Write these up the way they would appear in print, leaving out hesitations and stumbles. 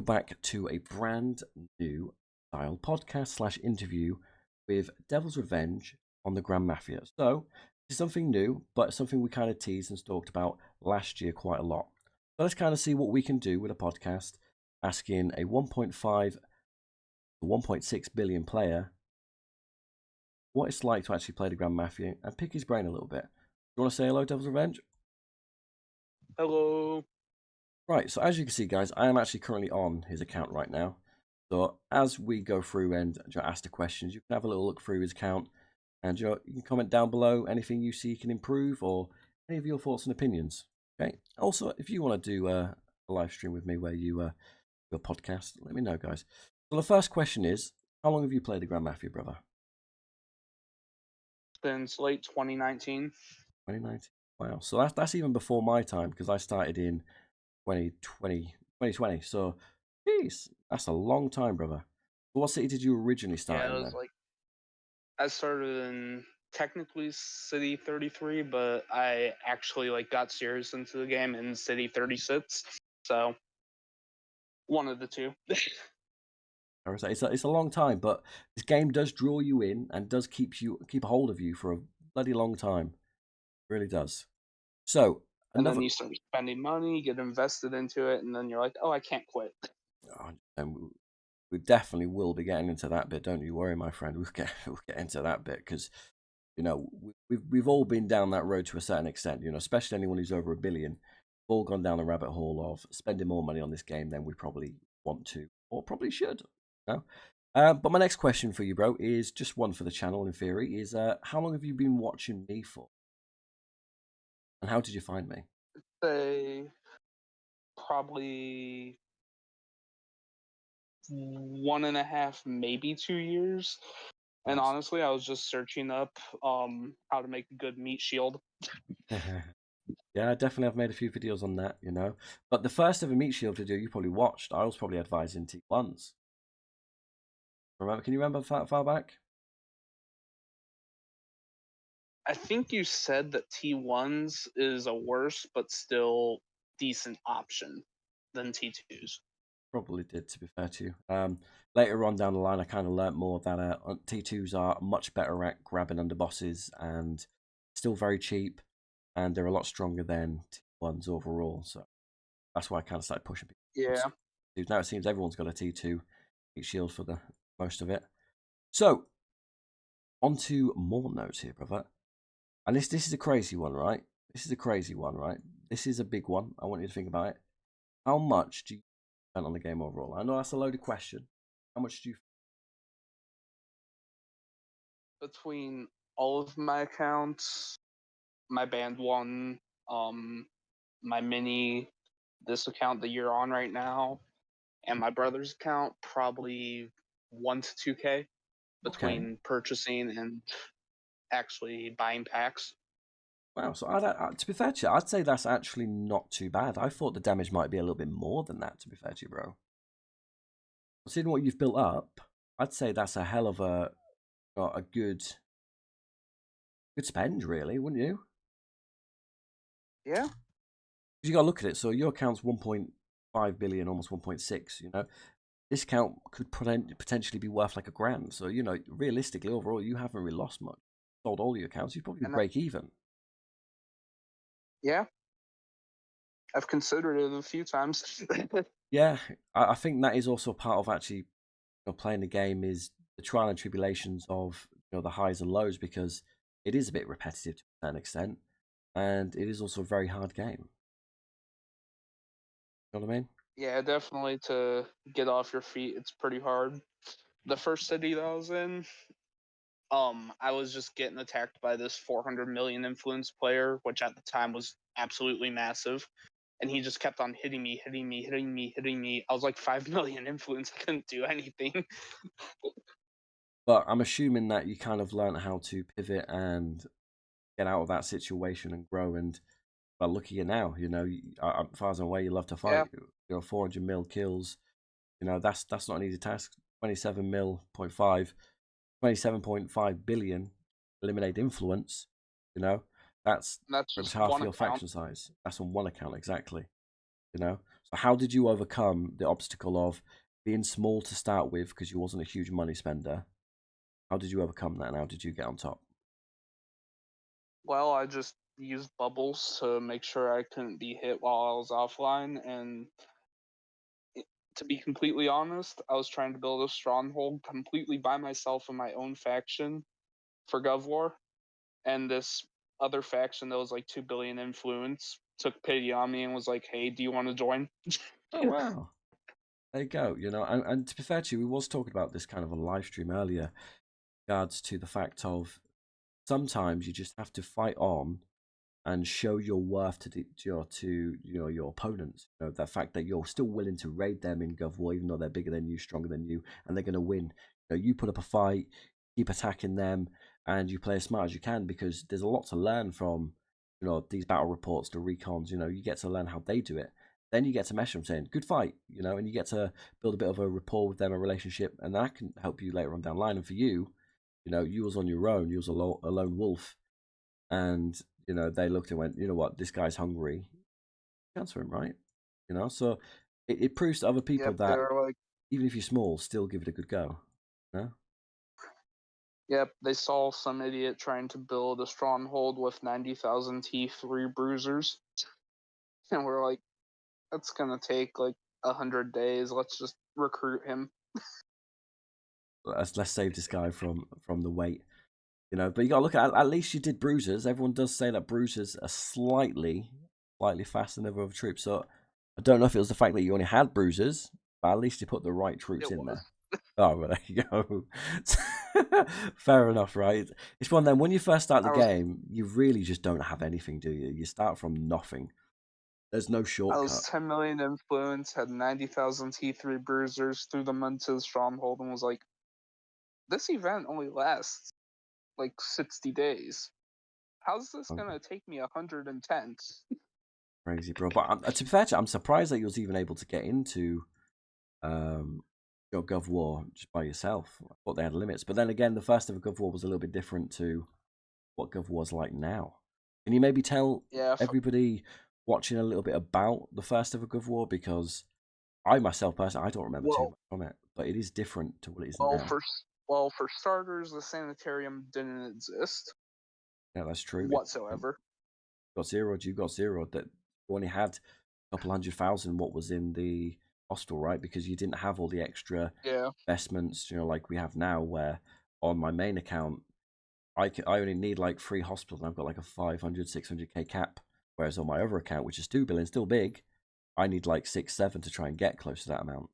welcome back to a brand new style podcast / interview with Devil's Revenge on the Grand Mafia. So, it's something new, but something we kind of teased and talked about last year quite a lot. So let's kind of see what we can do with a podcast, asking a 1.5 to 1.6 billion player what it's like to actually play the Grand Mafia and pick his brain a little bit. You want to say hello, Devil's Revenge? Hello. Right, so as you can see, guys, I am actually currently on his account right now. So as we go through and ask the questions, you can have a little look through his account, and you can comment down below anything you see you can improve or any of your thoughts and opinions. Okay. Also, if you want to do a live stream with me where you do a podcast, let me know, guys. So the first question is, how long have you played the Grand Mafia, brother? Since late 2019. 2019. Wow. So that's even before my time because I started in 2020. So, geez, that's a long time, brother. So what city did you originally start Yeah, in it then? was like I started in technically City 33, but I actually got serious into the game in City 36. So one of the two. It's a long time, but this game does draw you in and does keep a hold of you for a bloody long time. It really does. So And another, then you start spending money, get invested into it, and then you're like, oh, I can't quit. and we definitely will be getting into that bit. Don't you worry, my friend. We'll get into that bit because we've all been down that road to a certain extent. Especially anyone who's over a billion. We've all gone down the rabbit hole of spending more money on this game than we probably want to or probably should. But my next question for you, bro, is just one for the channel. In theory, is how long have you been watching me for, and how did you find me? Say probably 1.5, maybe 2 years. And Nice. honestly, I was just searching up how to make a good meat shield. Yeah, I definitely have made a few videos on that, But the first ever Meat Shield video you probably watched, I was probably advising T1s. Remember? Can you remember that far back? I think you said that T1s is a worse but still decent option than T2s. Probably did, to be fair to you. Later on down the line, I kind of learnt more that T2s are much better at grabbing under bosses and still very cheap, and they're a lot stronger than T1s overall. So that's why I kind of started pushing people. Yeah. Now it seems everyone's got a T2 Heat Shield for the most of it. So, on to more notes here, brother. And this is a crazy one, right? This is a crazy one, right? This is a big one. I want you to think about it. How much do you spend on the game overall? I know that's a loaded question. How much do you? Between all of my accounts, my band one, my mini, this account that you're on right now, and my brother's account, probably 1 to 2K Okay. between purchasing and actually buying packs. Wow. So, to be fair to you, I'd say that's actually not too bad. I thought the damage might be a little bit more than that, to be fair to you, bro. Considering what you've built up, I'd say that's a hell of a good spend, really, wouldn't you? Yeah. You got to look at it. So your account's 1.5 billion, almost 1.6. This account could potentially be worth like $1,000. So realistically, overall, you haven't really lost much. Sold all your accounts, you probably And break even. yeah, I've considered it a few times. Yeah, I think that is also part of actually playing the game is the trial and tribulations of the highs and lows because it is a bit repetitive to a certain extent, and it is also a very hard game. You know what I mean? Yeah, definitely to get off your feet, it's pretty hard. The first city that I was in, I was just getting attacked by this 400 million influence player, which at the time was absolutely massive. And he just kept on hitting me, hitting me, hitting me, hitting me. I was like 5 million influence. I couldn't do anything. But I'm assuming that you kind of learn how to pivot and get out of that situation and grow. And well, look at you now. As far as I'm aware, you love to Yeah. fight. 400 mil kills. That's not an easy task. 27 mil, 0.5, 27.5 billion eliminate influence. That's That's pretty much just half one your account. faction size. That's on one account exactly. So How did you overcome the obstacle of being small to start with because you wasn't a huge money spender? How did you overcome that, and how did you get on top? Well, I just used bubbles to make sure I couldn't be hit while I was offline, and to be completely honest, I was trying to build a stronghold completely by myself in my own faction for Gov War, and this other faction that was like 2 billion influence took pity on me and was like, "Hey, do you want to join?" Oh wow, there you go. And to be fair to you, we was talking about this kind of a live stream earlier, regards to the fact of sometimes you just have to fight on and show your worth to your opponents. The fact that you're still willing to raid them in Gov War, even though they're bigger than you, stronger than you, and they're going to win. You put up a fight, keep attacking them, and you play as smart as you can, because there's a lot to learn from these battle reports, the recons. You get to learn how they do it. Then you get to message them saying good fight, and you get to build a bit of a rapport with them, a relationship, and that can help you later on down the line. And for you, you was on your own, you was a lone wolf, and they looked and went, you know what, this guy's hungry. Chance for him, right? So it proves to other people Yep, that they're like, even if you're small, still give it a good go. You yep, they saw some idiot trying to build a stronghold with 90,000 T3 bruisers, and we're like, that's gonna take like 100 days. Let's just recruit him. let's save this guy from the weight. But you got to look at least you did bruisers. Everyone does say that bruisers are slightly faster than other troops. So I don't know if it was the fact that you only had bruisers, but at least you put the right troops It in was. there. Oh, well, there you go. Fair enough, right? It's one of them, when you first start the I was game, you really just don't have anything, do you? You start from nothing. There's no I was shortcut. 10 million influence, had 90,000 T3 bruisers, threw them into the stronghold, and was like, this event only lasts like 60 days. How's this Oh, gonna take me 110? crazy, bro. But to be fair to you, I'm surprised that you was even able to get into um, your Gov War just by yourself. I thought they had limits. But then again, the first ever Gov War was a little bit different to what Gov War's like now. Can you maybe tell Yeah, everybody watching a little bit about the first ever Gov War? Because I myself personally, I don't remember too well, much from it, but it is different to what it is well, now. for well, for starters, the sanitarium didn't exist Yeah, that's true. whatsoever. Got zeroed. You got zeroed. That you only had a couple 100,000 what was in the hostel, right? Because you didn't have all the extra Yeah, investments, like we have now. Where on my main account, I only need like 3 hospitals, and I've got like a 500, 600K cap. Whereas on my other account, which is 2 billion, still big, I need like 6, 7 to try and get close to that amount.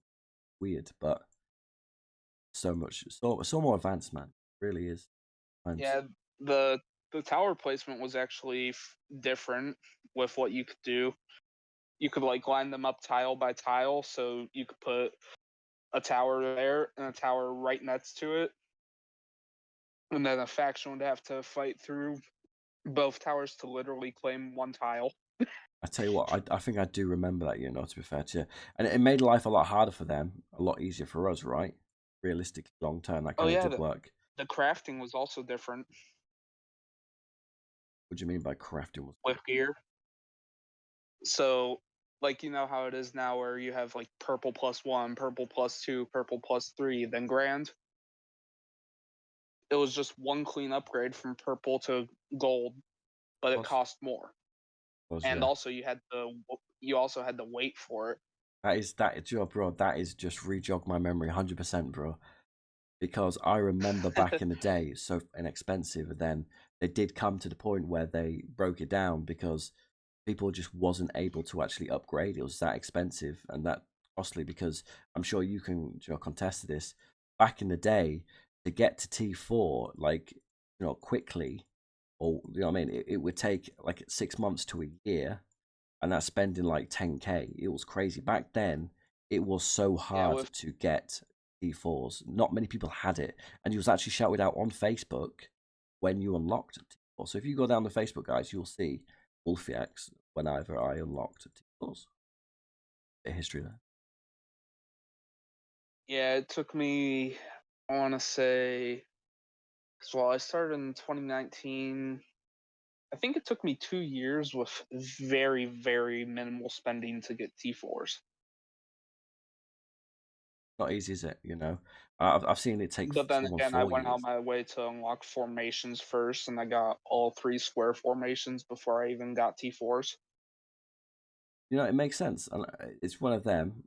Weird, but so more advanced, man. It really is. Times. yeah. The the tower placement was actually different with what you could do. You could like line them up tile by tile, so you could put a tower there and a tower right next to it, and then a faction would have to fight through both towers to literally claim one tile. I tell you what, I think I do remember that, to be fair to you. And it made life a lot harder for them, a lot easier for us, right? Realistically, long term, that Oh kind of yeah, did work. the crafting was also different What do you mean by crafting was with gear. So, like, you know how it is now where you have like purple +1, purple +2, purple +3, then grand. It was just one clean upgrade from purple to gold, but it was cost more. And yeah. also you also had to wait for it. Bro, that is just rejog my memory 100%, bro. Because I remember back in the day, it's so inexpensive, and then they did come to the point where they broke it down because people just wasn't able to actually upgrade. It was that expensive and that costly. Because I'm sure you can contest to this. Back in the day, to get to T4 like quickly, or what I mean, it would take like 6 months to a year, and that's spending like 10K. It was crazy back then. It was so Yeah, hard with to get T4s. Not many people had it, and you was actually shouted out on Facebook when you unlocked T4. So if you go down the Facebook, guys, you'll see Wolfiax whenever I unlocked T4s. Bit of history there. yeah, it took me, I want to say, well, I started in 2019. I think it took me 2 years with very, very minimal spending to get T4s. Not easy, is it? You know, I've seen it take But then someone again, I 4 went out years. my way to unlock formations first, and I got all three square formations before I even got T4s. You know, it makes sense, and it's one of them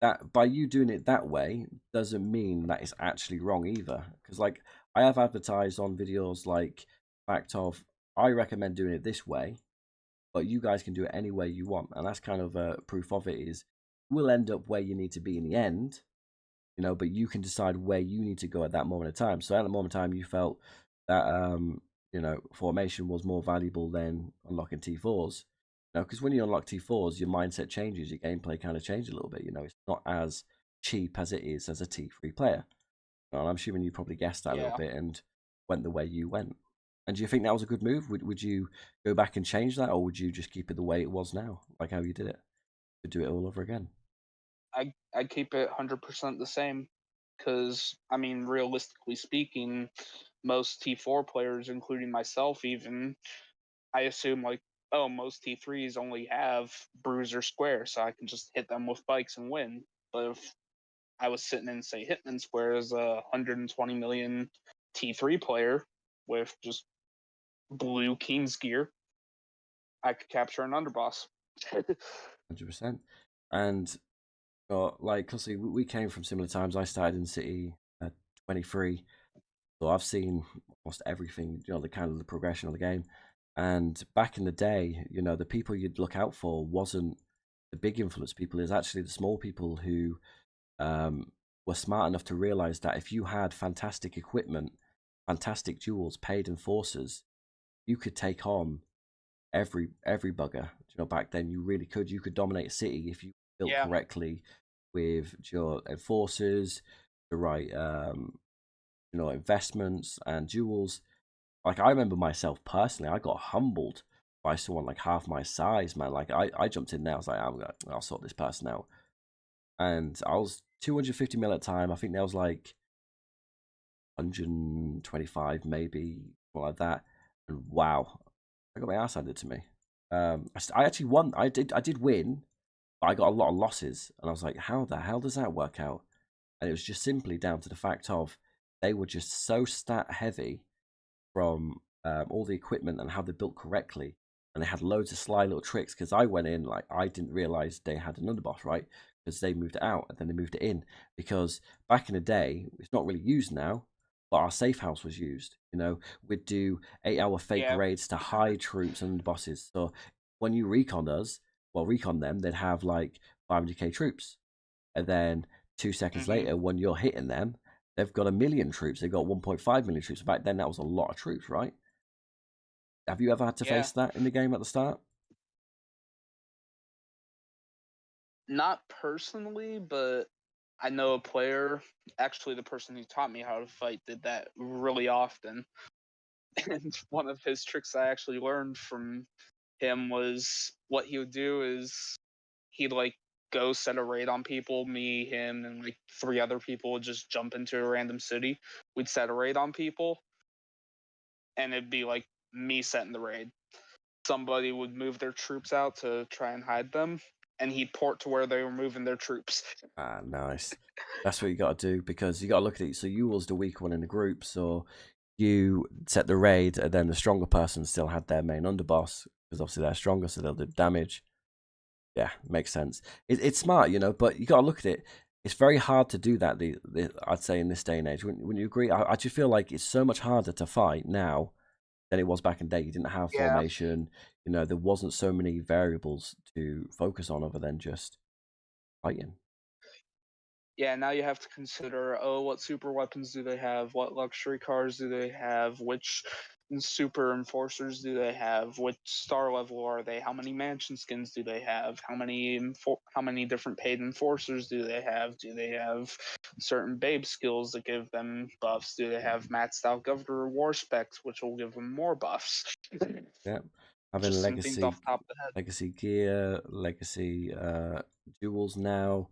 that by you doing it that way doesn't mean that it's actually wrong either. Because like I have advertised on videos like fact of I recommend doing it this way, but you guys can do it any way you want, and that's kind of proof of it. Is we'll end up where you need to be in the end, you know, but you can decide where you need to go at that moment of time. So at the moment of time, you felt that you know, formation was more valuable than unlocking T4s. You know, because when you unlock T4s, your mindset changes, your gameplay kind of changes a little bit. You know, it's not as cheap as it is as a T3 player. You know, and I'm assuming you probably guessed that a little Yeah, bit and went the way you went. And do you think that was a good move? Would you go back and change that, or would you just keep it the way it was now, like how you did it? To do it all over again? I keep it 100% the same. Because I mean, realistically speaking, most T4 players, including myself, even I assume like, oh, most T3s only have bruiser square, so I can just hit them with bikes and win. But if I was sitting in say Hitman Square as a 120 million T3 player with just blue King's gear, I could capture an underboss. 100%. And like, cause we came from similar times. I started in City at 23, so I've seen almost everything. You know, the kind of the progression of the game. And back in the day, you know, the people you'd look out for wasn't the big influence people. Is actually the small people who um, were smart enough to realize that if you had fantastic equipment, fantastic jewels, paid enforcers, you could take on every bugger. You know, back then you really could. You could dominate a city if you built Yeah, correctly with your enforcers, the right you know, investments and jewels. Like I remember myself personally, I got humbled by someone like half my size, man. Like I jumped in there, I was like, I'll sort this person out. And I was 250 mil at the time. I think there was like 125 maybe, something like that. And wow, I got my ass handed to me. I actually won. I did win, but I got a lot of losses, and I was like, how the hell does that work out? And it was just simply down to the fact of they were just so stat heavy from all the equipment and how they built correctly. And they had loads of sly little tricks because I went in like I didn't realize they had an underboss, right? Because they moved it out and then they moved it in. Because back in the day, it's not really used now, but our safe house was used. You know, we'd do 8 hour fake yeah, raids to hide troops and bosses. So when you recon us, well, recon them, they'd have like 500k troops. And then 2 seconds hmm later, when you're hitting them, they've got a million troops. They've got 1.5 million troops. Back then, that was a lot of troops, right? Have you ever had to yeah. face that in the game at the start? Not personally, but I know a player. Actually, the person who taught me how to fight did that really often. And one of his tricks I actually learned from him was what he would do is he'd like go set a raid on people. Me, him, and like three other people would just jump into a random city. We'd set a raid on people, and it'd be like me setting the raid. Somebody would move their troops out to try and hide them, and he'd port to where they were moving their troops. Ah, nice. That's what you got to do because you got to look at it. So you was the weak one in the group, so you set the raid, and then the stronger person still had their main underboss because obviously they're stronger, so they'll do damage. Yeah, makes sense. It's smart, you know, but you got to look at it. It's very hard to do that. I'd say in this day and age, wouldn't you agree? I just feel like it's so much harder to fight now than it was back in the day. You didn't have Yeah, formation. You know, there wasn't so many variables to focus on other than just fighting. yeah, now you have to consider, oh, what super weapons do they have? What luxury cars do they have? Which super enforcers do they have? Which star level are they? How many mansion skins do they have? How many different paid enforcers do they have? Do they have certain babe skills that give them buffs? Do they have maxed out governor war specs, which will give them more buffs? Yeah, having Just some things off the top of the head. legacy gear, legacy duels now.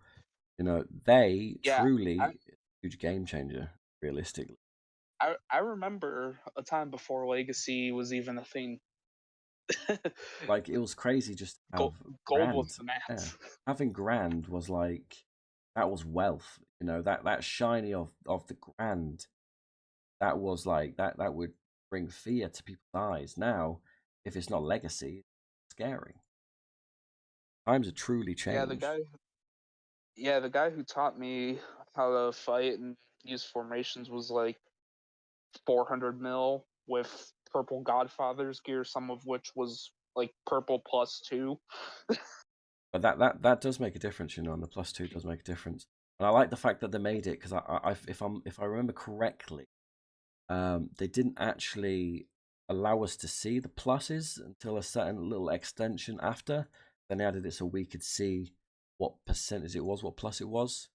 You know, they Yeah, truly huge game changer. Realistically, I remember a time before Legacy was even a thing. like it was crazy just to have Gold was grand. the Yeah, max. having grand was like that was wealth. That shiny of the grand. That was like that would bring fear to people's eyes. Now, if it's not legacy, it's scary. Times have truly Yeah, changed. the guy who taught me how to fight and use formations was like 400 mil with purple Godfather's gear, some of which was like purple +2. But that does make a difference, and the +2 does make a difference. And I like the fact that they made it because if I remember correctly, they didn't actually allow us to see the pluses until a certain little extension after. Then they added it so we could see what percentage it was, what plus it was.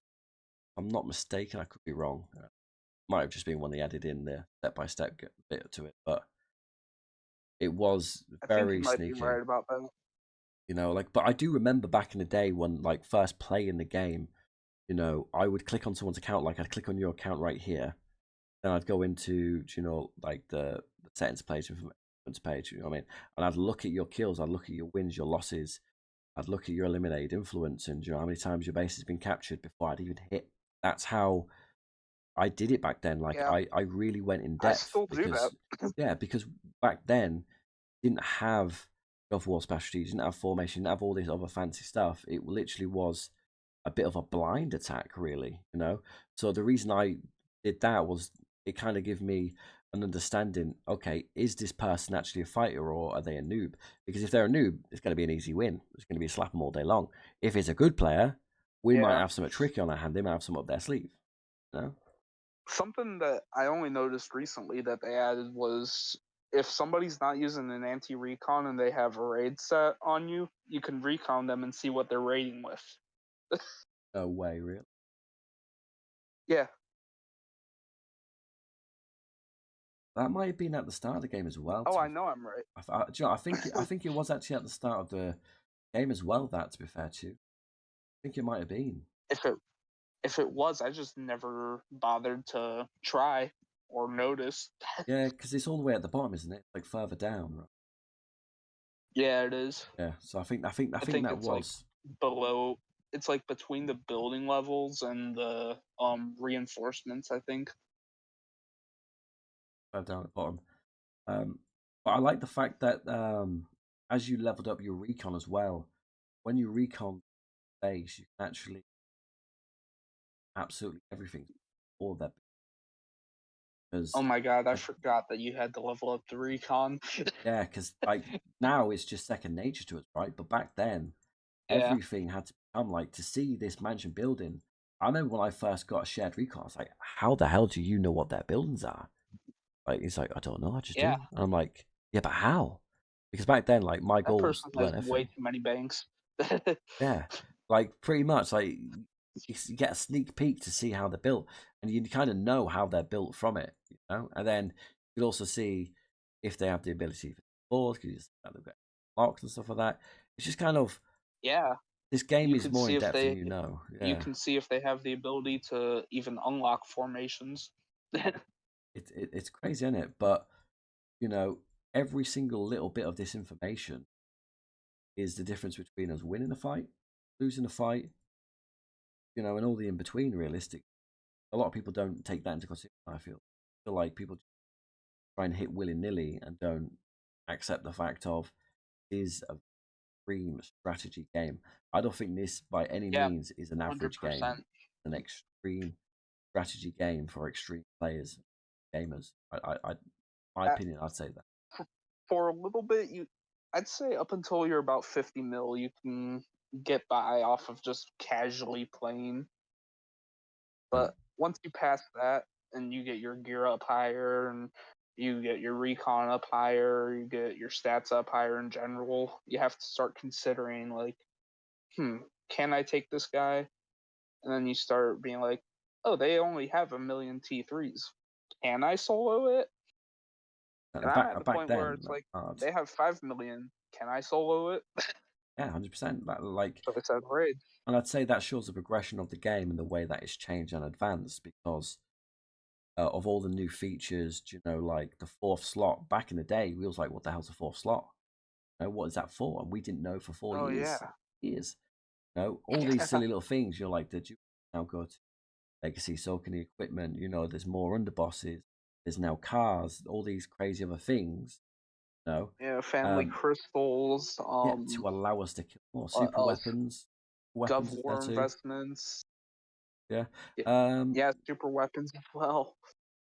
If I'm not mistaken, I could be wrong. Might have just been when they added in the step by step bit to it, but it was I think you very might be sneaky. right about that. But I do remember back in the day when like first playing the game, I would click on someone's account, like I'd click on your account right here, then I'd go into, like the settings page, influence page, you know what I mean? And I'd look at your kills, I'd look at your wins, your losses, I'd look at your eliminated influence, and how many times your base has been captured before I'd even hit. That's how I did it back then. Like Yeah, I really went in I depth still do that. because yeah, because back then didn't have God of War specialties, didn't have formation, didn't have all this other fancy stuff. It literally was a bit of a blind attack, really. So the reason I did that was it kind of gave me an understanding. Okay, is this person actually a fighter or are they a noob? Because if they're a noob, it's going to be an easy win. It's going to be a slap them all day long. If it's a good player, we might Yeah. have something tricky on our hand. They might have something up their sleeve. You know? Something that I only noticed recently that they added was if somebody's not using an anti-recon and they have a raid set on you, you can recon them and see what they're raiding with. No way, really. Yeah. That might have been at the start of the game as well. Oh, To I be, know I'm right. I think it was actually at the start of the game as well. That to be fair to you, I think it might have been. If it was, I just never bothered to try or notice. Yeah, because it's all the way at the bottom, isn't it? Like further down, right? Yeah, it is. Yeah. So I I think think that it's like was below. It's like between the building levels and the reinforcements, I think. further down at the bottom. But I like the fact that as you leveled up your recon as well, when you recon base, you can actually absolutely everything all that Oh because my god, I like forgot that you had to level up the recon. yeah, because like now it's just second nature to us, right? But back then Yeah, everything had to become like to see this mansion building. I remember when I first got a shared recon, I was like, how the hell do you know what their buildings are? Like, he's like, I don't know, I just yeah. do. And I'm like, yeah, but how? Because back then, like, my That goal was person to has learn way everything. too many banks. Yeah, like pretty much, like you get a sneak peek to see how they're built, and you kind of know how they're built from it. And then you can also see if they have the ability for board, because you have they've got locks and stuff like that. It's just kind of Yeah, this game you is could more in see if depth than they you know. you Yeah, can see if they have the ability to even unlock formations. it's crazy, isn't it? But you know, every single little bit of this information is the difference between us winning a fight, losing a fight, and all the in between. Realistic. A lot of people don't take that into consideration. I feel like people try and hit willy nilly and don't accept the fact of is a extreme strategy game. I don't think this by any Yeah, means is an average game. 100%. It's an extreme strategy game for extreme players, gamers. My Uh, opinion, I'd say that. for a little bit, I'd say up until you're about 50 mil, you can get by off of just casually playing. Um, But once you pass that and you get your gear up higher and you get your recon up higher, you get your stats up higher in general, you have to start considering like, can I take this guy? And then you start being like, oh, they only have 1 million T3s. Can I solo it? And and I'm at the back point where then, it's like like, hard. they have 5 million. Can I solo it? Yeah, 100%. Like, So I said, raid. and I'd say that shows the progression of the game and the way that it's changed and advanced because of all the new features. Like the fourth slot. Back in the day, we was like, "What the hell's a fourth slot? What is that for?" And we didn't know for four Oh, yeah. years. Years. All these silly little things. You're like, did you? now go to Legacy, so can the equipment. There's more underbosses. There's now cars. All these crazy other things. You know, Yeah, family um, crystals, yeah, to allow us to kill more super uh, weapons is there GovWar too. investments. Yeah, Yeah, um, yeah, super weapons as well.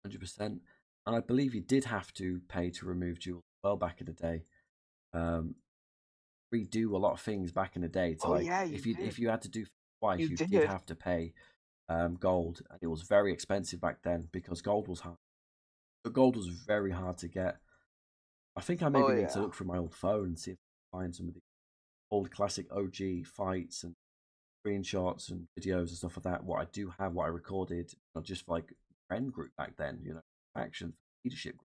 100%. And I believe you did have to pay to remove jewels well back in the day. Um, redo a lot of things back in the day to Oh like yeah, you if did. you had to do twice, You you did did. have to pay gold, and it was very expensive back then because gold was hard. The gold was very hard to get. I think I Oh maybe need to yeah. look through my old phone and see if I can find some of the old classic OG fights and screenshots and videos and stuff like that. What I do have, what I recorded, not just for like friend group back then, action leadership group.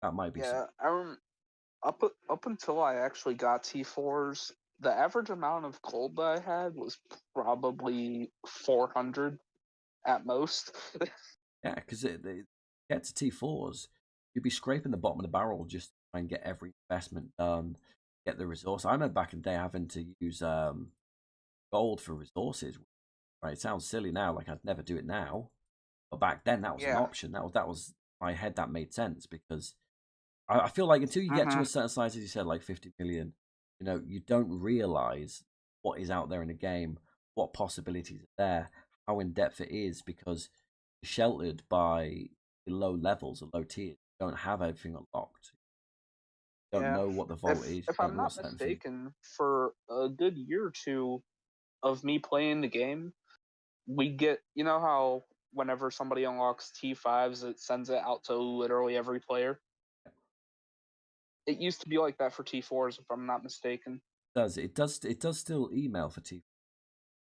That might be some. Yeah, up until I actually got T4s, the average amount of gold that I had was probably 400 at most. Yeah, because they get to T4s, you'd be scraping the bottom of the barrel just to try and get every investment done, get the resource. I remember back in the day having to use gold for resources. Right, it sounds silly now, like I'd never do it now, but back then that was an Yeah. option. That was my head that made sense because I feel like until you get to a Mm-hmm. certain size, as you said, like 50 million, you don't realize what is out there in the game, what possibilities are there, how in depth it is, because you're sheltered by the low levels or low tiers. You don't have everything unlocked. You don't Yeah. know what the vault If is. You if don't I'm know what not certain things. mistaken, for a good year or two of me playing the game, we get, you know how whenever somebody unlocks T5s, it sends it out to literally every player. It used to be like that for T4s, if I'm not mistaken. It does still email for T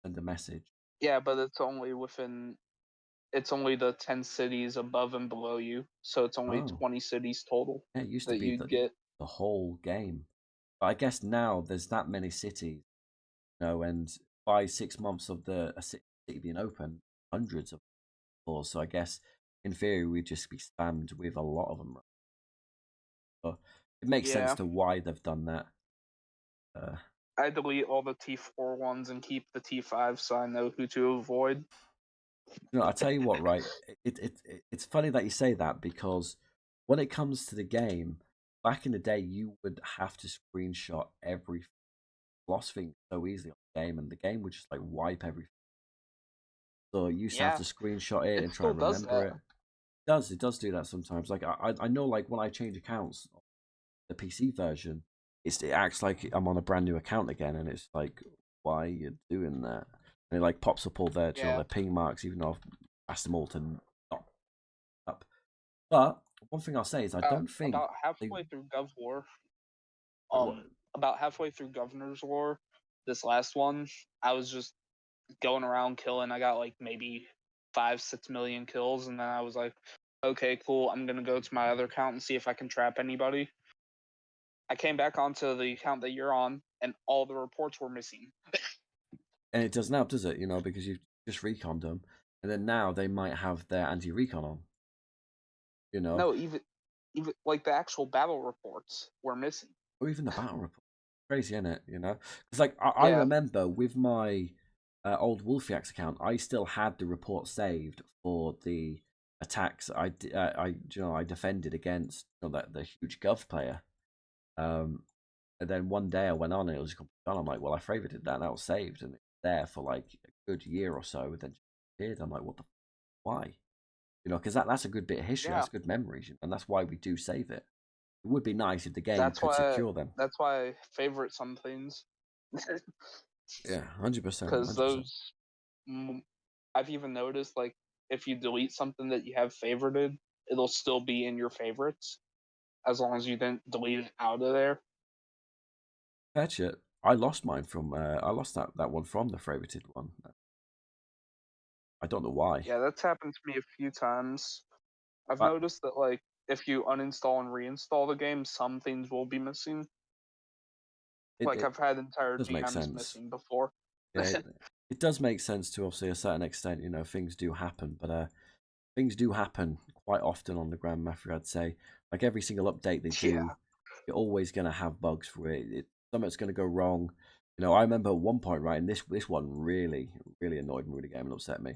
send a message. Yeah, but it's only the 10 cities above and below you, so it's only Oh, 20 cities total yeah, it used to that be you the get. the whole game. But I guess now there's that many cities, and by 6 months of the a city being open, hundreds of floors. So I guess in theory we'd just be spammed with a lot of them. So it makes sense Yeah, to why they've done that. Uh, I delete all the T4 ones and keep the T5 so I know who to avoid. I tell you what, right? It's funny that you say that because when it comes to the game, back in the day, you would have to screenshot every lost thing so easily on the game, and the game would just like wipe everything. So you used to have Yeah, to screenshot it it and try still and does remember that. it. It does do that sometimes. Like I know, like when I change accounts, the PC version, it acts like I'm on a brand new account again, and it's like, why are you doing that? And it like pops up all Yeah, their ping marks, even though I've asked them all to not up. But one thing I'll say is I don't think about they halfway through Gov War, what about halfway through Governor's War, this last one, I was just going around killing. I got like maybe 5-6 million kills, and then I was like, okay, cool. I'm gonna go to my other account and see if I can trap anybody. I came back onto the account that you're on, and all the reports were missing. and it does now, does it? Because you've just reconned them, and then now they might have their anti-recon on. You know, No, even like the actual battle reports were missing. or even the battle report. Crazy, isn't it? Because like I Yeah, remember with my old Wolfiax account, I still had the report saved for the attacks I defended against that the huge Gov player. Um, and then one day I went on and it was completely gone. I'm like, well, I favorited that. And that was saved and it's there for like a good year or so. And then just did. I'm like, what the why? Because that's a good bit of history. yeah. That's good memories, and that's why we do save it. It would be nice if the game That's could why secure them. that's why I favorite some things Yeah, 100%, because 100%. those I've even noticed like if you delete something that you have favorited, it'll still be in your favorites as long as you didn't delete it out of there. That's it. I lost mine from. I lost that one from the favorited one. I don't know why. Yeah, that's happened to me a few times. I've But noticed that like if you uninstall and reinstall the game, some things will be missing. it, Like it I've had entire does make GMs sense. missing before. Yeah, it does make sense to obviously a certain extent. Things do happen, but things do happen quite often on the Grand Mafia. I'd say, like every single update they Yeah, do, you're always going to have bugs for it. Something's going to go wrong. I remember at one point, right, and this one really really annoyed me with the game and upset me.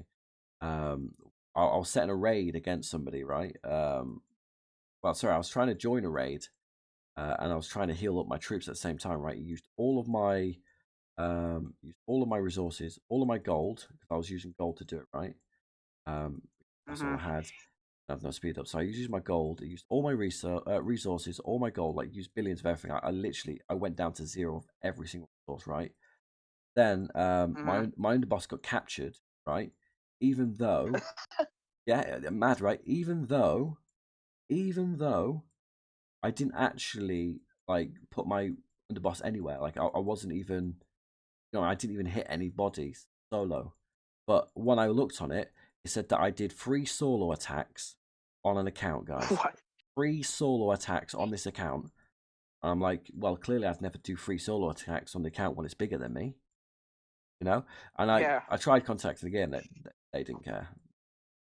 Um, I was setting a raid against somebody, right? Well, sorry, I was trying to join a raid, and I was trying to heal up my troops at the same time, right? Used all of my resources, all of my gold, because I was using gold to do it, right? That's all Hmm. I had. I have no speed up, so I used my gold. I used all my resources, all my gold, like used billions of everything. I went down to zero of every single resource, right? Then Hmm. my underboss got captured, right? Even though, yeah, mad, right? Even though I didn't actually like put my underboss anywhere. Like I wasn't even, I didn't even hit any bodies solo. But when I looked on it, it said that I did 3 solo attacks on an account, guys. What? 3 solo attacks on this account. I'm like, well, clearly I'd never do 3 solo attacks on the account when it's bigger than me, you know. And Yeah. I tried contacting again. They didn't care.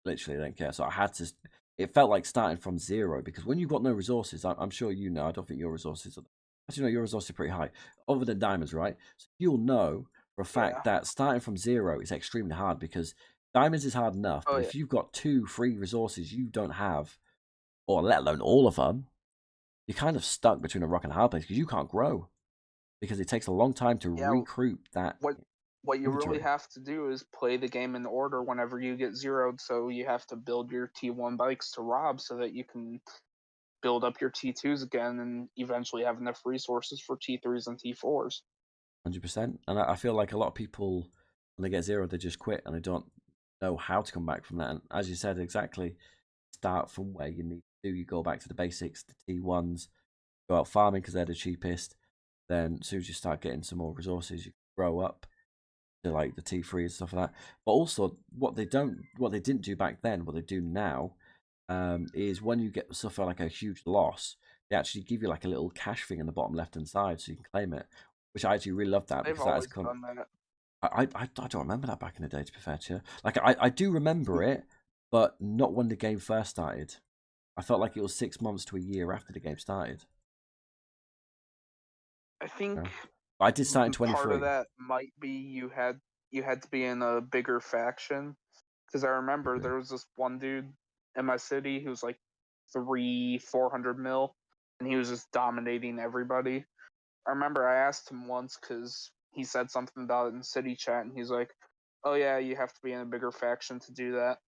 Literally, they didn't care. So I had to. It felt like starting from zero because when you've got no resources, I'm sure you know. I don't think your resources are. Actually, no, your resources are pretty high, other than diamonds, right? So you'll know for a fact Yeah. that starting from zero is extremely hard because diamonds is hard enough, Oh but yeah. if you've got 2, 3 resources you don't have, or let alone all of them, you're kind of stuck between a rock and a hard place because you can't grow because it takes a long time to Yeah. recruit that What what you really inventory. have to do is play the game in order whenever you get zeroed. So you have to build your T1 bikes to rob so that you can build up your T2s again and eventually have enough resources for T3s and T4s. 100%. And I feel like a lot of people, when they get zero, they just quit and they don't know how to come back from that. And as you said, exactly, start from where you need to. You go back to the basics, the T1s, go out farming because they're the cheapest. Then as soon as you start getting some more resources, you grow up to like the T3 and stuff like that. But also, what they didn't do back then, what they do now, is when you get suffer like a huge loss, they actually give you like a little cash thing in the bottom left hand side so you can claim it, which I actually really love that They've because that has always come. done that. I don't remember that back in the day, to be fair to you. Like I do remember it, but not when the game first started. I felt like it was 6 months to a year after the game started. I think You know? But I did start in part of 23. that might be you had to be in a bigger faction because I Could remember be. there was this one dude in my city who was like 400 mil, and he was just dominating everybody. I remember I asked him once because he said something about it in city chat, and he's like, "Oh yeah, you have to be in a bigger faction to do that."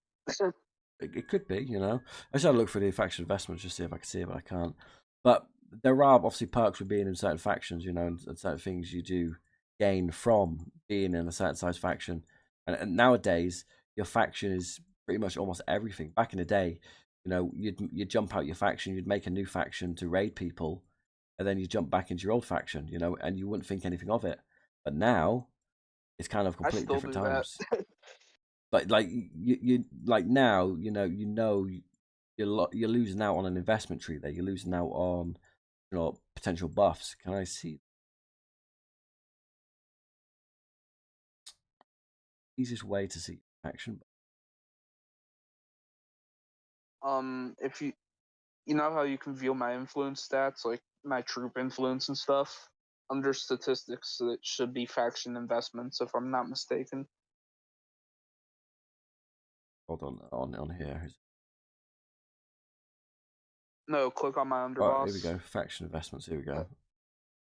It could be, I just had to look for the faction investments just to see if I could see it, but I can't. But there are obviously perks with being in certain factions, and certain things you do gain from being in a certain size faction. And nowadays, your faction is pretty much almost everything. Back in the day, you'd jump out your faction, you'd make a new faction to raid people, and then you jump back into your old faction, and you wouldn't think anything of it. But now it's kind of I completely still different do that. times. But like you like now, you're losing out on an investment tree there. You're losing out on potential buffs. Can I see the easiest way to see action? If you know how you can view my influence stats, like my troop influence and stuff, under statistics, it should be faction investments, if I'm not mistaken. Hold on here. No, click on my Oh, here we underboss. go. Faction investments. Here we Uh, go.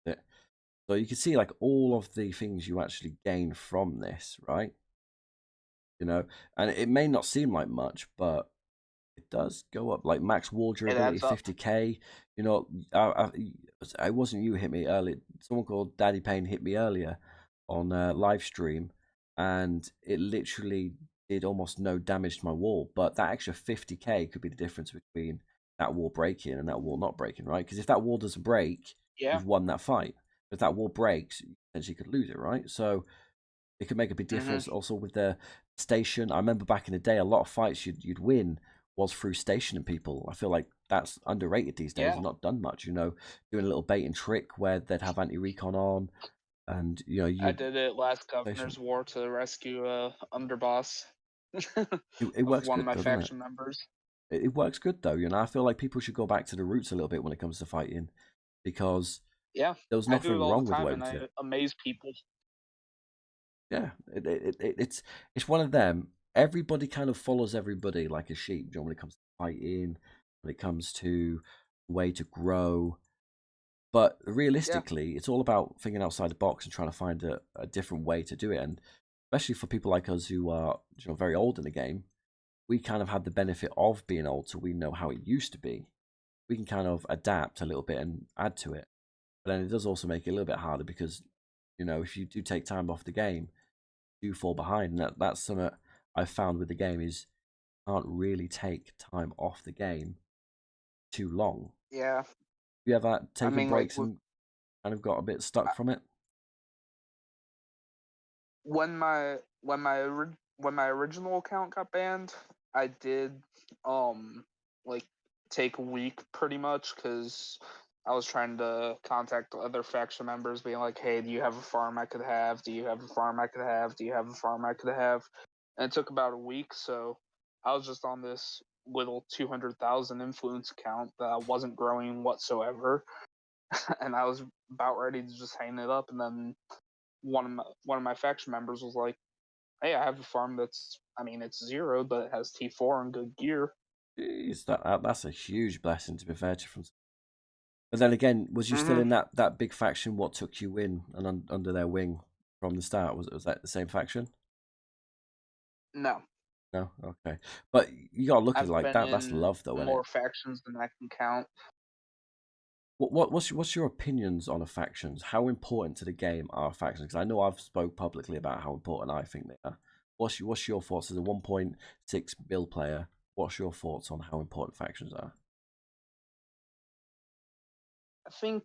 Yeah. So you can see like all of the things you actually gain from this, right? You know, and it may not seem like much, but it does go up. Like max wall It durability, adds up. 50k. You know, I wasn't you hit me earlier. Someone called Daddy Payne hit me earlier on live stream, and it literally did almost no damage to my wall. But that extra 50k could be the difference between that wall breaking and that wall not breaking, right? Because if that wall doesn't break, Yeah. you've won that fight. If that wall breaks, you potentially could lose it, right? So it could make a big Hmm. difference. Also with the station, I remember back in the day, a lot of fights you'd win was through stationing people. I feel like that's underrated these days Yeah. and not done much. Doing a little bait and trick where they'd have anti recon on, and I you'd did it last station. Governor's War to rescue a underboss It of works one of good my though, doesn't it? faction members. It works good though. I feel like people should go back to the roots a little bit when it comes to fighting because Yeah, There was I do it nothing all the wrong with the time, way we and did I it. amaze people. Yeah, it's one of them. Everybody kind of follows everybody like a sheep. You know, when it comes to fighting, when it comes to way to grow. But Yeah, realistically, it's all about thinking outside the box and trying to find a different way to do it. And especially for people like us who are, you know, very old in the game, we kind of had the benefit of being old, so we know how it used to be. We can kind of adapt a little bit and add to it. But then it does also make it a little bit harder because, you know, if you do take time off the game, you fall behind. And that's something I've found with the game is you can't really take time off the game too long. yeah. You ever I taken mean, like breaks and kind of got a bit stuck from it? when my original account got banned, I did um like take a week pretty much because I was trying to contact other faction members, being like, "Hey, do you have a farm I could have? Do you have a farm I could have? Do you have a farm I could have?" And it took about a week, so I was just on this little 200,000 influence account that wasn't growing whatsoever, and I was about ready to just hang it up, and then one of my faction members was like, "Hey, I have a farm that's, I mean, it's zero, but it has T4 and good gear." Jeez, that's a huge blessing to be fair to you from. But then again, was you still Hmm. in that big faction? What took you in and under their wing from the start? Was that the same faction? No, No, okay. But you gotta look at it I've like been that. That's in love, though, isn't more it? factions than I can count. What's your opinions on the factions? How important to the game are factions? Because I know I've spoke publicly about how important I think they are. What's your thoughts as a 1.6 bill player? What's your thoughts on how important factions are? I think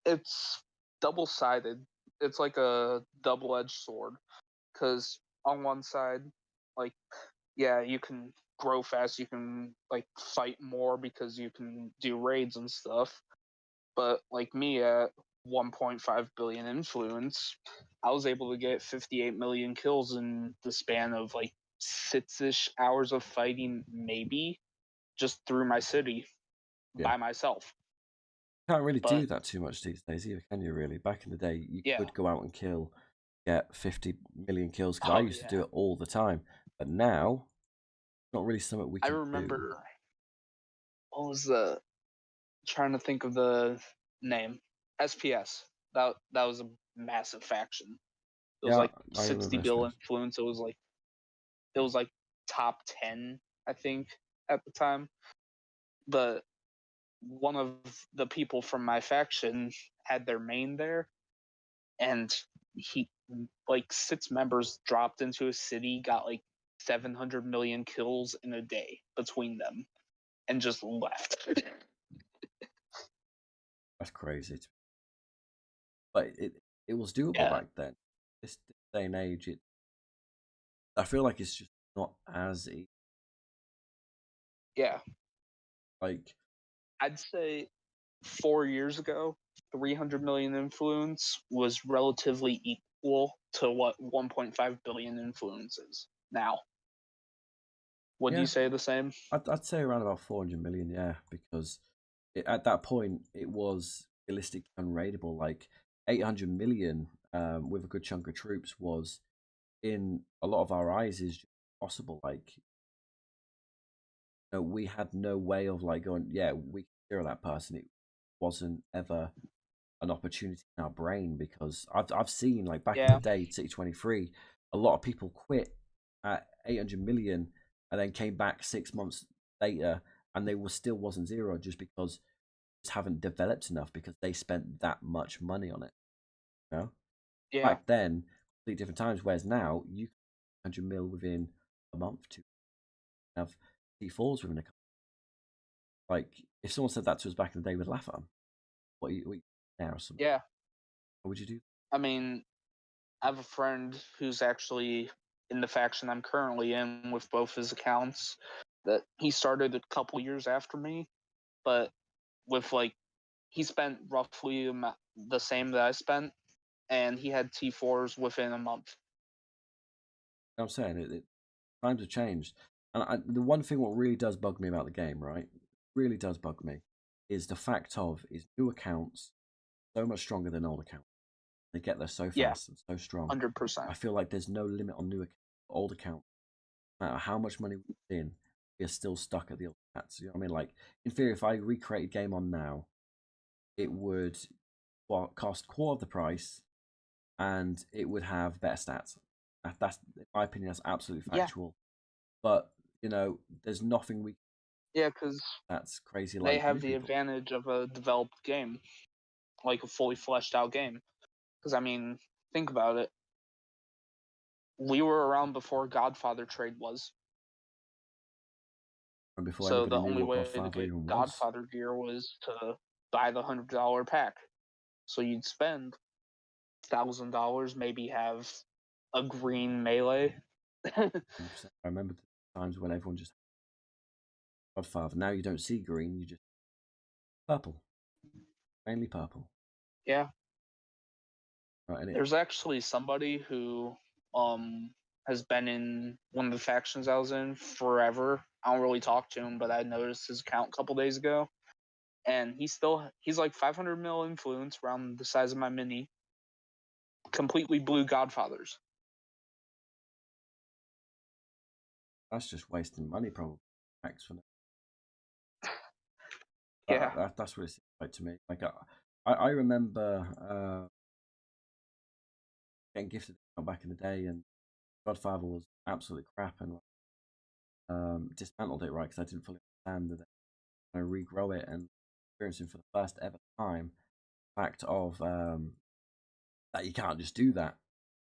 it's double sided. It's like a double edged sword. Because on one side, like, yeah, you can grow fast, you can, like, fight more because you can do raids and stuff. But like me at 1.5 billion influence, I was able to get 58 million kills in the span of like 6-ish hours of fighting, maybe, just through my city Yeah. by myself. Can't really But do that too much these days either, can you? Really, back in the day, you yeah, could go out and get 50 million kills because I oh used to do yeah, it all the time. But now, not really something we I can do. remember what was the trying to think of the name, SPS. That was a massive faction. It was Yeah, like I 60 remember bill SPS. influence. It was like top 10, I think, at the time. But one of the people from my faction had their main there, and he, like, 6 members dropped into a city, got like 700 million kills in a day between them, and just left. That's crazy. But it was doable Yeah, back then. This day and age, I feel like it's just not as yeah. like I'd say 4 years ago, 300 million influence was relatively equal to what 1.5 billion influence is now. Would you yeah. say the same? I'd say around about 400 million, yeah, because at that point it was realistic unraidable. Like 800 million with a good chunk of troops was in a lot of our eyes is possible. Like, you know, we had no way of like going, yeah, we can zero that person. It wasn't ever an opportunity in our brain because I've seen like back in the Yeah, day, T23, a lot of people quit at 800 million and then came back 6 months later and they were still wasn't zero just because just haven't developed enough because they spent that much money on it. You know, yeah, back then, completely different times. Whereas now, you can 100 mil within a month to have T4s within a couple. Like if someone said that to us back in the day, we'd laugh at them. What you now? Some yeah. what would you do? I mean, I have a friend who's actually in the faction I'm currently in with both his accounts that he started a couple years after me, but with like he spent roughly the same that I spent, and he had T4s within a month. You know what I'm saying times have changed, and the one thing what really does bug me about the game, right, really does bug me, is the fact of is new accounts. so much stronger than old accounts. They get there so Yeah, fast and so strong. 100%. I feel like there's no limit on new accounts. Old accounts, no matter how much money we put in, we're still stuck at the old stats. You know what I mean? Like, in theory, if I recreated game on now, it would cost quarter of the price and it would have better stats. That's in my opinion, that's absolutely Yeah, factual. But there's nothing we yeah, because that's crazy they like have new the people. advantage of a developed game, like a fully fleshed out game. Because, I mean, think about it. We were around before Godfather trade was. And before So anybody the knew only what way to Godfather get even was, Godfather gear was to buy the $100 pack. So you'd spend $1,000, maybe have a green melee. 100%. I remember the times when everyone just had Godfather. Now you don't see green, you just purple, mainly purple. Yeah. Right, and it There's actually somebody who um has been in one of the factions I was in forever. I don't really talk to him, but I noticed his account a couple days ago. And he's like 500 mil influence, around the size of my mini, completely blue Godfathers. that's just wasting money, probably. Thanks for that. Yeah. That's what it seems like to me. Like I remember getting gifted back in the day, and Godfather was absolute crap, and dismantled it right because I didn't fully understand that I regrow it and experiencing for the first ever time fact of that you can't just do that.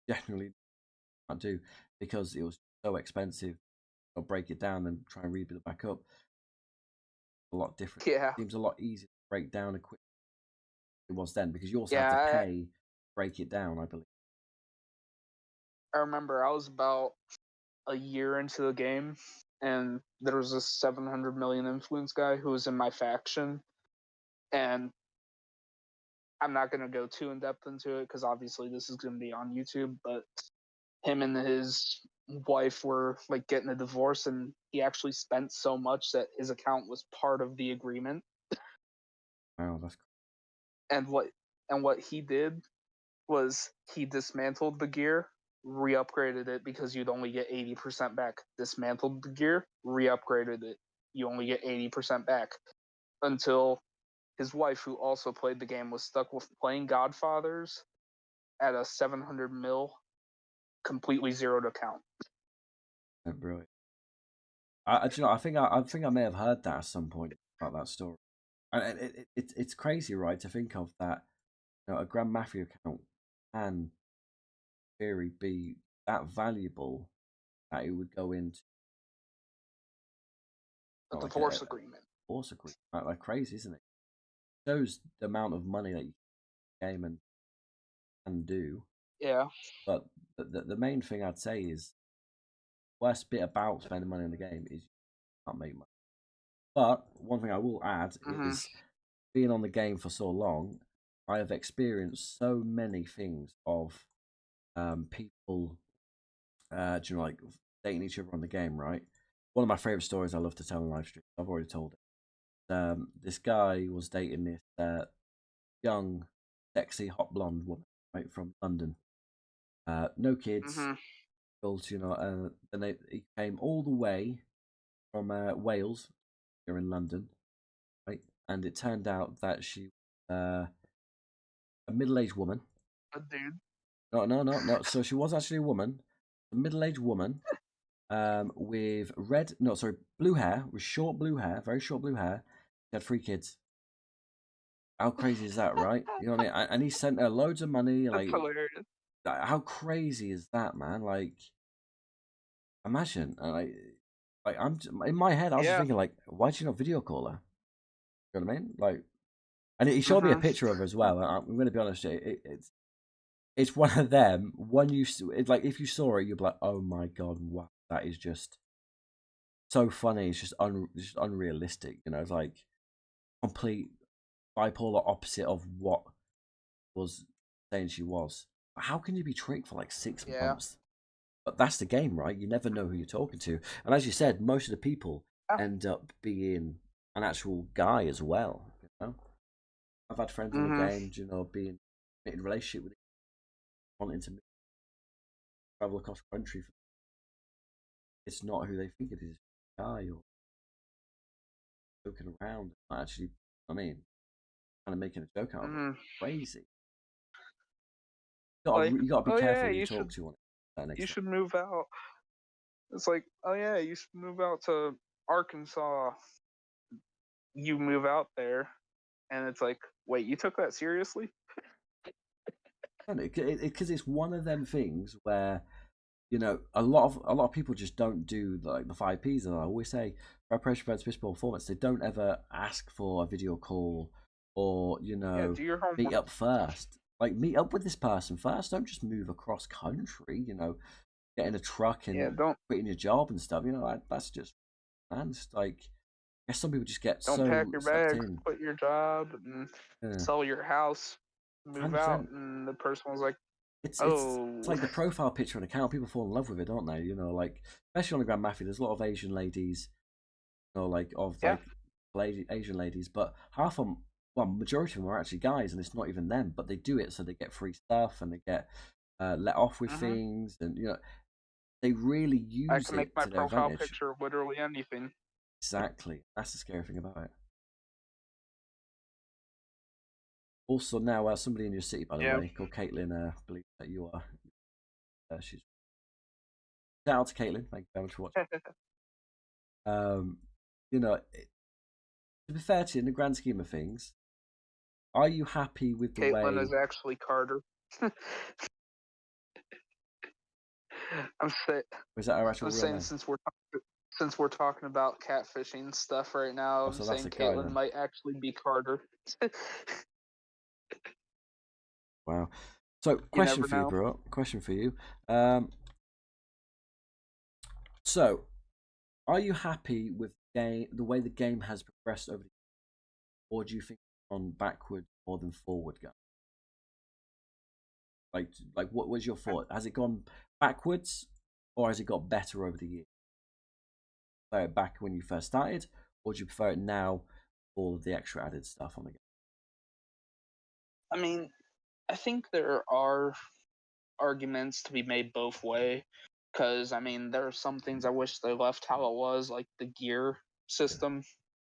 Generally can't do because it was so expensive. I'll break it down and try and rebuild it back up. A lot different. Yeah. Seems a lot easier to break down and quick than it was then because you also had to Yeah. pay break it down. I believe. I remember I was about a year into the game, and there was this 700 million influence guy who was in my faction. And I'm not going to go too in depth into it because obviously this is going to be on YouTube, but him and his wife were like getting a divorce, and he actually spent so much that his account was part of the agreement. Wow, that's And what he did was he dismantled the gear, re-upgraded it because you'd only get 80% back. Dismantled the gear, re-upgraded it. You only get 80% back. Until his wife, who also played the game, was stuck with playing Godfathers at a 700 mil completely zeroed account. brilliant. I think I may have heard that at some point about that story. And it's crazy, right? To think of that, a Grand Mafia account can, in theory, be that valuable that it would go into A like a divorce agreement. divorce agreement. Like crazy, isn't it? Shows the amount of money that you game and can do. Yeah. But the main thing I'd say is worst bit about spending money on the game is you can't make money. But one thing I will add Mm-hmm. is being on the game for so long, I have experienced so many things of people, like dating each other on the game. Right, one of my favorite stories I love to tell in live streams. I've already told it. This guy was dating this young, sexy, hot blonde woman, right, from London. No kids, Mm-hmm. girls, then he came all the way from Wales here in London, right? And it turned out that she was a middle-aged woman. A dude. No, no, no, no. So she was actually a woman, a middle-aged woman, with blue hair, with short blue hair, very short blue hair. She had 3 kids. How crazy is that, right? You know what I mean? And he sent her loads of money. That's Like, hilarious. how crazy is that, man? Like, imagine, I'm in my head. I was just Yeah. thinking, like, why did you not video call her? You know what I mean? Like, and he showed me a Mm-hmm. picture of her as well. And I'm going to be honest, it's one of them. It's like if you saw it, you'd be like, oh my god, wow, that is just so funny. It's just unrealistic. It's like complete bipolar opposite of what was saying she was. How can you be tricked for like six Yeah. months? But that's the game, right? You never know who you're talking to. And as you said, most of the people Yeah. end up being an actual guy as well. I've had friends on the Mhm. game, being in a relationship with wanting to travel across country. It's not who they think it is. Guy or joking around, not actually. I mean, kind of making a joke out of it. Mhm. Crazy. Like, You got to be oh careful yeah, who you talk to on it. To an you extent. should move out. It's like, oh yeah, you should move out to Arkansas. You move out there, and it's like, wait, you took that seriously? Because it's one of them things where a lot of people just don't do like the 5Ps. And I always say preparation prevents poor performance. They don't ever ask for a video call or Yeah, do your meet homework. up first. Like meet up with this person first. Don't just move across country. Get in a truck Yeah, and quitting your job and stuff. That's just man. It's like I guess some people just get don't pack so your sucked bags, in. quit your job, and Yeah, sell your house, move out. 100%. And the person was like, It's oh, like the profile picture on account. People fall in love with it, don't they? Like especially on the Grand Mafia, there's a lot of Asian ladies, like of yeah, Asian ladies, but half of them, well, majority of them are actually guys, and it's not even them, but they do it so they get free stuff and they get let off with hmm, things, and they really I use can make it my to their profile advantage. picture literally anything. Exactly, that's the scary thing about it. Also, now somebody in your city, by the Yeah. way, called Caitlin, believes that you are. She's shout out to Caitlin. Thank you very much for watching. Um, to be fair to you, in the grand scheme of things, are you happy with the Caitlin is way? actually Carter. I'm saying, Was that her actual I'm real saying name? since we're talking about catfishing stuff right now, Oh, I'm so that's saying a guy Caitlin then. might actually be Carter. Wow. So, You question never for you, know. bro. Question for you. Um, so, are you happy with the way the game has progressed over the years, or do you think it's gone backward more than forward? Guy? Like, what was your thought? Has it gone backwards, or has it got better over the years? Prefer it back when you first started, or do you prefer it now? All of the extra added stuff on the game. I mean, I think there are arguments to be made both way, because I mean, there are some things I wish they left how it was, like the gear system,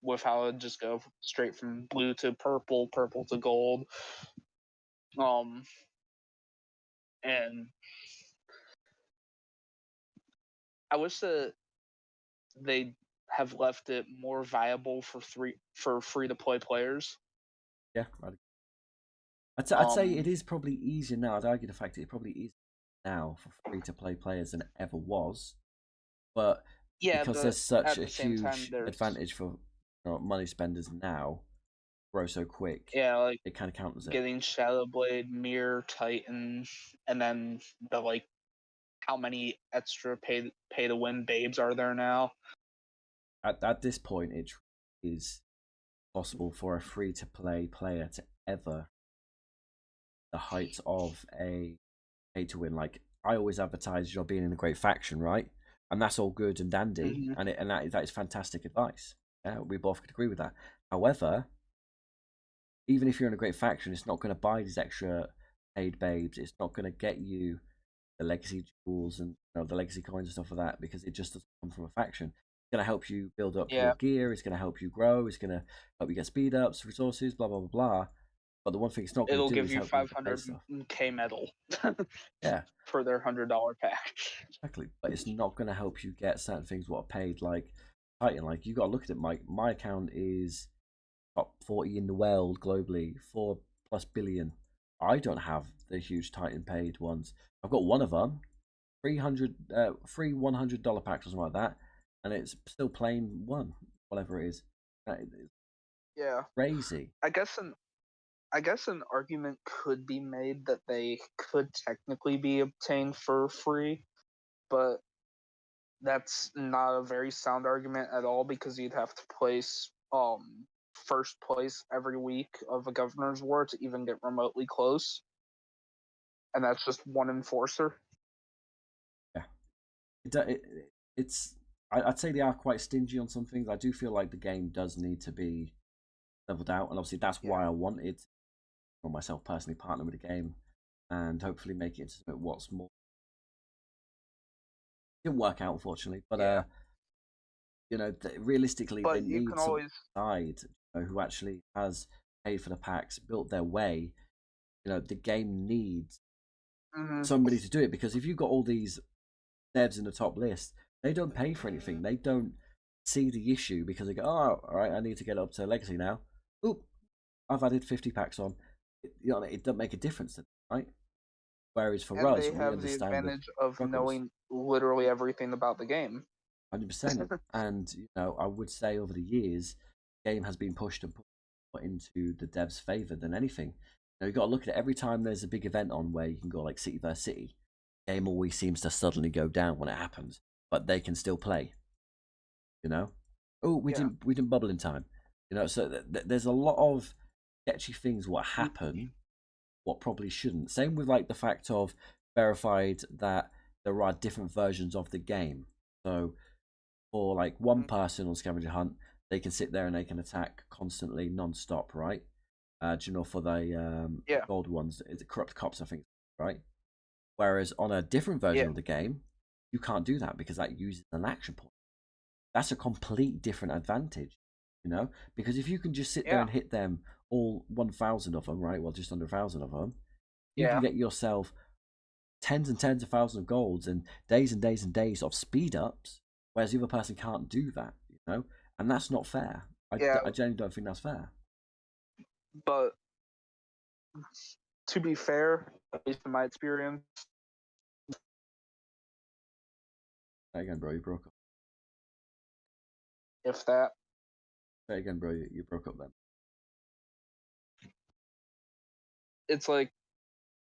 with how it just go straight from blue to purple, purple to gold. Um, and I wish that they have left it more viable for free to play players. Yeah, I'd say it Um, is probably easier now. I'd argue the fact that it probably is now for free to play players than it ever was. But yeah, because but there's such at a the same time, huge there's advantage for money spenders now, grow so quick, yeah, like it kind of counters it. getting Shadow Blade, Mirror, Titan, and then the like how many extra pay to win babes are there now? At this point, it is possible for a free to play player to ever the heights of a pay to win. Like I always advertise you're being in a great faction, right? And that's all good and dandy, Hmm. and that is fantastic advice. Yeah, we both could agree with that. However, even if you're in a great faction, it's not going to buy these extra paid babes. It's not going to get you the legacy jewels and the legacy coins and stuff like that because it just doesn't come from a faction. It's going to help you build up Yeah, your gear. It's going to help you grow. It's going to help you get speed ups, resources, blah blah blah blah. But the one thing it's not going it'll to do give is you help you with the pay 500 stuff. k medal Yeah, for their $100 pack. exactly. But it's not going to help you get certain things what are paid like Titan. Like you got to look at it. My account is top 40 in the world globally, 4+ billion. I don't have the huge Titan paid ones. I've got one of them, 300, free $100 packs or something like that, and it's still plain one, whatever it is. That is Yeah, crazy. I guess an argument could be made that they could technically be obtained for free, but that's not a very sound argument at all because you'd have to place first place every week of a governor's war to even get remotely close, and that's just one enforcer. Yeah, it's. I'd say they are quite stingy on some things. I do feel like the game does need to be leveled out, and obviously that's Yeah. why I wanted, for myself personally, partner with the game, and hopefully make it into something what's more. It didn't work out, unfortunately, but Yeah. realistically, they But you can need some always. side, who actually has paid for the packs, built their way. The game needs Hmm. somebody to do it, because if you've got all these devs in the top list, they don't pay for anything. They don't see the issue because they go, "Oh, all right, I need to get up to legacy now. Oop, I've added 50 packs on." It doesn't make a difference, right? Whereas for And us, they we have the understand the advantage of struggles. knowing literally everything about the game. 100%. And I would say over the years, the game has been pushed and put into the devs' favor than anything. You've got to look at it every time there's a big event on where you can go like city versus city. The game always seems to suddenly go down when it happens, but they can still play. Oh, we Yeah. didn't bubble in time. So there's a lot of sketchy things what happen, what probably shouldn't. Same with like the fact of verified that there are different versions of the game. So for like one Mhm. person on scavenger hunt, they can sit there and they can attack constantly, non-stop, right? Do you know, for the Yeah. gold ones, it's corrupt cops, I think, right? Whereas on a different Yeah. version of the game, you can't do that because that uses an action point. That's a complete different advantage, because if you can just sit there Yeah. and hit them all 1,000 of them, right? Well, just under 1,000 of them, you can Yeah. get yourself tens and tens of thousands of golds and days and days and days of speed ups, whereas the other person can't do that, and that's not fair. Yeah. I genuinely don't think that's fair. But to be fair, at least in my experience, Say again, bro, you broke up. if that, Say again, bro, you broke up then. it's like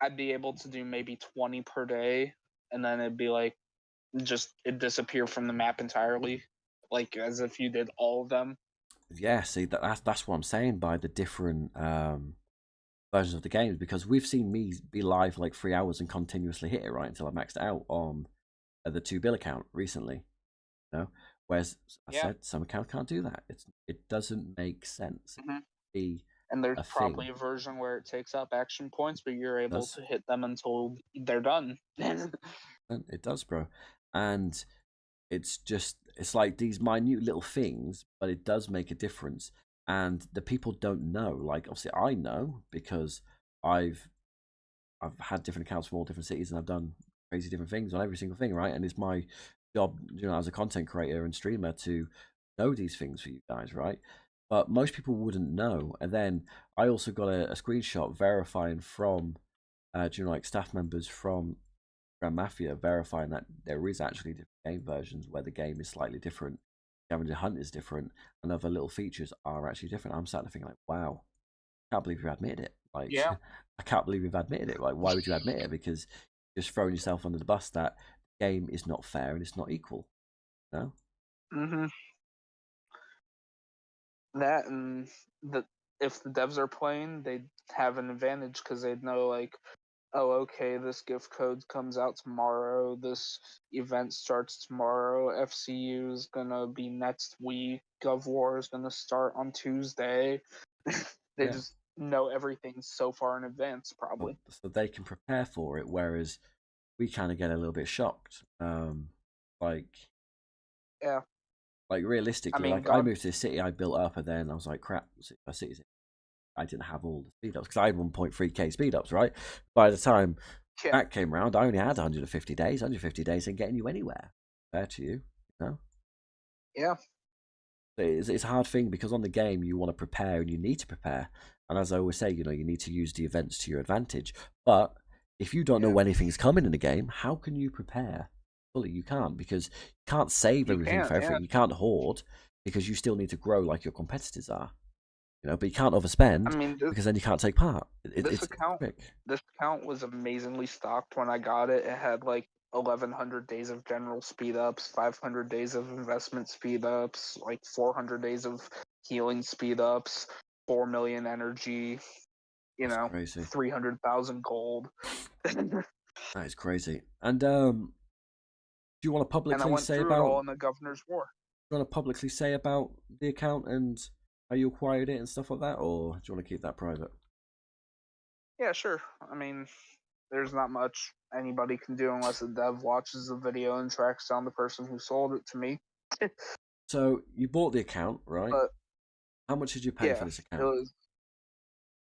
I'd be able to do maybe 20 per day, and then it'd be like just it disappear from the map entirely, like as if you did all of them. Yeah, see, that's what I'm saying by the different versions of the games, because we've seen me be live for like 3 hours and continuously hit it right until I maxed out on the 2 bill account recently. Whereas I Yeah. said some account can't do that. It doesn't make sense. Hmm. Be And there's a probably thing. a version where it takes up action points, but you're It able does. to hit them until they're done. It does, bro. And it's like these minute little things, but it does make a difference. And the people don't know. Like obviously I know because I've I've had different accounts from all different cities and I've done crazy different things on every single thing, right? And it's my job, as a content creator and streamer to know these things for you guys, right? But most people wouldn't know. And then I also got a screenshot verifying from, like staff members from Grand Mafia verifying that there is actually different game versions where the game is slightly different. Scavenger Hunt is different, and other little features are actually different. I'm starting to think like, wow, I can't believe you admitted it. Like, Yeah. I can't believe you've admitted it. Like, why would you admit it? Because you're just throwing yourself under the bus that the game is not fair and it's not equal. No, Hmm. That and the if the devs are playing, they'd have an advantage because they'd know like, oh, okay, this gift code comes out tomorrow. This event starts tomorrow. FCU is gonna be next week. Gov War is gonna start on Tuesday. They yeah. just know everything so far in advance, So, probably. so they can prepare for it, whereas we kind of get a little bit shocked. Like, Yeah. I realistically, mean, like I God. moved to the city, I built up, and then I was like, crap, city's I didn't have all the speed ups because I had 1.3k speed ups, right? By the time Yeah. that came around, I only had 150 days. 150 days ain't getting you anywhere. Fair to you, know? Yeah. It's a hard thing because on the game you want to prepare and you need to prepare. And as I always say, you need to use the events to your advantage. But if you don't know Yeah. when anything's coming in the game, how can you prepare fully? You can't, because you can't save You everything can't. for Yeah. everything. You can't hoard because you still need to grow like your competitors are. But you can't overspend I mean, because then you can't take part. this It's account trick. this account was amazingly stocked when I got it. It had like 1100 days of general speed ups, 500 days of investment speed ups, like 400 days of healing speed ups, 4 million energy, That's crazy. 300,000 gold. And That is crazy. And do you want to I publicly went say through it about all in the Governor's War. the account and how you acquired it and stuff like that, or do you want to keep that private? Yeah, sure. I mean, there's not much anybody can do unless a dev watches the video and tracks down the person who sold it to me. So you bought the account, right? But How much did you pay for yeah, this it account? was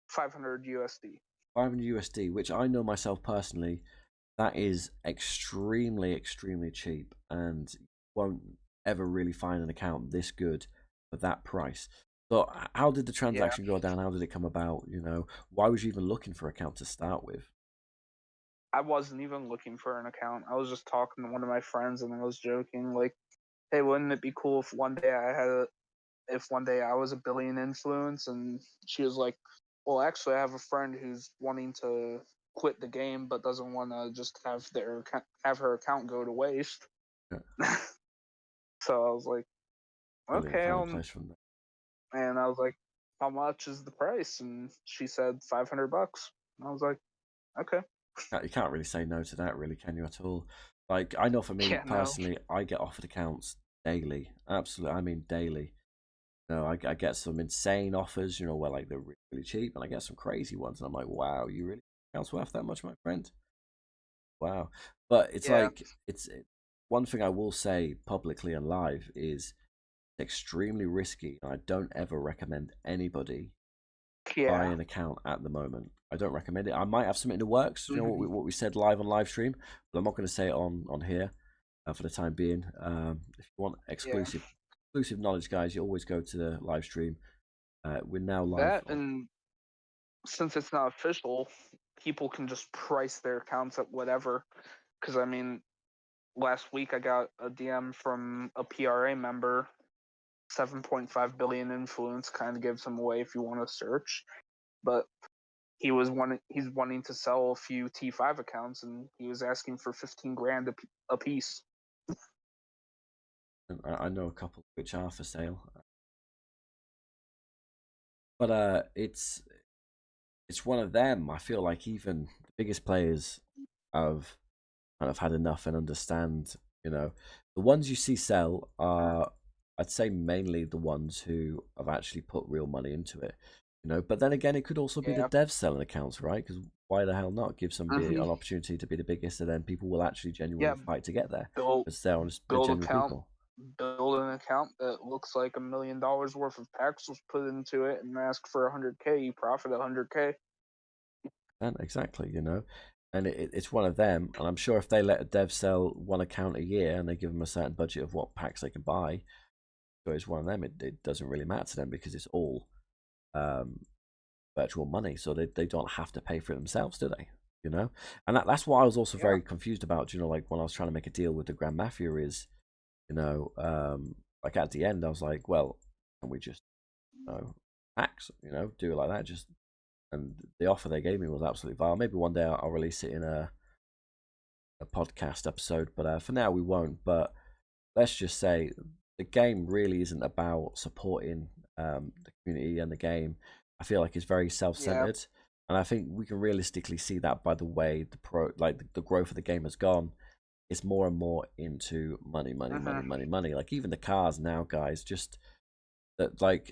500 USD. 500 USD, which I know myself personally, that is extremely, extremely cheap, and you won't ever really find an account this good for that price. So, how did the Yeah, transaction go down? How did it come about? Why was you even looking for an account to start with? I wasn't even looking for an account. I was just talking to one of my friends, and I was joking, like, "Hey, wouldn't it be cool if one day I was a billion influence?" And she was like, "Well, actually, I have a friend who's wanting to quit the game, but doesn't want to just have her account go to waste." Yeah, So I was like, billion "Okay, found a place from there. And I was like, "How much is the price?" And she said $500. And I was like, "Okay." You can't really say no to that, really, can you at all? Like, I know for me Yeah, no. personally, I get offered accounts daily. Absolutely, I mean daily. I get some insane offers, where like they're really, really cheap, and I get some crazy ones, and I'm like, wow, you really accounts worth that much, my friend? Wow. But it's Yeah, like one thing I will say publicly and live is it's extremely risky, and I don't ever recommend anybody buy yeah. an account at the moment. I don't recommend it. I might have something in the works, what we, Hmm. what we said live on live stream, but I'm not going to say it on here for the time being. If you want Yeah. exclusive knowledge, guys, you always go to the live stream. We're now live That, on. and since it's not official, people can just price their accounts at whatever. Because, I mean, last week I got a DM from a PRA member, 7.5 billion influence, kind of gives him away if you want to search. But he's wanting to sell a few T5 accounts, and he was asking for 15 grand a piece. And I know a couple which are for sale, but it's one of them. I feel like even the biggest players have kind of had enough and understand. The ones you see sell are, I'd say, mainly the ones who have actually put real money into it. But then again, it could also be the Yeah. devs selling accounts, right? Because why the hell not give somebody Hmm. an opportunity to be the biggest, and then people will actually Yeah. genuinely fight to get there Build because they're build genuine account people. build an account that looks like $1 million worth of packs was put into it, and ask for 100K. You profit 100K. And exactly, and it's one of them. And I'm sure if they let a dev sell one account a year and they give them a certain budget of what packs they can buy, so it's one of them. It doesn't really matter to them because it's all um, virtual money, so they don't have to pay for it themselves, do they? And that's why I was also Yeah. very confused about. Like when I was trying to make a deal with the Grand Mafia is, like at the end I was like, well, can we just packs, do it like that, just and the offer they gave me was absolutely vile. Maybe one day I'll release it in a podcast episode, but for now we won't. But let's just say the game really isn't about supporting the community and the game. I feel like it's very Yeah. self-centered, and I think we can realistically see that by the way the growth of the game has gone. It's more and more into money, money, money, Hmm. money, money. Like even the cars now, guys, just that like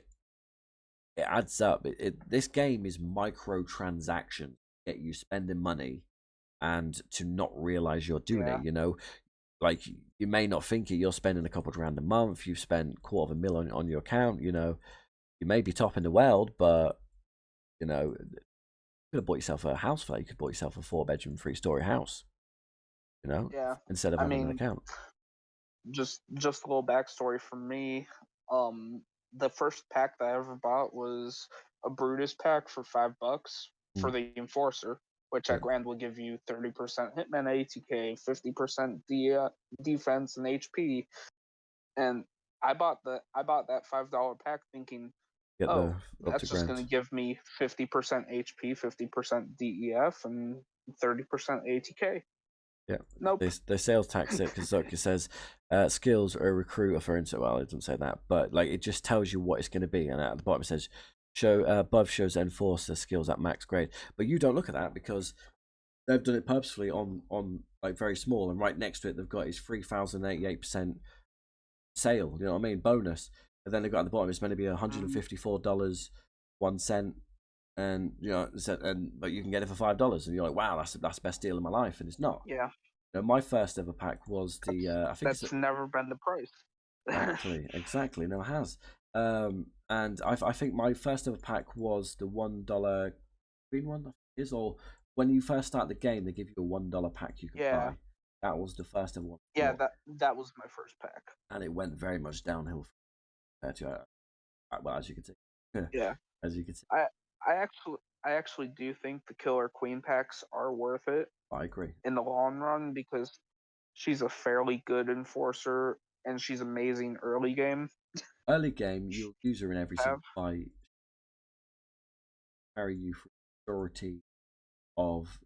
it adds up. This game is microtransactions, get you spending money and to not realize you're doing it. Yeah. Like you may not think it. You're spending a couple of grand a month. You've spent $250,000 on your account. You may be topping the world, but you could have bought yourself a house for that. You could have bought yourself a 4-bedroom, 3-story house. Yeah. Instead of I having an mean, account. just a little backstory from me. Um, the first pack that I ever bought was a Brutus pack for $5 for Mm, the Enforcer, which yeah, at Grand will give you 30% Hitman ATK, 50% defense and HP. And I bought that $5 pack thinking, get the oh, up to that's just grand. gonna give me 50% HP, 50% DEF, and 30% ATK. Yeah, Nope. they sales tax it because look, it says skills or a recruiter for instance. Well, it doesn't say that, but like it just tells you what it's going to be, and at the bottom it says show above shows enforcer skills at max grade. But you don't look at that because they've done it purposefully on like very small, and right next to it they've got his 3,088% sale. You know what I mean? Bonus. and then they got at the bottom, it's meant to be Mhm. $154.01, and but you can get it for $5, and you're like, wow, that's the best deal of my life, and it's not. Yeah, My first ever pack was the I think it's that's never been the price. exactly no it has, and I think my first ever pack was the $1 green one, I think it is, or when you first start the game, they give you a $1 pack you can Yeah, buy. That was the first ever one I yeah, bought, that was my first pack. and it went very much downhill compared to well, as you can see, Yeah, as you can see, I I actually do think the Killer Queen packs are worth it I agree. in the long run because she's a fairly good enforcer and she's amazing early game. Early game, you'll use her in every Have single fight, carry you through the majority of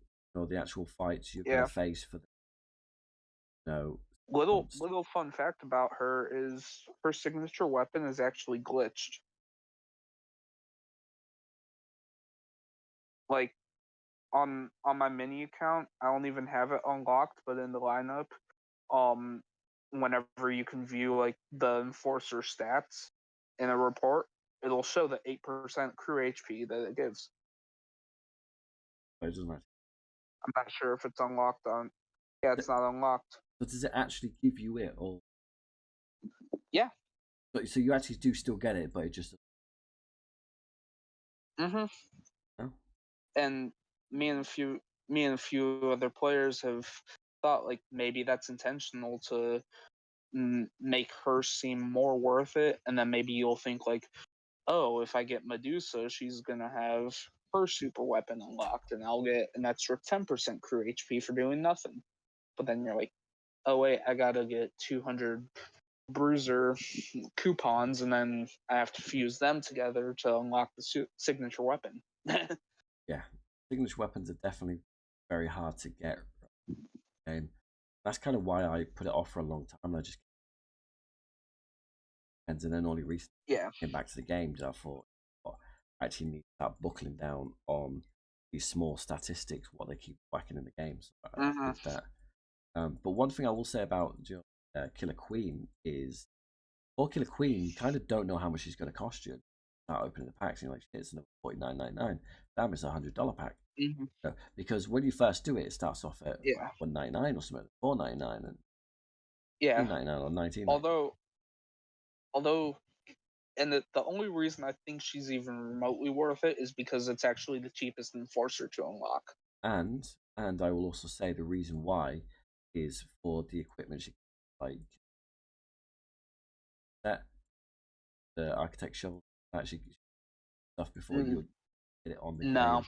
the actual fights you're going yeah. to face for the months. Little fun fact about her is her signature weapon is actually glitched. Like on my mini account, I don't even have it unlocked, but in the lineup, um, whenever you can view like the enforcer stats in a report, it'll show the 8% crew HP that it gives. It doesn't matter. I'm not sure if it's unlocked on. Yeah, it's not unlocked. But does it actually give you it, or Yeah. so you actually do still get it, but it just Mhm. no? And me and a few me and a few other players have thought like maybe that's intentional to make her seem more worth it, and then maybe you'll think like, oh, if I get Medusa, she's gonna have her super weapon unlocked, and I'll get an extra 10% crew HP for doing nothing. But then you're like, oh wait, I gotta get 200 bruiser coupons, and then I have to fuse them together to unlock the signature weapon. Yeah, signature weapons are definitely very hard to get, and that's kind of why I put it off for a long time. And I just and then only recently Yeah. came back to the games. I thought, oh, I actually need to start buckling down on these small statistics, what they keep whacking in the games. I Hmm. did that. But one thing I will say about Killer Queen is, for Killer Queen, you kind of don't know how much she's going to cost you. Start opening the packs, and you're like, shit, it's another $49.99. Damn, it's $100 pack. Hmm. Because when you first do it, it starts off at Yeah. $199 or something, $499 and Yeah. $399 or $19.99. Although, although, and the only reason I think she's even remotely worth it is because it's actually the cheapest enforcer to unlock. And I will also say the reason why is for the equipment she, like that, the architect shovel, actually stuff before you Mm, would get it on the no. game.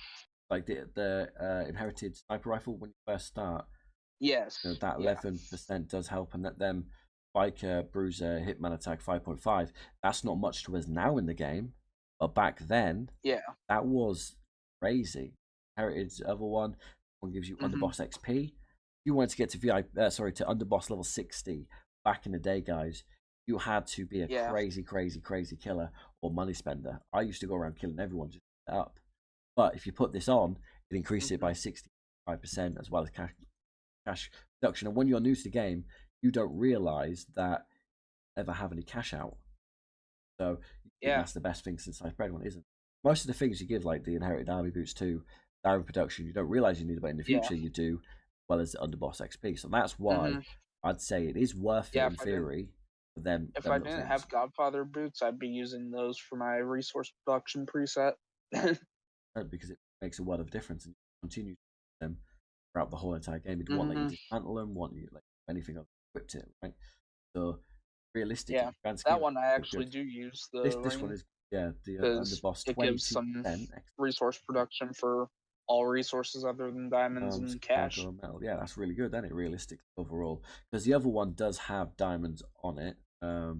Like the inherited sniper rifle when you first start, Yes. that Yeah. 11% does help, and that them biker bruiser hitman attack 5.5. That's not much to us now in the game, but back then Yeah. that was crazy. Heritage other one gives you Hmm. underboss XP. If you wanted to get to to underboss level 60 back in the day, guys, you had to be a Yeah. crazy killer or money spender. I used to go around killing everyone just to get up. But if you put this on, it increases it Hmm. by 65% as well as cash reduction. And when you're new to the game, you don't realize that you ever have any cash out. So you think Yeah. that's the best thing since sliced bread one isn't. Most of the things you give, like the inherited army boots too, diary production, you don't realize you need, but in the Yeah. future you do, as well as the underboss XP. So that's why Hmm. I'd say it is worth it Yeah. in theory for If them I little didn't things. have Godfather boots, I'd be using those for my resource production preset. Because it makes a world of difference and you continue to use them throughout the whole entire game. It won't let you Hmm. dismantle them, want you like anything else equipped it, right? So realistically, Yeah. in the grand That scheme, one I they're actually good. do use This one the is, yeah, the because underboss it gives 22%. some resource production for all resources other than diamonds and cash. Cargo and metal. Yeah, that's really good, isn't it? Realistic overall, because the other one does have diamonds on it. Hmm.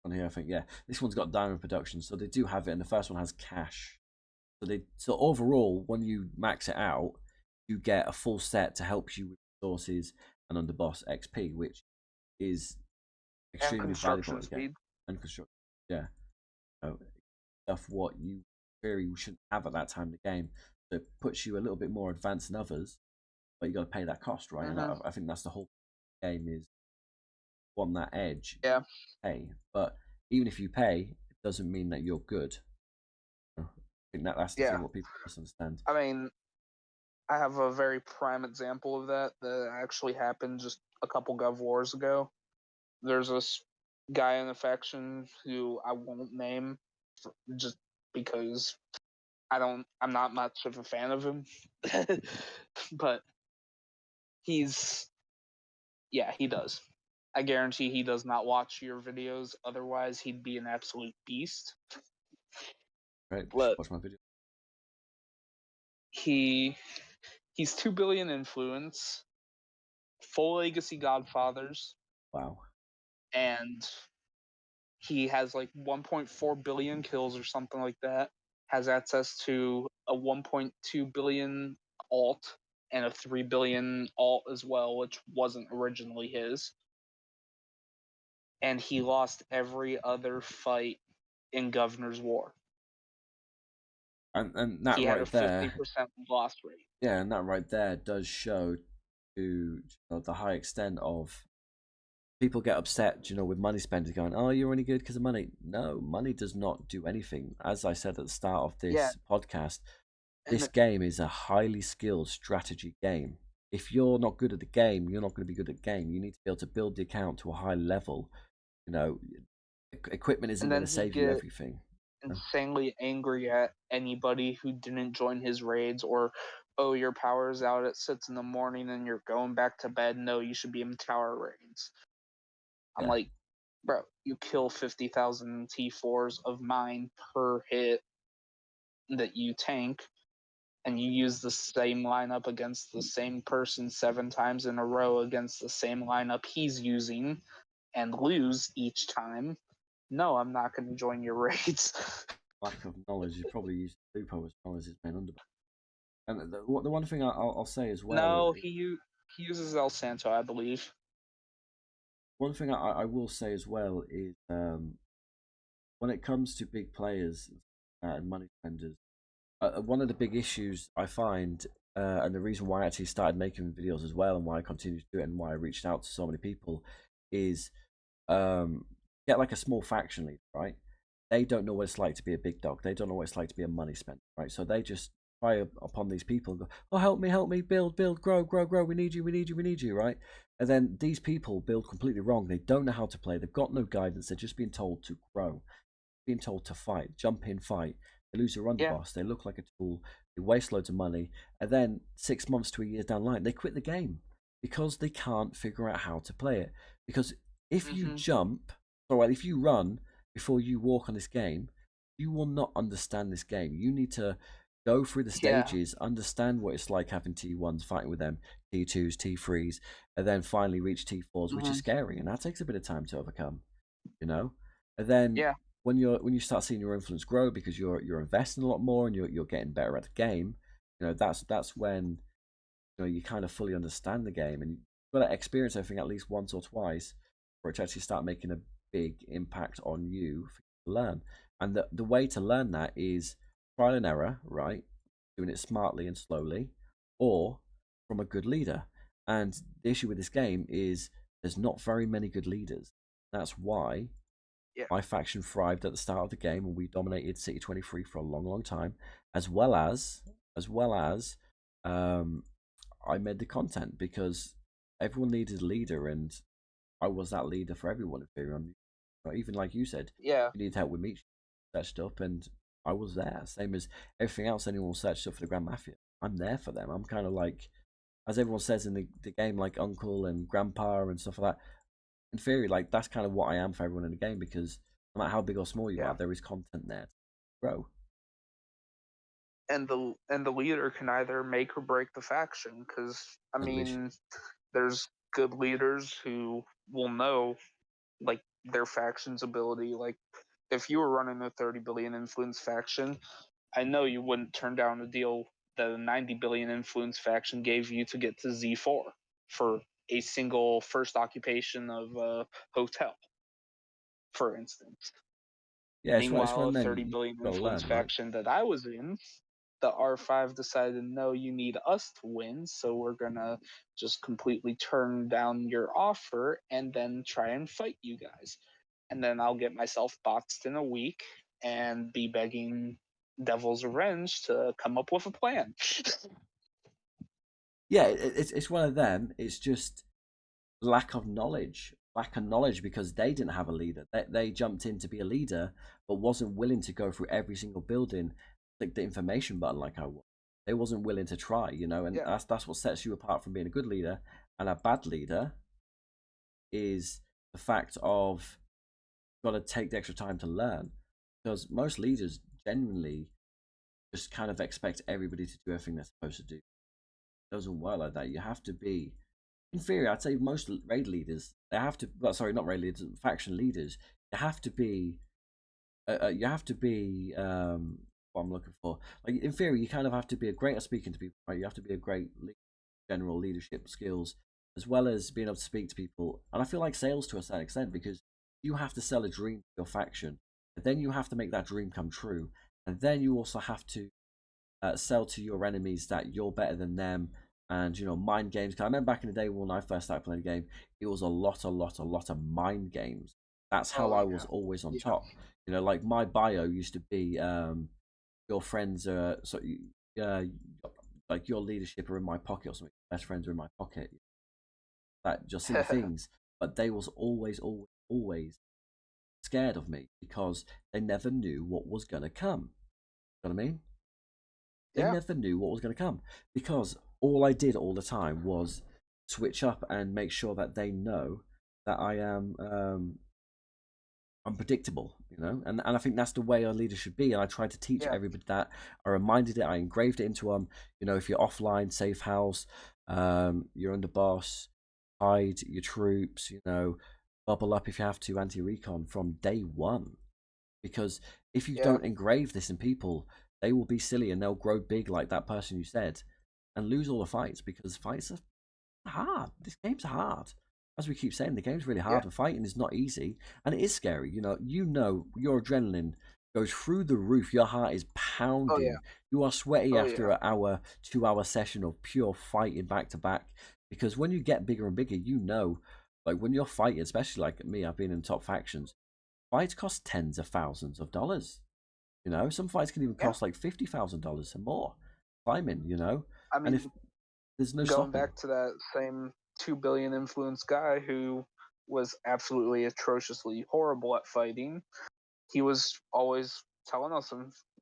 On here, I think, yeah, this one's got diamond production, so they do have it, and the first one has cash. So overall, when you max it out, you get a full set to help you with resources and underboss XP, which is And extremely valuable construction in the game. speed. And construction, yeah, so stuff what you very shouldn't have at that time in the game. So it puts you a little bit more advanced than others, but you got to pay that cost, right? And Hmm. I think that's the whole. game is on that edge, Yeah, pay. But even if you pay, it doesn't mean that you're good. I think that's the yeah. thing what people misunderstand. I mean, I have a very prime example of that that actually happened just a couple Gov Wars ago. There's this guy in the faction who I won't name just because I'm not much of a fan of him. But he's, yeah, he does. I guarantee he does not watch your videos, otherwise he'd be an absolute beast. Right? You should But watch my video. he he's 2 billion influence, full legacy Godfathers, Wow. and he has like 1.4 billion kills or something like that. Has access to a 1.2 billion alt and a 3 billion alt as well, which wasn't originally his. And he lost every other fight in Governor's War. And that He had a right there, 50% loss rate. yeah, and that right there does show to the high extent of people get upset, with money spenders going, "Oh, you're only good because of money." No, money does not do anything. As I said at the start of Yeah, this podcast, this and game is a highly skilled strategy game. If you're not good at the game, you're not going to be good at the game. You need to be able to build the account to a high level. You know, equipment isn't and going then to he'd save you get everything. insanely angry at anybody who didn't join his raids, or, oh, your power's out at 6 in the morning and you're going back to bed. No, you should be in tower raids. I'm Yeah, like, bro, you kill 50,000 T4s of mine per hit that you tank, and you use the same lineup against the same person 7 times in a row against the same lineup he's using and lose each time. No, I'm not going to join your raids. lack of knowledge. You probably use loophole as well as his main underbar. And the one thing I'll say as well, No, he uses El Santo, I believe. one thing I will say as well is when it comes to big players and money spenders, one of the big issues I find, and the reason why I actually started making videos as well, and why I continue to do it, and why I reached out to so many people, is get like a small faction leader, right? They don't know what it's like to be a big dog. They don't know what it's like to be a money spender, right? So they just fire upon these people and go, "Oh, help me, build, grow, grow, grow. We need you, we need you, we need you," right? And then these people build completely wrong. They don't know how to play. They've got no guidance. They're just being told to grow, being told to fight, jump in, fight. They lose their Yeah. underboss. They look like a tool. They waste loads of money, and then 6 months to a year down the line, they quit the game because they can't figure out how to play it. Because if you Mm-hmm. jump, or well, if you run before you walk on this game, you will not understand this game. You need to go through the Yeah. stages, understand what it's like having T1s, fighting with them, T2s, T3s, and then finally reach T4s, which is Mm-hmm. scary, and that takes a bit of time to overcome. You know, and then Yeah. when you start seeing your influence grow because you're investing a lot more and you're getting better at the game, that's when you kind of fully understand the game, and you've got to experience everything at least once or twice for it to actually start making a big impact on you for you to learn. And the way to learn that is trial and error, right? Doing it smartly and slowly, or from a good leader. And the issue with this game is there's not very many good leaders. That's why Yeah. my faction thrived at the start of the game, and we dominated City 23 for a long, long time, as well as um, I made the content because everyone needed a leader, and I was that leader for everyone in Ethereum. Even like you said, Yeah. you need help with meat, searched up, and I was there. Same as everything else anyone searched up for the Grand Mafia. I'm there for them. I'm kind of like, as everyone says in the game, like uncle and grandpa and stuff like that. In theory, like that's kind of what I am for everyone in the game because no matter how big or small you are, Yeah. there is content there to grow. And the leader can either make or break the faction, because I And wish, mean, there's good leaders who will know like their faction's ability. Like, if you were running a 30 billion influence faction, I know you wouldn't turn down a deal that a 90 billion influence faction gave you to get to Z4 for a single first occupation of a hotel, for instance. yeah, it's one Meanwhile, of a them 30 you billion got to influence learn, right? faction that I was in, the R5 decided, no, you need us to win, so we're gonna just completely turn down your offer and then try and fight you guys. And then I'll get myself boxed in a week and be begging Devil's Revenge to come up with a plan. Yeah, it's one of them. It's just lack of knowledge because they didn't have a leader. They jumped in to be a leader, but wasn't willing to go through every single building, click the information button like I was. They wasn't willing to try, and Yeah. that's what sets you apart from being a good leader. And a bad leader is the fact of got to take the extra time to learn, because most leaders genuinely just kind of expect everybody to do everything they're supposed to do. It doesn't work like that. You have to be, in theory, I'd say most raid leaders, they have to, well, sorry, not raid leaders, faction leaders, you have to be, what I'm looking for. Like, in theory, you kind of have to be a great at speaking to people, right? You have to be a great general leadership skills, as well as being able to speak to people. And I feel like sales to a certain extent, because you have to sell a dream to your faction, and then you have to make that dream come true. And then you also have to sell to your enemies that you're better than them, and mind games. 'Cause I remember back in the day when I first started playing the game, it was a lot of mind games. That's how Oh I was yeah. always on Yeah. top. Like my bio used to be, your friends are uh, like your leadership are in my pocket or something. Best friends are in my pocket. That just silly things, but they was always scared of me because they never knew what was gonna come. You know what I mean? They Yeah. never knew what was going to come because all I did all the time was switch up and make sure that they know that I am unpredictable, and I think that's the way our leaders should be. And I tried to teach Yeah. everybody that. I reminded it, I engraved it into them. If you're offline, safe house, you're under boss, hide your troops, bubble up if you have to, anti-recon from day one. Because if you Yeah. don't engrave this in people, they will be silly and they'll grow big like that person you said and lose all the fights, because fights are hard. This game's hard. As we keep saying, the game's really Yeah. hard and fighting is not easy, and it is scary. Your adrenaline goes through the roof. Your heart is Oh yeah. pounding. You are sweaty Oh after yeah. an hour, 2 hour session of pure fighting back to back. Because when you get bigger and bigger, like when you're fighting, especially like me, I've been in top factions. Fights cost tens of thousands of dollars. Some fights can even Yeah. cost like $50,000 and more. Climbing, I and if mean, there's no going stopping. back to that same 2 billion influence guy who was absolutely atrociously horrible at fighting, he was always telling us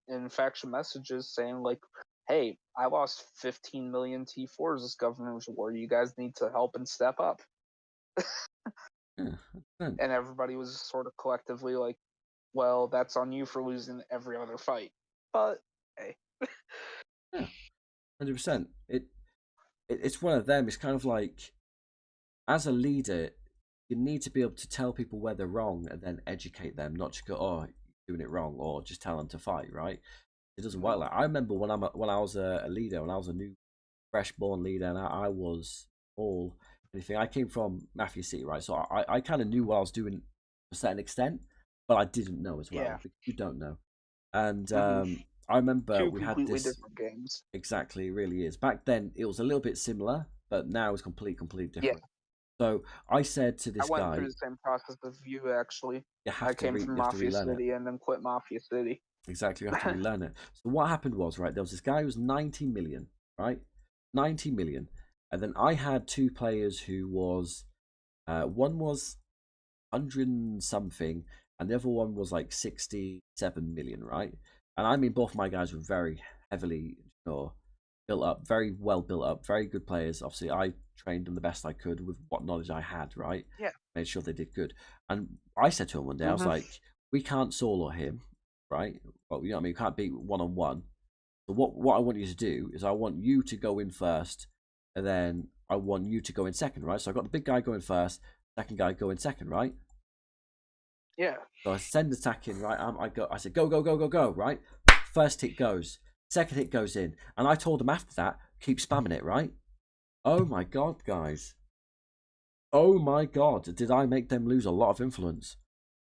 in faction messages saying like, hey, I lost 15 million T4s this governor's war, you guys need to help and step up. Yeah, 100%. And everybody was sort of collectively like, well, that's on you for losing every other fight, but hey. Yeah, 100%. It's one of them. It's kind of like, as a leader, you need to be able to tell people where they're wrong and then educate them, not just go, "Oh, you're doing it wrong," or just tell them to fight. Right? It doesn't work Mm, like. I remember when I was a leader, when I was a new, fresh born leader, and I was all anything. I came from Mafia City, right? So I kind of knew what I was doing to a certain extent, but I didn't know as yeah. well, because you don't know. And Hmm. I remember Two we had completely this. different games. Exactly, it really is. Back then, it was a little bit similar, but now it's completely Yeah. different. So I said to I this went through guy, the same process as you actually. I came you from have to Mafia relearn it. City and then quit Mafia City. Exactly, you have to relearn it. So what happened was, right, there was this guy who was 90 million, right? 90 million. And then I had two players who was, one was 100 and something, and the other one was like 67 million, right? And I mean, both my guys were very heavily, built up, very well built up, very good players. Obviously, I trained them the best I could with what knowledge I had, right? Yeah. Made sure they did good. And I said to him one day, I was Hmm. like, we can't solo him, right? Well, you know what I mean? We can't beat one on one. So what I want you to do is I want you to go in first, and then I want you to go in second, right? So I got the big guy going first, second guy go in second, right? Yeah. So I send the attack in, right? I said, go, go, go, go, go, right? First hit goes, second hit goes in, and I told him after that, keep spamming it, right? Oh my god, guys! Oh my god, did I make them lose a lot of influence?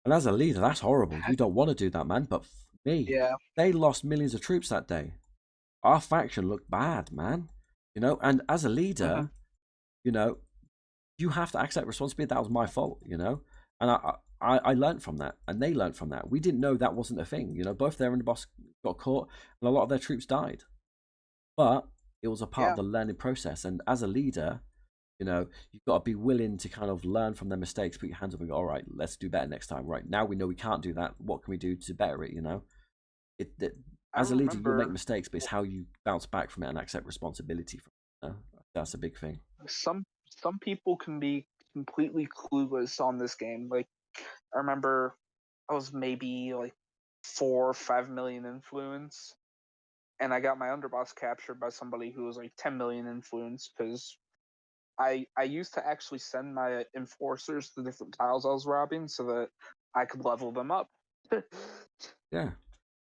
And as a leader, that's horrible. You don't want to do that, man. But me, Yeah. they lost millions of troops that day. our faction looked bad, man. And as a Mm-hmm. leader, you know, you have to accept responsibility. That was my fault, and I learned from that, and they learned from that. We didn't know that wasn't a thing. Both their underboss got caught, and a lot of their troops died. But it was a part of Yeah, the learning process. And as a leader, you've got to be willing to kind of learn from their mistakes, put your hands up and go, all right, let's do better next time. Right now, we know we can't do that. What can we do to better it? I As a leader, you'll make remember mistakes, but it's how you bounce back from it and accept responsibility from it. That's a big thing. some some people can be completely clueless on this game. Like I remember I was maybe like 4 or 5 million influence, and I got my underboss captured by somebody who was like 10 million influence because I used to actually send my enforcers to different tiles I was robbing so that I could level them up. Yeah,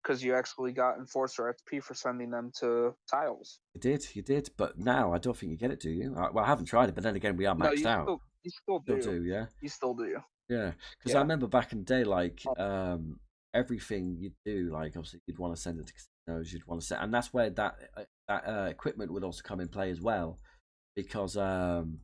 Because you actually got enforcer XP for sending them to tiles. you did. But now I don't think you get it, do you? Well, I haven't tried it, but then again, we are No, maxed out. you still Still do. do, yeah. You still do. Yeah, because I Yeah. remember back in the day, like Oh, everything you'd do, like obviously you'd want to send it to casinos, you'd want to send, and that's where that equipment would also come in play as well, because um,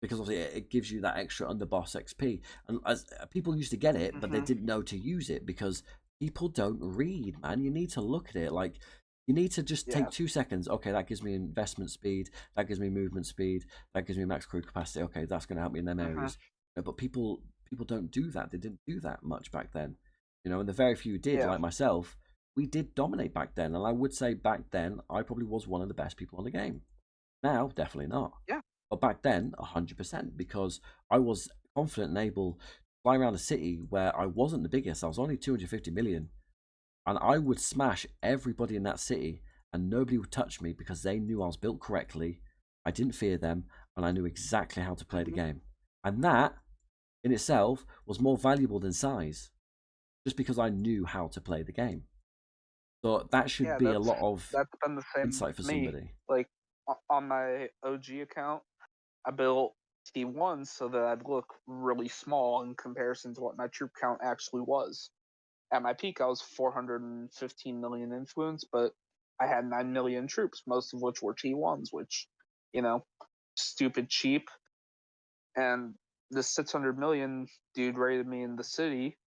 because obviously it gives you that extra underboss XP, and as people used to get it, but they mm-hmm. didn't know to use it because people don't read, man. You need to look at it, like you need to just take Yeah. 2 seconds. Okay, that gives me investment speed, that gives me movement speed, that gives me max crew capacity. Okay, that's going to help me in them Mm-hmm. areas. But people don't do that. They didn't do that much back then, and the very few did, Yeah. like myself. We did dominate back then, and I would say back then I probably was one of the best people on the game. Now, definitely not. Yeah. But back then, 100%, because I was confident and able to fly around a city where I wasn't the biggest. I was only 250 million. And I would smash everybody in that city, and nobody would touch me because they knew I was built correctly. I didn't fear them, and I knew exactly how to play the Mm-hmm. game. And that, in itself, was more valuable than size, just because I knew how to play the game. So that should Yeah. be a lot of That's been the same insight for with me. somebody. Like on my OG account, I built T1 so that I'd look really small in comparison to what my troop count actually was. At my peak, I was 415 million influence, but I had 9 million troops, most of which were T1s, which, you know, stupid cheap. And this 600 million dude raided me in the city,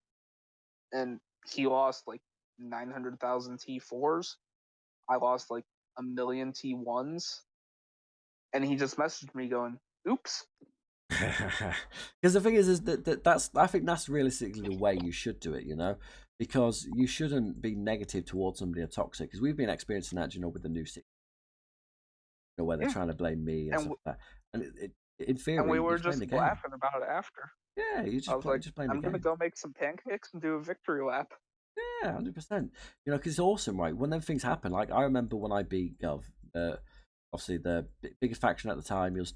and he lost like 900,000 T4s. I lost like a million T1s. And he just messaged me going, oops. Because the thing is that's I think that's realistically the way you should do it, because you shouldn't be negative towards somebody or toxic. Because we've been experiencing that, with the new city, where they're Yeah. trying to blame me and And, stuff like that. And in and we theory, were you're playing just the game. laughing about it after. Yeah, I was you're like, just playing the I'm going to game. go make some pancakes and do a victory lap. Yeah, 100%. Because it's awesome, right? When them things happen, like I remember when I beat Gov, obviously the biggest faction at the time, it was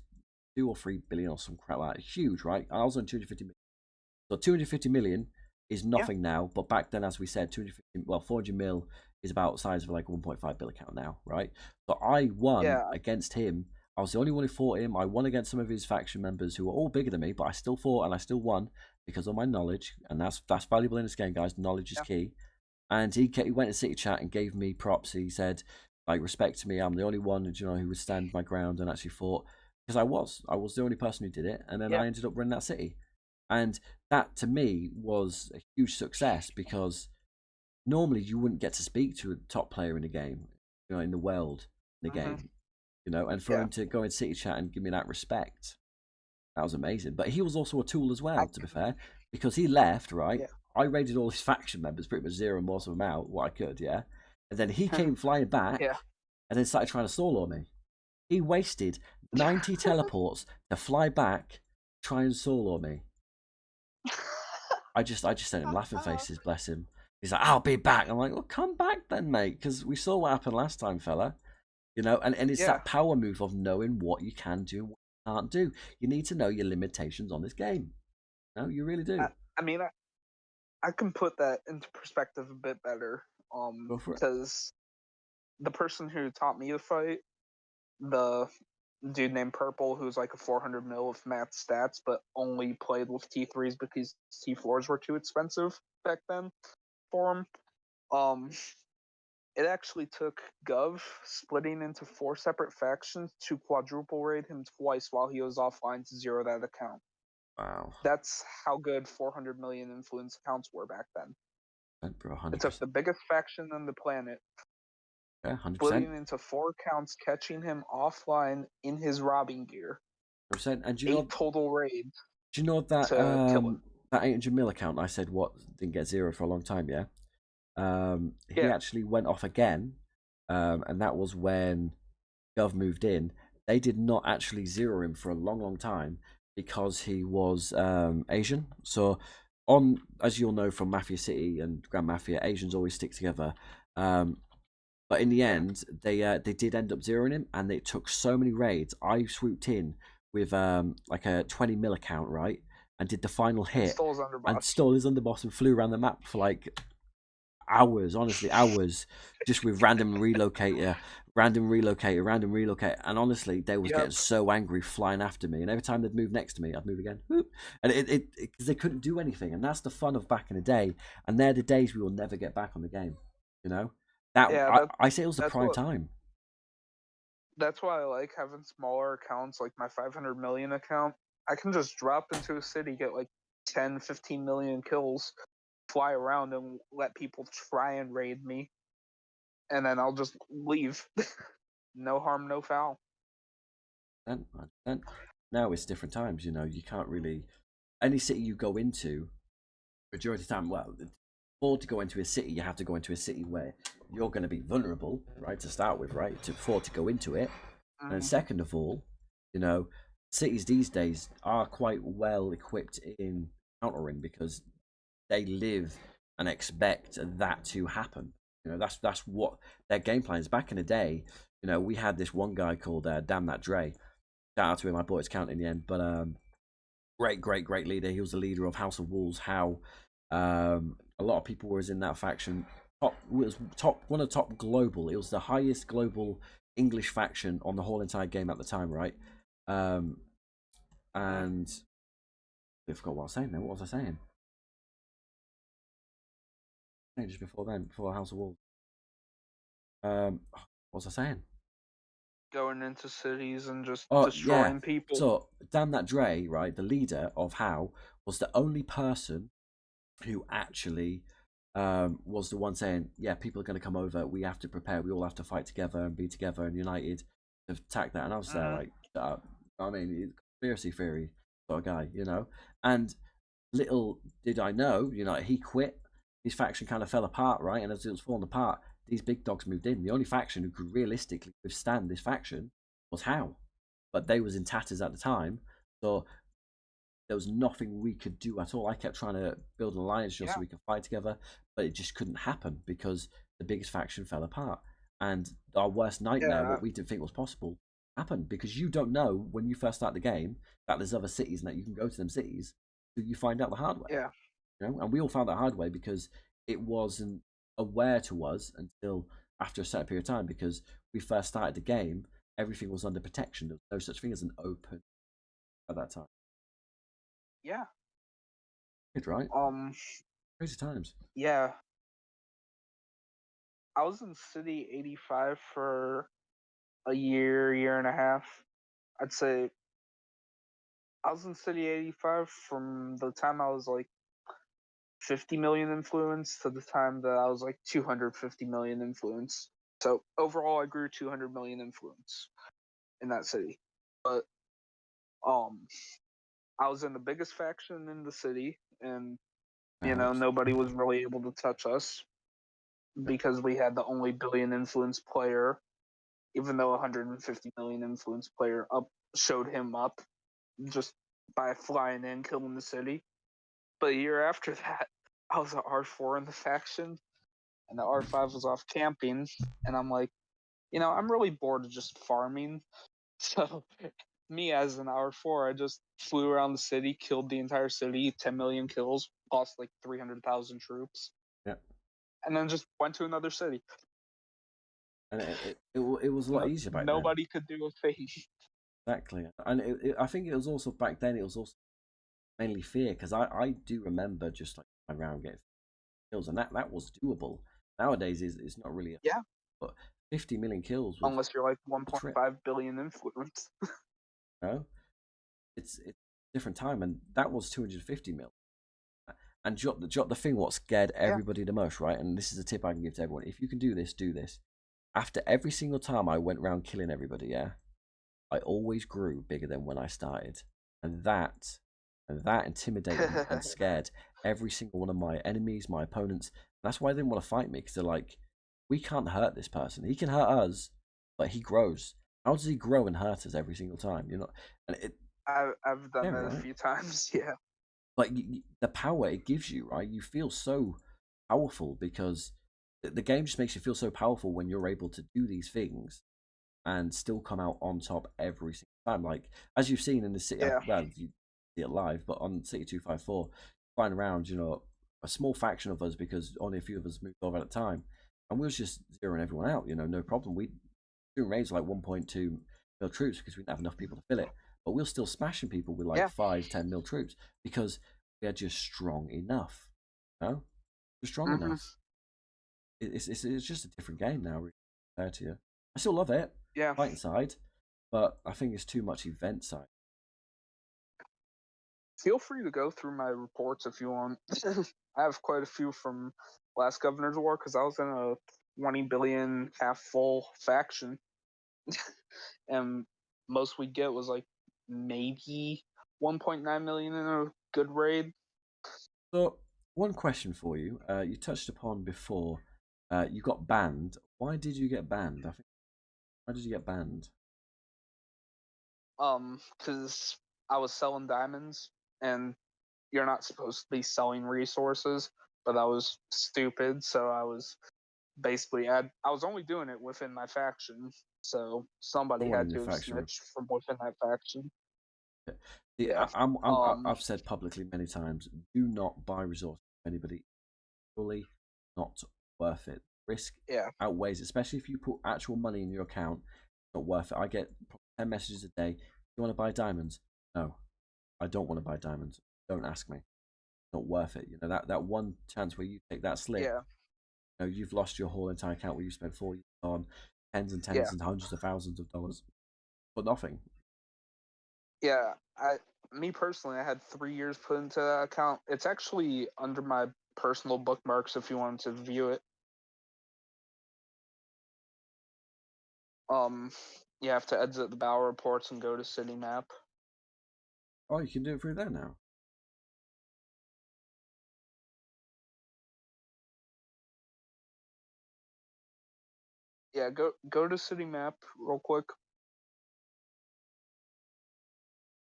2 or 3 billion or some crap like that. Huge, right? And I was on 250 million. So 250 million is Yeah. nothing now, but back then, as we said, 400 mil is about the size of like a 1.5 bill account now, right? So I won Yeah. against him. I was the only one who fought him. I won against some of his faction members who were all bigger than me, but I still fought and I still won because of my knowledge, and that's valuable in this game, guys. Knowledge is Yeah. key. And he went to City Chat and gave me props. He said, like, respect to me. I'm the only one, who would stand my ground and actually fought because I was the only person who did it, and then Yeah. I ended up running that city. And that to me was a huge success because normally you wouldn't get to speak to a top player in the game, in the world, in the Mm-hmm. game, and for Yeah. him to go in City Chat and give me that respect, that was amazing. But he was also a tool as I well, to be can, fair, because he left, right? yeah. I raided all his faction members, pretty much zero most of them out, what I could, yeah? And then he came flying Yeah. back and then started trying to solo me. He wasted 90 teleports to fly back, try and solo me. I just sent him laughing faces, bless him. He's like, I'll be back. I'm like, well, come back then, mate, because we saw what happened last time, fella. And it's Yeah. that power move of knowing what you can do and what you can't do. You need to know your limitations on this game. No, you really I, do. I mean, I can put that into perspective a bit better. Go for it. Because the person who taught me to fight, the dude named Purple, who's like a 400 mil of math stats, but only played with T3s because T4s were too expensive back then for him. Um, it actually took Gov splitting into 4 separate factions to quadruple raid him twice while he was offline to zero that account. Wow. That's how good 400 million influence accounts were back then. Bro, It took 100%. the biggest faction on the planet, Yeah, 100%. splitting into 4 accounts, catching him offline in his robbing gear, 100%. And eight total raids do you know that to kill him. that 800 mil account I said what didn't get zero for a long time, yeah? He Yeah, actually went off again, and that was when Gov moved in. They did not actually zero him for a long, long time because he was Asian. So, on as you'll know from Mafia City and Grand Mafia, Asians always stick together. But in the yeah. end, they did end up zeroing him, and it took so many raids. I swooped in with like a 20 mil account, right, and did the final And hit, stole his and underboss. stole his underboss and flew around the map for like hours, honestly, hours, just with random relocator, random relocate. And honestly, they was getting Yep. so angry flying after me. And every time they'd move next to me, I'd move again. Whoop. And because they couldn't do anything. And that's the fun of back in the day. And they're the days we will never get back on the game. You know? That Yeah, I say it was the that's prime what time. that's why I like having smaller accounts like my 500 million account. I can just drop into a city, get like 10, 15 million kills, fly around and let people try and raid me, and then I'll just leave. No harm, no foul. And now it's different times, you know, you can't really any city you go into, majority of the time, well, before to go into a city, you have to go into a city where you're going to be vulnerable, right, to start with, right, to afford to go into it. And Mm, second of all, you know, cities these days are quite well equipped in countering because they live and expect that to happen. You know, that's what their game plan is. Back in the day, you know, we had this one guy called Damn That Dre. Shout out to him, I bought his count in the end, but great leader. He was the leader of House of Wolves. How a lot of people was in that faction. Top one of the top global. It was the highest global English faction on the whole entire game at the time, right? Um, mm. and I forgot what I was saying. Then what was I saying? Just before then, before House of Wolves. What was I saying? Going into cities and just Oh yeah. destroying people. So damn that Dre, right? The leader of How was the only person who actually was the one saying, "Yeah, people are going to come over. We have to prepare. We all have to fight together and be together and united to attack that." And I was there Mm, like, I mean, conspiracy theory sort of guy, you know. And little did I know, you know, he quit. His faction kind of fell apart, right? And as it was falling apart, these big dogs moved in. The only faction who could realistically withstand this faction was How, but they was in tatters at the time, so there was nothing we could do at all. I kept trying to build an alliance just so yeah, we could fight together, but it just couldn't happen because the biggest faction fell apart. And our worst nightmare, yeah, what we didn't think was possible, happened because you don't know when you first start the game that there's other cities and that you can go to them cities. So you find out the hard way, yeah, you know. And we all found out the hard way because it wasn't aware to us until after a certain period of time. Because we first started the game, everything was under protection. There was no such thing as an open at that time. yeah. Good, right? Um, Crazy times. yeah. I was in City 85 for a year, year and a half. I'd say I was in City 85 from the time I was like 50 million influence to the time that I was like 250 million influence. So overall, I grew 200 million influence in that city. But um, I was in the biggest faction in the city, and That helps. nobody was really able to touch us Yeah. because we had the only billion influence player, even though 150 million influence player up showed him up just by flying in, killing the city. But a year after that, I was at R4 in the faction, and the R5 was off camping, and I'm like, I'm really bored of just farming. So me as an R4, I just flew around the city, killed the entire city, 10 million kills, lost like 300,000 troops, Yeah. and then just went to another city. And it was a lot No, easier back then. nobody could do a thing. Exactly. And I think it was also back then. It was also mainly fear because I do remember just like around getting kills, and that was doable. Nowadays, it's not really a, Yeah, but 50 million kills was unless you're like a trip. 1.5 billion influence. You know, it's a different time, and that was 250 mil. And the thing what scared Yeah, everybody the most, right? And this is a tip I can give to everyone: if you can do this, do this. After every single time I went around killing everybody, yeah, I always grew bigger than when I started, and that intimidated and scared every single one of my enemies, my opponents. That's why they didn't want to fight me because they're like, we can't hurt this person. He can hurt us, but he grows. How does he grow and hurt us every single time? You know, and it I've done yeah, that a right. few times. Yeah, Like the power it gives you, right? You feel so powerful because the game just makes you feel so powerful when you're able to do these things and still come out on top every single time. Like as you've seen in the city, yeah, well, you see it live, but on City 254, flying around, a small faction of us because only a few of us moved over at a time, and we was just zeroing everyone out. No problem. We doing raids like 1.2 mil troops because we didn't have enough people to fill it, but we are still smashing people with like yeah, 5, 10 mil troops because we are just strong enough. No, we're strong hmm enough. It's just a different game now, really, compared to you. I still love it, yeah. fighting side, but I think it's too much event side. Feel free to go through my reports if you want. I have quite a few from last Governor's War because I was in a 20 billion half full faction, and most we get was like maybe 1.9 million in a good raid. So, one question for you. You touched upon before. You got banned. Why did you get banned? I think. Why did you get banned? Because I was selling diamonds, and you're not supposed to be selling resources, but I was stupid, so I was basically I was only doing it within my faction, so No somebody one had in your to have faction. snitched from within that faction. See, Yeah. I've said publicly many times, do not buy resources from anybody. Fully not worth it. Risk Yeah. outweighs, especially if you put actual money in your account. Not worth it. I get 10 messages a day. You want to buy diamonds? No, I don't want to buy diamonds. Don't ask me. Not worth it. That one chance where you take that slip. Yeah. You've lost your whole entire account where you spent 4 years on tens and Yeah. tens and hundreds of thousands of dollars for nothing. Yeah. Me personally, I had 3 years put into that account. It's actually under my personal bookmarks if you wanted to view it. Um, you have to exit the battle reports and go to city map. Oh, you can do it through there now. Yeah, go to city map real quick,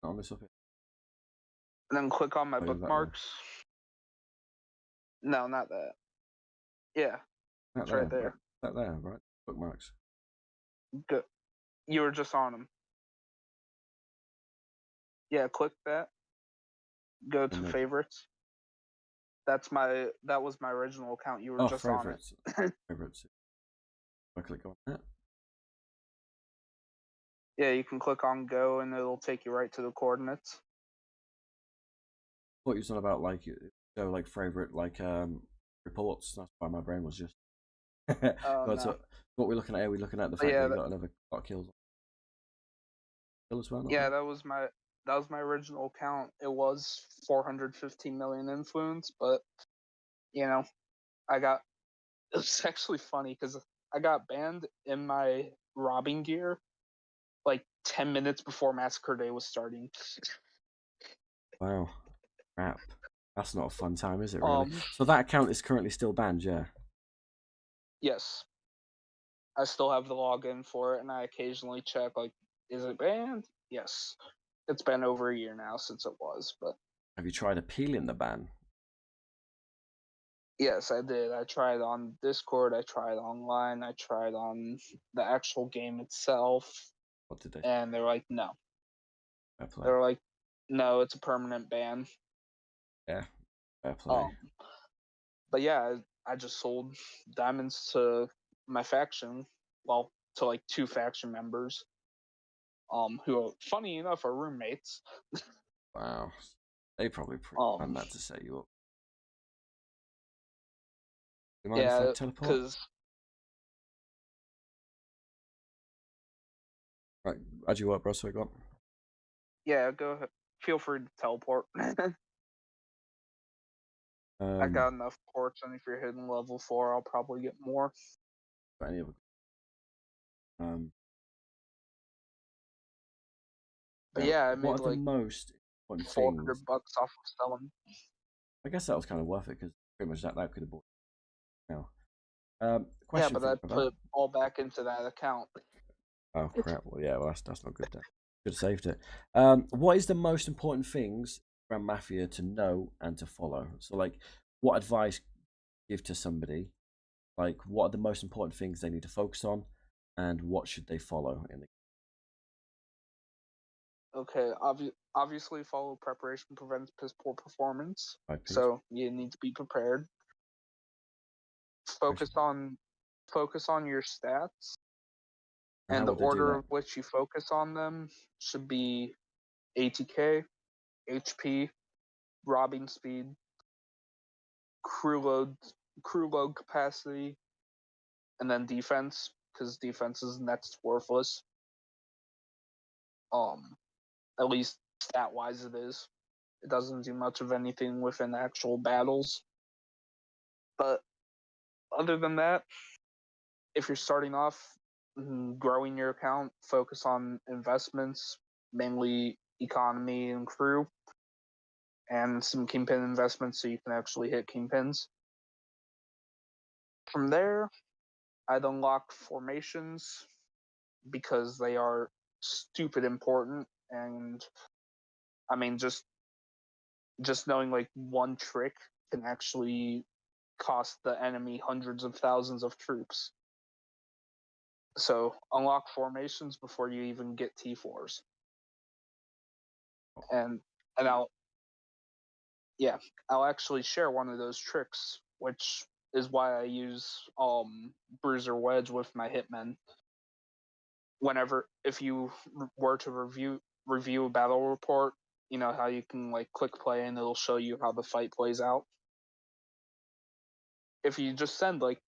On this up here. and then click on my Oh, that one. bookmarks. No, not that. Yeah, That it's right there, right? there. That there, right? Bookmarks. Go. You were just on them. Yeah, click that. Go And to then, favorites. That was my original account. You were oh, just on favorites. it. Favorites. If I click on that. Yeah, you can click on go and it'll take you right to the coordinates. Thought you was on about like like favorite like reports. That's why my brain was just. Oh Go no. to what we're looking at. Are we looking at the But fact that yeah, you got another lot of kills? Kill as well, not yeah, bad. that was my original account. It was 415 million influence, but you know, I got it was actually funny because I got banned in my robbing gear like 10 minutes before Massacre Day was starting. Wow, crap. That's not a fun time, is it? Really? Um, So that account is currently still banned. Yeah. yes, I still have the login for it, and I occasionally check like, is it banned? Yes, it's been over a year now since it was, but Have you tried appealing the ban? yes, I did. I tried on Discord, I tried online, I tried on the actual game itself, What did they? and they're like, no. Fair play. They're like, no, it's a permanent ban. Yeah, fair play. Um, but yeah, I just sold diamonds to my faction, well, to like two faction members, who, funny enough, are roommates. Wow. They probably Um, planned that to set you up. you mind if I Yeah, teleport? because Right, add you up, bro. So I got. yeah, go ahead. Feel free to teleport. I Um, got enough ports, and if you're hitting level 4, I'll probably get more. got any other? Um, But yeah. yeah, I What made are the like most important things? 400 bucks off of selling. I guess that was kind of worth it because pretty much that could have bought. Now, Yeah, question but for I you, brother. put it all back into that account. Oh crap! Well, yeah, well, that's not good then. Could have saved it. What is the most important things around Mafia to know and to follow? So, like, what advice give to somebody? Like, what are the most important things they need to focus on, and what should they follow in the Okay, obviously follow preparation prevents piss poor performance. five piece? So you need to be prepared. Focus on focus on your stats, And how and the would they do order that? of which you focus on them should be ATK, HP, robbing speed, crew load, crew load capacity, and then defense, because defense is next worthless. Um, at least stat wise, it is. It doesn't do much of anything within actual battles. But other than that, if you're starting off growing your account, focus on investments, mainly economy and crew, and some kingpin investments so you can actually hit kingpins. From there, I'd unlock formations because they are stupid important, and I mean just knowing like one trick can actually cost the enemy hundreds of thousands of troops. So unlock formations before you even get T4s. And and yeah, I'll actually share one of those tricks, which is why I use Bruiser Wedge with my hitmen. Whenever if you were to review a battle report, you know how you can like click play and it'll show you how the fight plays out. If you just send like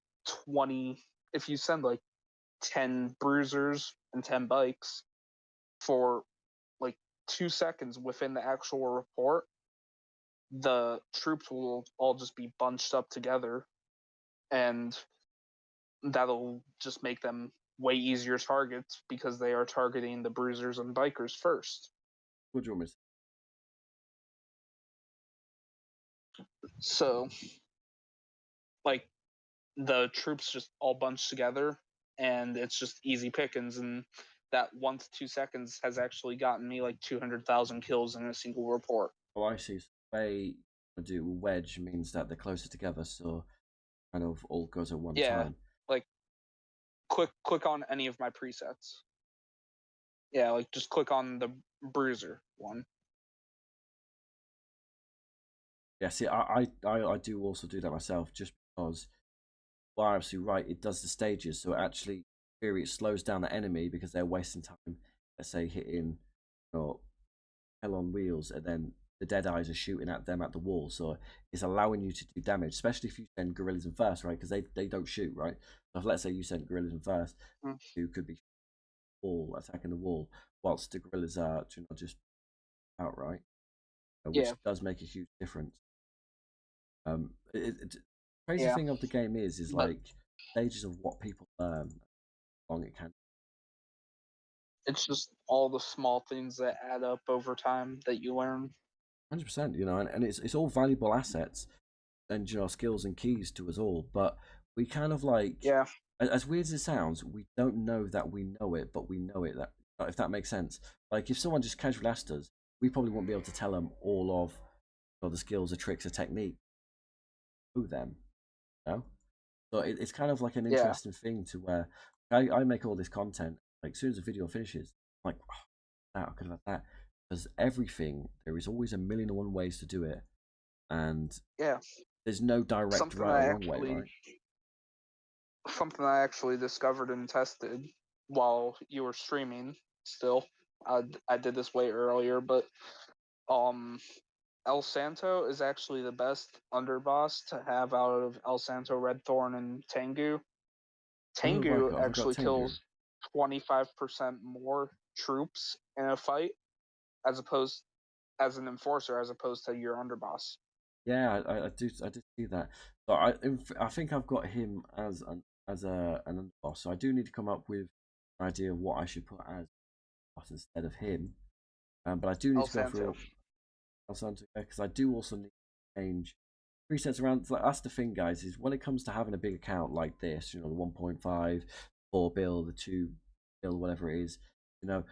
20 if you send like 10 bruisers and 10 bikes for like 2 seconds within the actual report, the troops will all just be bunched up together, and that'll just make them way easier targets because they are targeting the bruisers and bikers first. What do you want me to So, like, the troops just all bunched together, and it's just easy pickings. And that 1 to 2 seconds has actually gotten me like 200,000 kills in a single report. Oh, I see. So the way I do wedge means that they're closer together, so kind of all goes at one Yeah, time. like click on any of my presets. Yeah, like just click on the bruiser one. Yeah, see, I do also do that myself, just because. Well, I'm absolutely right. It does the stages, so actually, in theory, it slows down the enemy because they're wasting time. Let's say hitting, or hell on wheels, and then the dead eyes are shooting at them at the wall. So it's allowing you to do damage, especially if you send gorillas in first, right? Because they don't shoot, right? So if, let's say you send gorillas in first, Mm. who could be wall attacking the wall, whilst the gorillas are just outright, which Yeah, does make a huge difference. Crazy yeah, thing of the game is but like stages of what people learn, how long it can. it's just all the small things that add up over time that you learn. 100%, and it's all valuable assets and skills and keys to us all. But we kind of like, Yeah, as weird as it sounds, we don't know that we know it, but we know it. That if that makes sense. Like if someone just casually asked us, we probably won't be able to tell them all of the skills, the tricks, the technique to them. You know? So it's kind of like an yeah, interesting thing to where I make all this content. Like as soon as the video finishes, I'm like, oh, that I could have had that. Because everything, there is always a million and one ways to do it, and yeah. there's no direct Something right or I wrong way, actually right? something I actually discovered and tested while you were streaming. Still, I did this way earlier, but um, El Santo is actually the best underboss to have out of El Santo, Red Thorn, and Tengu. Who have I Tengu got? Have I got actually Tengu? kills 25% more troops in a fight as opposed as an enforcer as opposed to your underboss. Yeah, I did see that. So I think I've got him as an underboss. So I do need to come up with an idea of what I should put as boss instead of him. But I do need El to go Santo. through El Santo because I do also need to change presets around. Like, that's the thing, guys. Is when it comes to having a big account like this, the 1.5, 4 bill, the 2 bill, whatever it is, you know,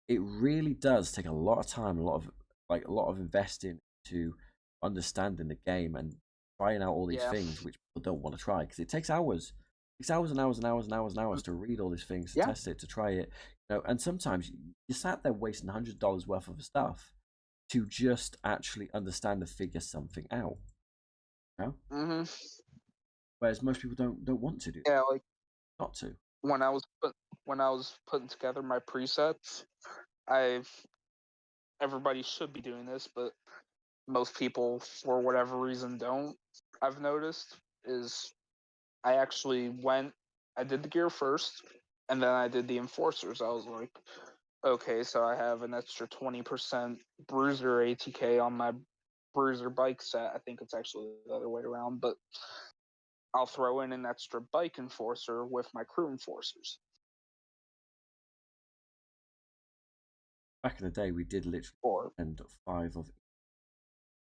it really does take a lot of time, a lot of investing to understanding the game and trying out all these Yeah. things which people don't want to try because it takes hours. It takes hours and hours and hours and hours and hours to read all these things, to Yeah. test it, to try it. And sometimes you sat there wasting $100 worth of stuff to just actually understand and figure something out. You know? Mhm. Whereas most people don't want to do that, Yeah, like not to. when I was putting together my presets, I've everybody should be doing this, but most people for whatever reason don't. I've noticed is I actually I did the gear first, and then I did the enforcers. I was like, okay, so I have an extra 20% bruiser ATK on my bruiser bike set. I think it's actually the other way around, but I'll throw in an extra bike enforcer with my crew enforcers. Back in the day, we did literally Or spend 5 of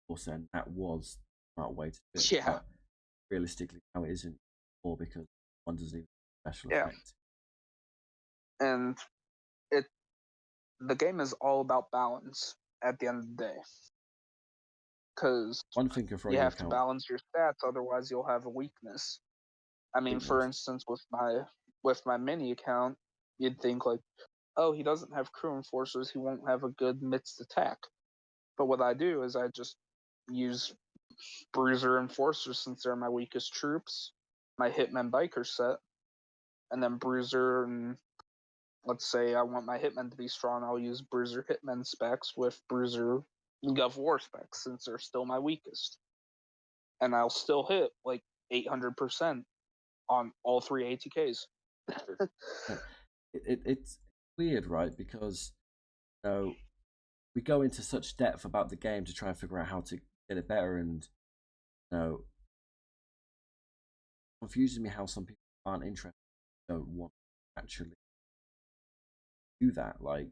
course, and that was a smart way to do it. yeah, But realistically, now it isn't, or because one doesn't even have special yeah, effect. and it the game is all about balance at the end of the day because One thing can throw you your have to account balance your stats, otherwise you'll have a weakness. I mean, for weakness. instance, with my mini account, you'd think like, oh, he doesn't have crew enforcers, he won't have a good mixed attack. But what I do is I just use bruiser enforcers since they're my weakest troops, my hitman biker set, and then bruiser and let's say I want my hitmen to be strong, I'll use bruiser hitman specs with bruiser gov war specs since they're still my weakest, and I'll still hit like 800% on all three ATKs. Yeah. It's weird, right? Because we go into such depth about the game to try and figure out how to get it better, and you know, confuses me how some people aren't interested, don't want to actually do that. Like,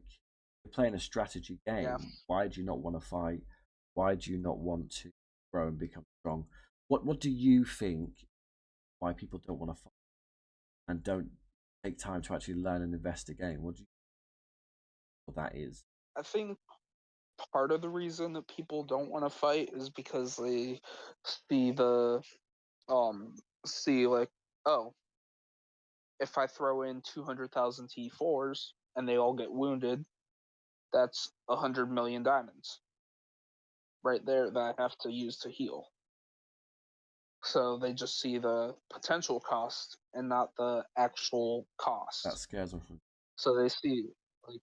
you're playing a strategy Yeah, game. Why do you not want to fight? Why do you not want to grow and become strong? What do you think? Why people don't want to fight and don't take time to actually learn and invest the game? What do you think that is? I think part of the reason that people don't want to fight is because they see the um see like, oh, if I throw in 200,000 T4s and they all get wounded, that's 100 million diamonds right there that I have to use to heal. So they just see the potential cost and not the actual That cost. scares them from So they see like,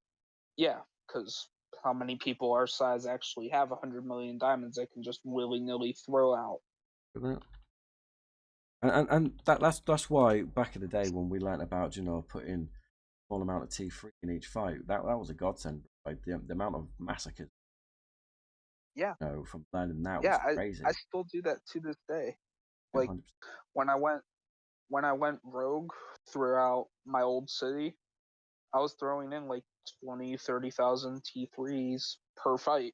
yeah, because how many people our size actually have 100 million diamonds they can just willy nilly throw out? that. And that's why back in the day when we learnt about putting a small amount of T3 in each fight, that was a godsend. Like the amount of massacres Yeah, from learning that yeah, was I crazy. still do that to this day. Yeah, Like 100%. when I went when I went rogue throughout my old city, I was throwing in like 20, 30,000 T3s per fight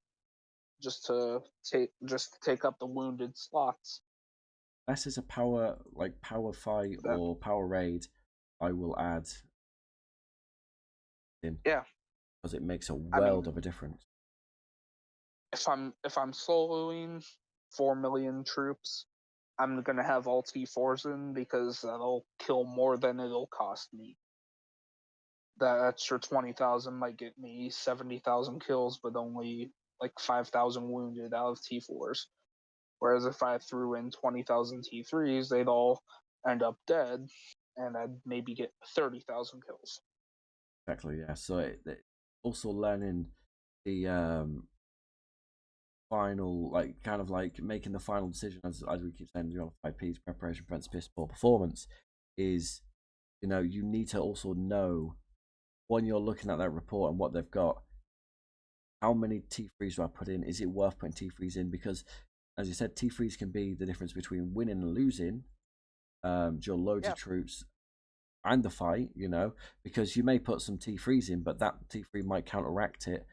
just to take up the wounded slots. Unless it's a power fight That or power raid, I will add in yeah, because it makes a I world mean, of a difference. if I'm soloing 4 million troops, I'm gonna have all T4s in because that'll kill more than it'll cost me. That extra 20,000 might get me 70,000 kills, but only like 5,000 wounded out of T4s. Whereas if I threw in 20,000 T3s, they'd all end up dead, and I'd maybe get 30,000 kills. Exactly, yeah. So also learning the final, like kind of like making the final decision, as we keep saying, 5P's preparation, precipice, poor performance, is you need to also know when you're looking at that report and what they've got, how many T3s do I put in? Is it worth putting T3s in? Because as you said, T3s can be the difference between winning and losing. During loads Yeah. of troops and the fight, because you may put some T3s in, but that T3 might counteract it,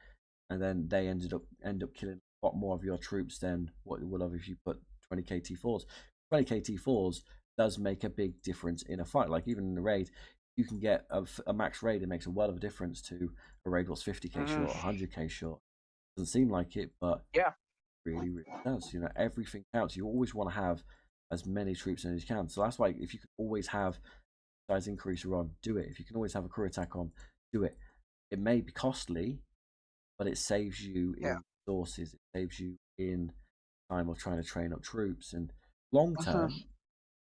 and then they end up killing a lot more of your troops than what it would have if you put 20k T4s. 20k T4s does make a big difference in a fight. Like even in the raid, you can get a max raid. It makes a world of a difference to a raid what's 50k Hmm. short, 100k short. Doesn't seem like it, but Yeah. really, really does. Everything counts. You always want to have as many troops in as you can. So that's why if you can always have size increaser on, do it. If you can always have a crew attack on, do it. It may be costly, but it saves you Yeah. in resources. It saves you in time of trying to train up troops, and long Hmm. term,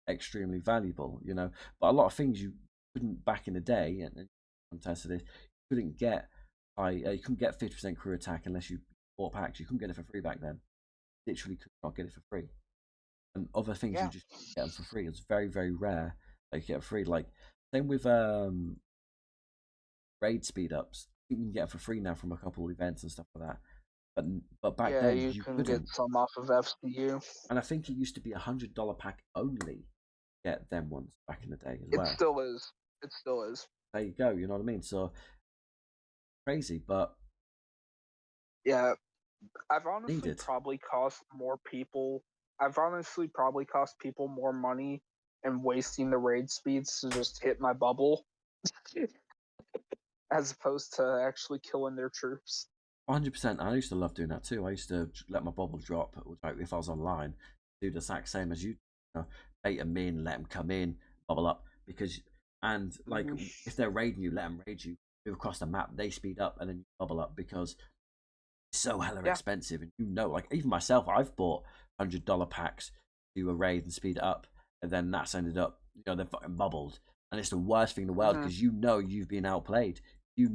extremely valuable. But a lot of things you couldn't back in the day, and contested this, you couldn't get. You couldn't get 50% crew attack unless you bought packs. You couldn't get it for free back then. Literally could not get it for free. And other things you Yeah. just get them for free. It's very, very rare that you get free. Like same with raid speed ups. You can get them for free now from a couple of events and stuff like that. But back Yeah, then you you can get couldn't. some off of FCU. And I think it used to be $100 pack only. Get them ones back in the day as It well. still is. It still is. There you go. You know what I mean? So crazy, but Yeah, I've honestly needed. probably cost more people. I've honestly probably cost people more money and wasting the raid speeds to just hit my bubble as opposed to actually killing their troops. 100%. I used to love doing that too. I used to let my bubble drop, like if I was online, do the exact same as you, bait them in, let them come in, bubble up, because and like Hmm. if they're raiding you, let them raid you. Move across the map, they speed up, and then you bubble up because it's so hella Yeah. expensive. And like even myself, I've bought $100 packs to a raid and speed it up, and then that's ended up, they're fucking bubbled, and it's the worst thing in the world Hmm. because you've been outplayed. You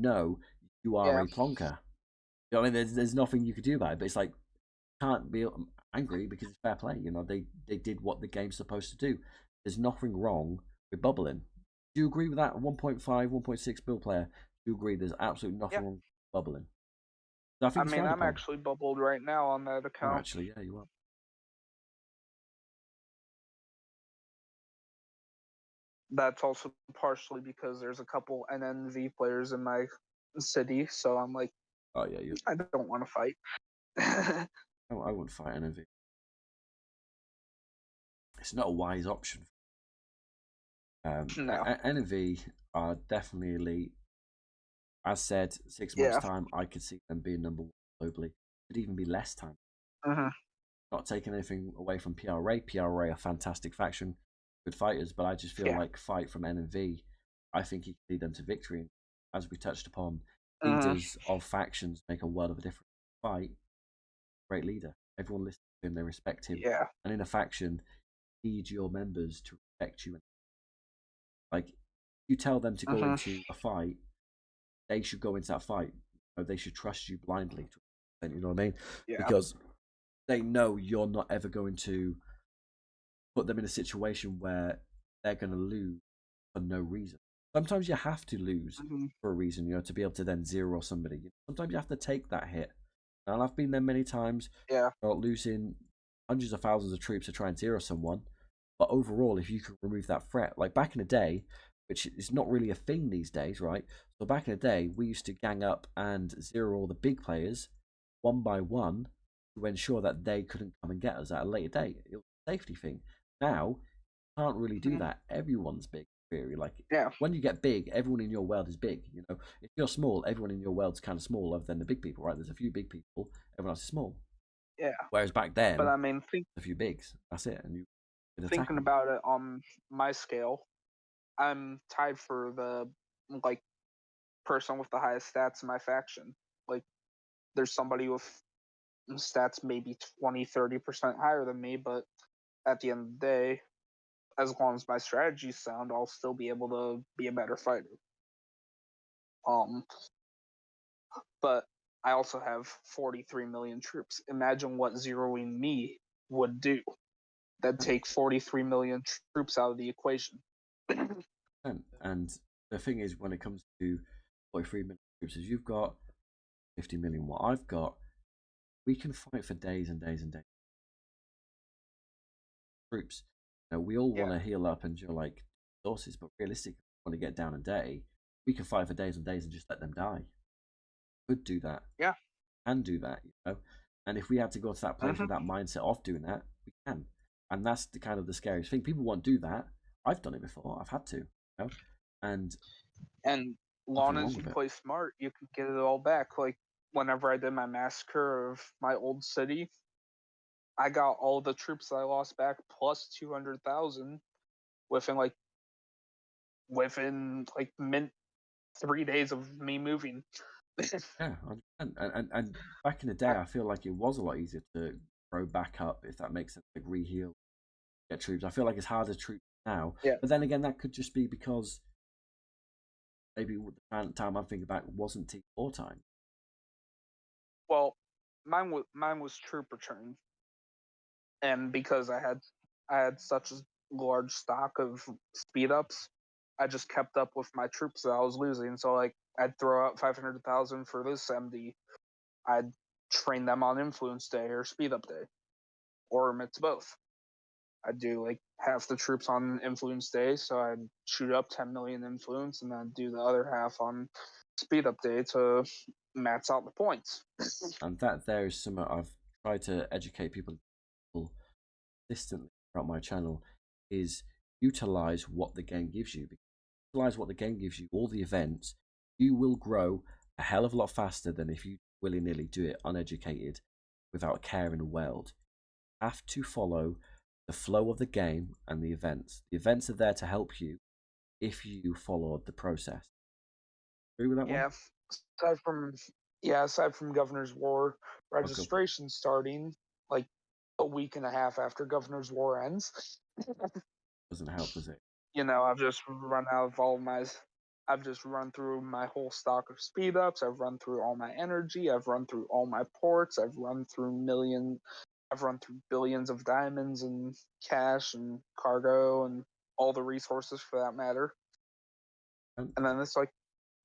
are Yeah. a plonker. I mean, there's nothing you could do about it, but it's like can't be angry because it's fair play. They did what the game's supposed to do. There's nothing wrong with bubbling. Do you agree with that? 1.5, 1.6 bill player. Do you agree? There's absolutely Yeah. nothing wrong with bubbling. I I think it's mean, frowned I'm upon. actually bubbled right now on that Oh, account. actually, yeah, you are. That's also partially because there's a couple NNV players in my city, so I'm like, Oh, yeah, you. I don't want to fight. I wouldn't fight envy. It's not a wise option. No. Envy are definitely elite. As said, 6 months Yeah. time, I could see them being number one globally. Could even be less time. Hmm. Not taking anything away from PRA. PRA are fantastic faction, good fighters, but I just feel Yeah. like fight from NV, I think he could lead them to victory. As we touched upon, Hmm. leaders of factions make a world of a difference. Fight, great leader. Everyone listens to him, they respect him. Yeah. And in a faction, you need your members to respect you. Like, you tell them to go Hmm. into a fight, they should go into that fight. They should trust you blindly. You know what I mean? Yeah. Because they know you're not ever going to put them in a situation where they're going to lose for no reason. Sometimes you have to lose Hmm. for a reason, to be able to then zero somebody. Sometimes you have to take that hit. And I've been there many times, Yeah. losing hundreds of thousands of troops to try and zero someone. But overall, if you can remove that threat, like back in the day, which is not really a thing these days, right? So back in the day, we used to gang up and zero all the big players one by one to ensure that they couldn't come and get us at a later date. It was a safety thing. Now, you can't really do Hmm. that. Everyone's big, theory. Like Yeah. when you get big, everyone in your world is big. If you're small, everyone in your world's kind of small, other than the big people, right? There's a few big people, everyone else is small. Yeah. Whereas back But then, I mean, a few bigs, that's it, and you can attack thinking them. about it on my scale, I'm tied for the like person with the highest stats in my faction. Like, there's somebody with stats maybe 20-30% higher than me, but at the end of the day, as long as my strategy's sound, I'll still be able to be a better fighter. Um, but I also have 43 million troops. Imagine what zeroing me would do. That'd take 43 million troops out of the equation. And the thing is, when it comes to 43 million troops, is you've got 50 million. What I've got, we can fight for days and days and days. Troops. We all want Yeah, to heal up and like resources, but realistically, want to get down a day, we can fight for days and days and just let them die. Could do that, yeah. can do that. And if we had to go to that place Mm-hmm. with that mindset of doing that, we can. And that's the kind of the scariest thing. People won't do that. I've done it before. I've had to, and And long nothing as wrong you with it. play smart, you can get it all back. Like whenever I did my massacre of my old city, I got all the troops that I lost back plus 200,000 within like mint 3 days of me moving. Yeah, 100%. And back in the day, I, I feel like it was a lot easier to grow back up, if that makes sense, like reheal, get troops. I feel like it's harder to troops now. yeah. But then again, that could just be because maybe the time I'm thinking back wasn't T4 time. Well, mine was troop return, and because I had such a large stock of speed ups, I just kept up with my troops that I was losing. So like I'd throw out 500,000 for this MD. I'd train them on influence day or speed up day, or it's both. I'd do like half the troops on influence day, so I'd shoot up 10 million influence, and then do the other half on speed up day to max out the points. And that there is something I've tried to educate people consistently throughout my channel is utilize what the game gives you. Utilize what the game gives you, all the events, you will grow a hell of a lot faster than if you willy nilly do it uneducated without a care in the world. You have to follow the flow of the game and the events. The events are there to help you if you followed the process. Agree with that one? Yeah, aside from aside from Governor's War I'll go for it. registration starting like a week and a half after Governor's War ends, Doesn't help, does it? I've just run through my whole stock of speed ups. I've run through all my energy. I've run through all my ports. I've run through billions of diamonds and cash and cargo and all the resources for that matter. Um, And then it's like,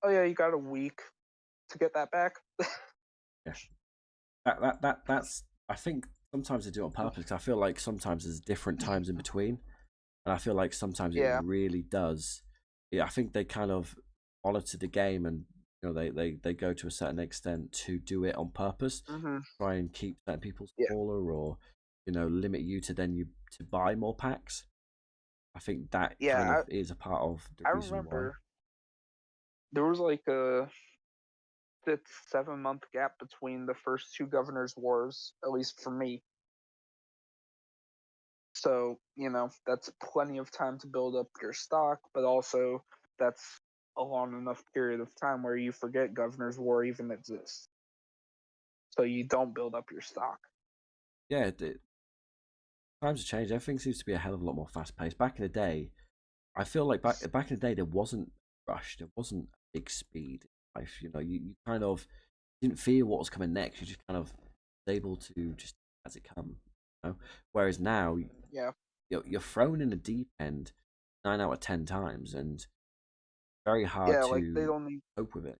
oh yeah, you got a week to get that back. yeah, that's. I think sometimes they do it on purpose because I feel like sometimes there's different times in between, and I feel like sometimes it Yeah. really does. Yeah, I think they kind of monitor the game, and they go to a certain extent to do it on purpose, Hmm. try and keep certain people Yeah. smaller, or limit you to buy more packs. I think that kind Yeah. of is a part of the I reason why. remember there was like a 6, 7 month gap between the first two governors' wars, at least for me. So, that's plenty of time to build up your stock, but also that's a long enough period of time where you forget Governor's War even exists. So you don't build up your stock. Yeah, times have changed. Everything seems to be a hell of a lot more fast paced. Back in the day, I feel like back in the day there wasn't rush, there wasn't big speed in life. You kind of didn't fear what was coming next. You just kind of was able to just as it come. Whereas now Yeah. you're thrown in the deep end 9 out of 10 times, and very hard Yeah, like they to don't need, cope with it.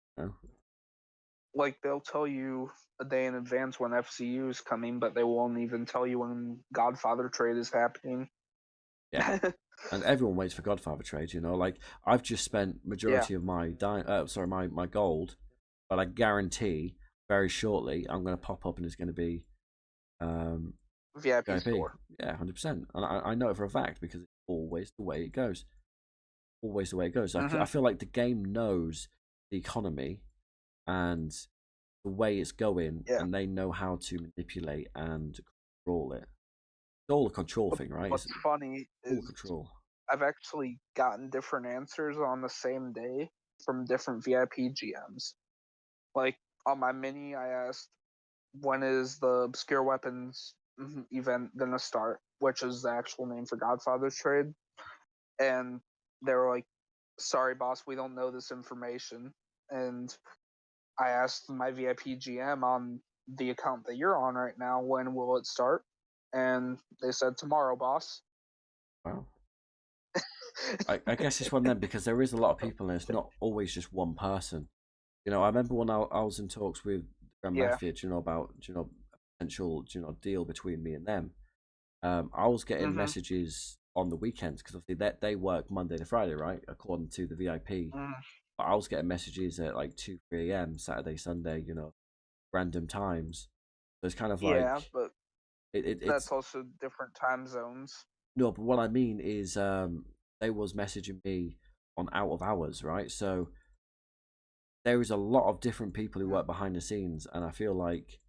like they'll tell you a day in advance when FCU is coming, but they won't even tell you when Godfather trade is happening. Yeah, and everyone waits for Godfather trades. Like I've just spent Yeah, majority of my gold, but I guarantee very shortly I'm going to pop up and it's going to be um, VIP VIP. store. Yeah, 100%. And I know it for a fact because it's always the way it goes. Always the way it goes. I Hmm. feel like the game knows the economy and the way it's going, Yeah. and they know how to manipulate and control it. It's all a control But thing, right? It's what's funny all a is control. I've actually gotten different answers on the same day from different VIP GMs. Like on my mini, I asked, when is the obscure weapons event gonna start, which is the actual name for Godfather's trade, and they were like, "Sorry, boss, we don't know this information." And I asked my VIP GM on the account that you're on right now, when will it start? And they said tomorrow, boss. Wow. I guess it's one of them because there is a lot of people and it's not always just one person. You know, I remember when I was in talks with Yeah. Mafia, about a potential deal between me and them. I was getting Mm-hmm. messages on the weekends because obviously they work Monday to Friday, right? According to the VIP. Mm, But I was getting messages at like 2, 3 a.m. Saturday, Sunday, random times. So it's kind of like yeah, but it's that's also different time zones. no, but what I mean is they was messaging me on out of hours, right? So there is a lot of different people who Mm, work behind the scenes, and I feel like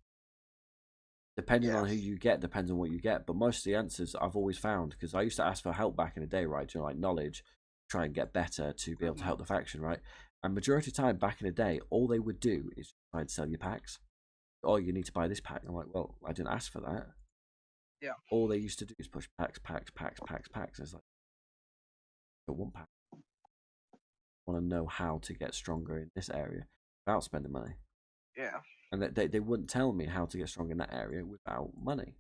depending yeah. on who you get, depends on what you get. But most of the answers I've always found because I used to ask for help back in the day, right? Like knowledge, try and get better to be able to Mm-hmm. help the faction, right? And majority of the time back in the day, all they would do is try and sell you packs. Oh, you need to buy this pack. I'm like, well, I didn't ask for that. Yeah. All they used to do is push packs, packs, packs, packs, packs. It's like, I want pack. I want to know how to get stronger in this area without spending money. Yeah. And they wouldn't tell me how to get strong in that area without money.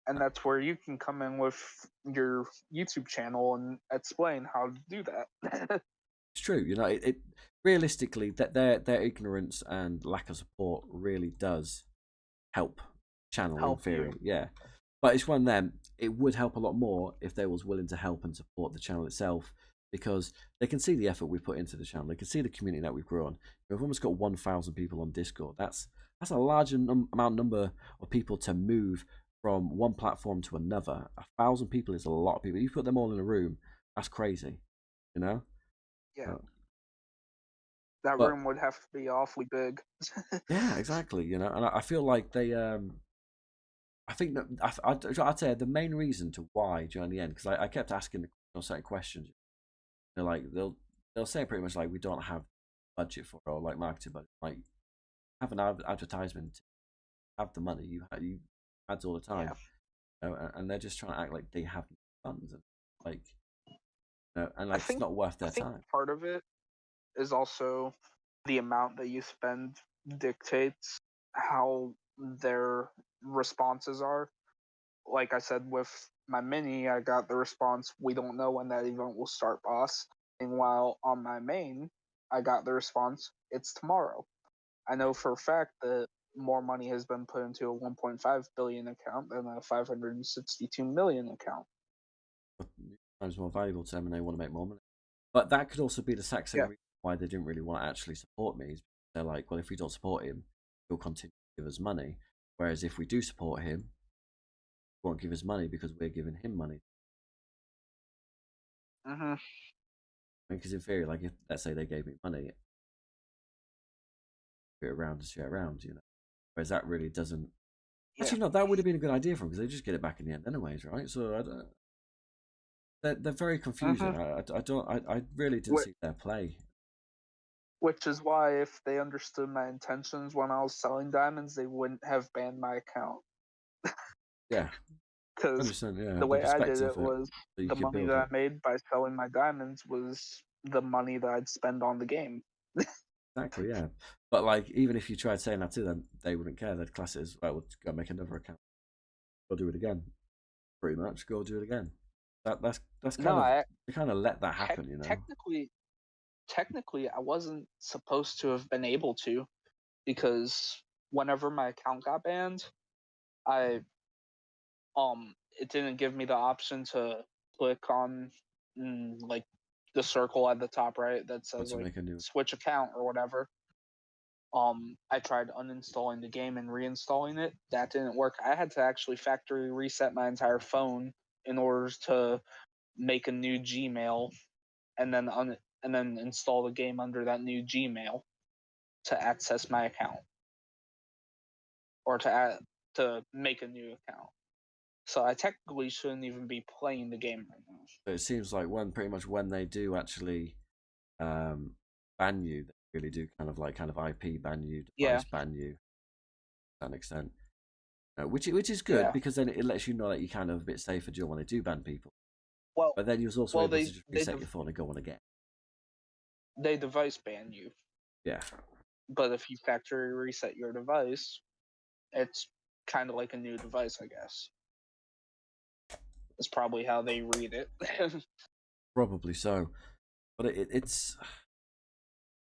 And that's where you can come in with your YouTube channel and explain how to do that. It's true, it realistically that their ignorance and lack of support really does help channel in Help you. theory, yeah. But it's one of them. It would help a lot more if they was willing to help and support the channel itself because they can see the effort we put into the channel. They can see the community that we've grown. We've almost got 1,000 people on Discord. That's a large number of people to move from one platform to another. 1,000 people is a lot of people. You put them all in a room, that's crazy, you know. Yeah. Uh, That but room would have to be awfully big. yeah, exactly. And I feel like they I think that I'd say the main reason to why during the end because I kept asking the certain questions. They're like they'll say pretty much like we don't have budget for it or like marketing budget. Like have an advertisement, have the money. You ads all the Yeah. time, and they're just trying to act like they have funds and like and I like it's think not worth I their think time. part of it is also the amount that you spend dictates how their responses are. Like I said with my mini, I got the response, "We don't know when that event will start, boss." Meanwhile, on my main, I got the response, "It's tomorrow." I know for a fact that more money has been put into a 1.5 billion account than a 562 million account. Times more valuable to them, and they want to make more money. But that could also be the exact same Yeah. reason why they didn't really want to actually support me. They're like, well, if we don't support him, he'll continue to give us money. Whereas if we do support him, he won't give us money because we're giving him money. Hmm. Because in theory, like if let's say they gave me money, share it around and share it around. Whereas that really doesn't. Yeah. Actually, no, that would have been a good idea for them because they just get it back in the end, anyways, right? So I don't, they're very Hmm. confusing. I don't I really didn't Which, see their play. which is why if they understood my intentions when I was selling diamonds, they wouldn't have banned my account. Yeah, I Because understand. Yeah, the the way I did perspective it that was you the could money build that I it. made by selling my diamonds was the money that I'd spend on the game. Exactly, yeah. But like, even if you tried saying that to them, they wouldn't care. They'd class it as, well, we'll go make another account. Go do it again. Pretty much, go do it again. That's No, kind of I they kind of let that happen. technically I wasn't supposed to have been able to, because whenever my account got banned, I it didn't give me the option to click on like the circle at the top right that But says to like make a new, switch account or whatever. I tried uninstalling the game and reinstalling it. That didn't work. I had to actually factory reset my entire phone in order to make a new Gmail and then and then install the game under that new Gmail to access my account, or to make a new account. So I technically shouldn't even be playing the game right now. so it seems like pretty much when they do actually um, ban you, they really do kind of IP ban you, Yeah, device ban you to an extent. Which is good yeah. because then it lets you know that you're kind of a bit safer during when they do ban people. Well, But then you're also well, able they to just they reset dev- your phone and go on again. they device ban you. Yeah. But if you factory reset your device, it's kind of like a new device, I guess. That's probably how they read it. Probably so. But it's I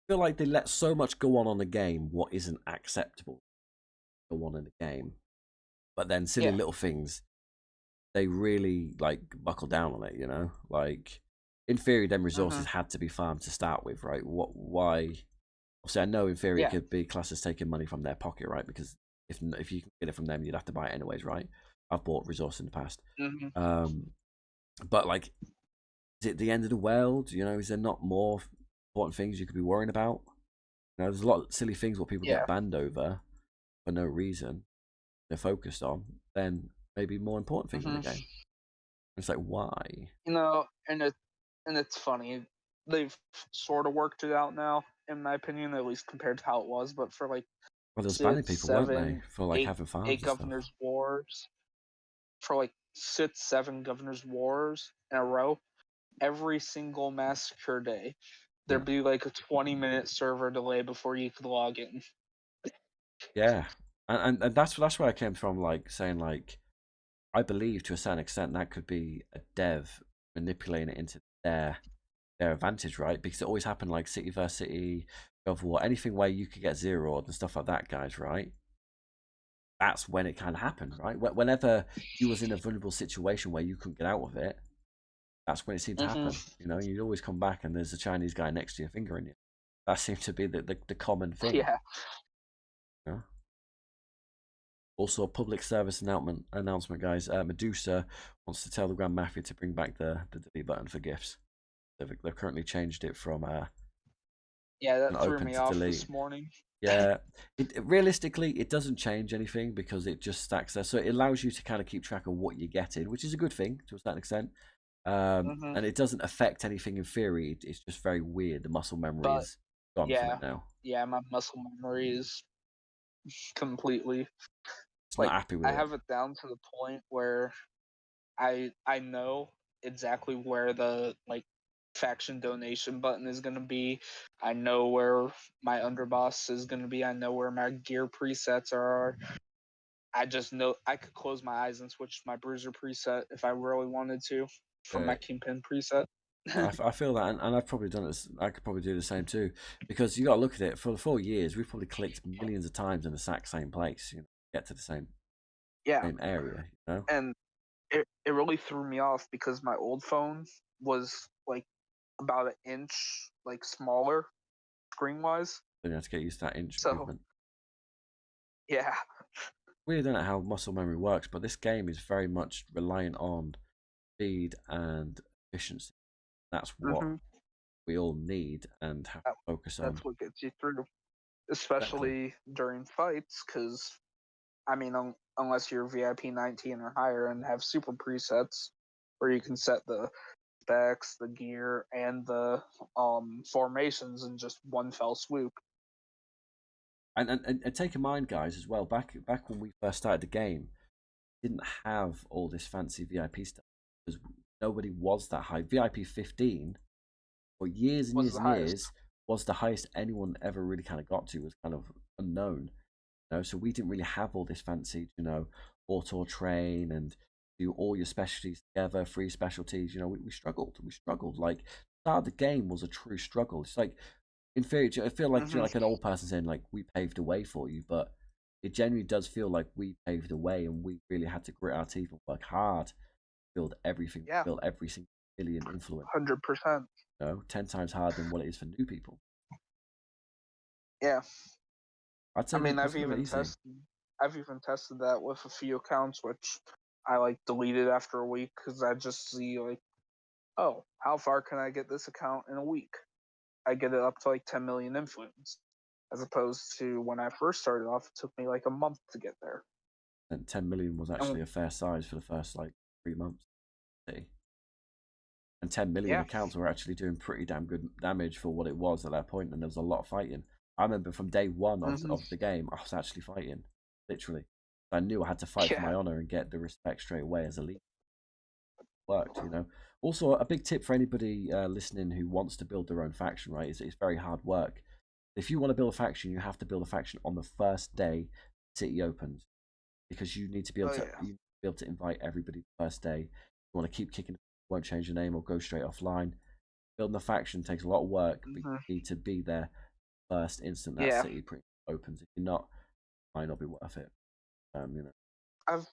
feel like they let so much go on the game what isn't acceptable go on in the game. But then silly Yeah. little things, they really like buckle down on it, you know? Like in theory, them Mm-hmm. resources had to be farmed to start with, right? Why obviously I know in theory it Yeah. could be classes taking money from their pocket, right? Because if you can get it from them, you'd have to buy it anyways, right? I've bought resource in the past. Mm-hmm. Um but like is it the end of the world? You know, is there not more important things you could be worrying about? You know, there's a lot of silly things what people get Yeah. banned over for no reason. They're focused on, then maybe more important things in the Mm-hmm. game. It's like why? And it's funny. They've sort of worked it out now, in my opinion, at least compared to how it was. But for like Well, they was banning six, people, weren't they, seven, for like eight, having farms eight and stuff. governors wars, for like 6, 7 governors wars in a row, every single massacre day, Yeah, there'd be like a 20-minute server delay before you could log in. yeah, and that's where I came from, like saying like I believe to a certain extent that could be a dev manipulating it into their advantage, right? Because it always happened like city versus city, of war, anything where you could get zeroed and stuff like that, guys, right? That's when it kind of happened, right? Whenever you was in a vulnerable situation where you couldn't get out of it, that's when it seemed to Mm-hmm. happen. You know, you'd always come back and there's a Chinese guy next to you fingering you. That seemed to be the common thing. Yeah. You know? Also, a public service announcement, guys. Medusa wants to tell the Grand Mafia to bring back the delete button for gifts. They've currently changed it from Yeah, an that threw open me to off this delete. morning. Yeah, realistically it doesn't change anything because it just stacks there, so it allows you to kind of keep track of what you're getting, which is a good thing to a certain extent. Mm-hmm. And it doesn't affect anything in theory. It's just very weird. The muscle memory But is gone from yeah, it now. yeah, my muscle memory is completely It's not like happy with I it. have it down to the point where I know exactly where the like faction donation button is going to be. I know where my underboss is going to be. I know where my gear presets are. I just know I could close my eyes and switch my bruiser preset if I really wanted to from Uh, my kingpin preset. I feel that, and I've probably done it. I could probably do the same too, because you got to look at it. For the 4 years, we've probably clicked millions of times in the exact same place. You know, get to the Yeah, same area. You know, and it really threw me off because my old phone was like about an inch like smaller screen wise. then you have to get used to that inch So movement. yeah. We don't know how muscle memory works, but this game is very much reliant on speed and efficiency. That's what Hmm. we all need and have to focus on. That's what gets you through, Exactly. especially during fights. Because I mean, unless you're VIP 19 or higher and have super presets, where you can set the specs, the gear, and the formations in just one fell swoop. And take in mind, guys, as well. Back when we first started the game, didn't have all this fancy VIP stuff because nobody was that high. VIP 15 for years and Was years the and highest. years was the highest anyone ever really kind of got to. Was kind of unknown. You know, so we didn't really have all this fancy, auto train and do all your specialties together, free specialties. You know, we struggled. We struggled. Like the start of the game was a true struggle. It's like in theory, I feel like Hmm. like an old person saying like we paved the way for you, but it genuinely does feel like we paved the way and we really had to grit our teeth and work hard to build everything, Yeah, build every single billion influence. 100%. 10 times harder than what it is for new people. Yeah, I'd I say mean, that's never easy. I've even tested that with a few accounts, which I like deleted after a week because I just see like, oh, how far can I get this account in a week? I get it up to like 10 million influence, as opposed to when I first started off, it took me like a month to get there. And 10 million was And actually a fair size for the first like 3 months. See? And 10 million yeah. accounts were actually doing pretty damn good damage for what it was at that point, and there was a lot of fighting. I remember from day one Hmm. of the game, I was actually fighting, literally. I knew I had to fight for Yeah. my honor and get the respect straight away as a leader. Worked. Also, a big tip for anybody listening who wants to build their own faction, right? It's very hard work. If you want to build a faction, you have to build a faction on the first day City opens, because you need to be able Oh to yeah. invite everybody the first day. You want to keep kicking, won't change your name or go straight offline. Building a faction takes a lot of work, but Hmm. you need to be there first instant that Yeah. City opens. If you're not, it might not be worth it. You know. I've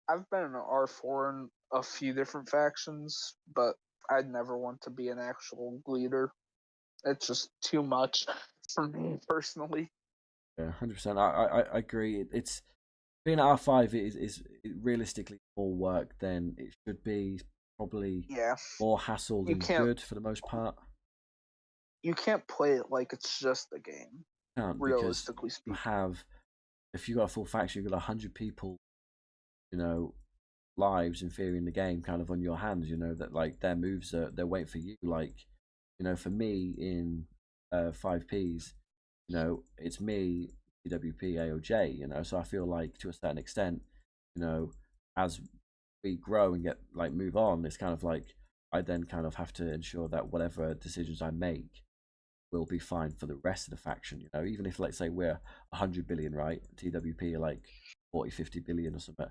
I've been in R4 in a few different factions, but I'd never want to be an actual leader. It's just too much for me personally. Yeah, 100%. I agree. It's being at R5 is realistically more work than it should be. Probably Yeah. more hassle You than can't good for the most part. you can't play it like it's just a game, Can't, because realistically you speaking. have, if you got a full faction, you've got 100 people, you know, lives in theory in the game, kind of on your hands. You know that like their moves are they're waiting for you. Like, for me in 5Ps, it's me, PWP, AOJ. So I feel like to a certain extent, as we grow and get like move on, it's kind of like I then kind of have to ensure that whatever decisions I make will be fine for the rest of the faction. Even if, let's say, we're 100 billion, right? TWP are like 40, 50 billion or something.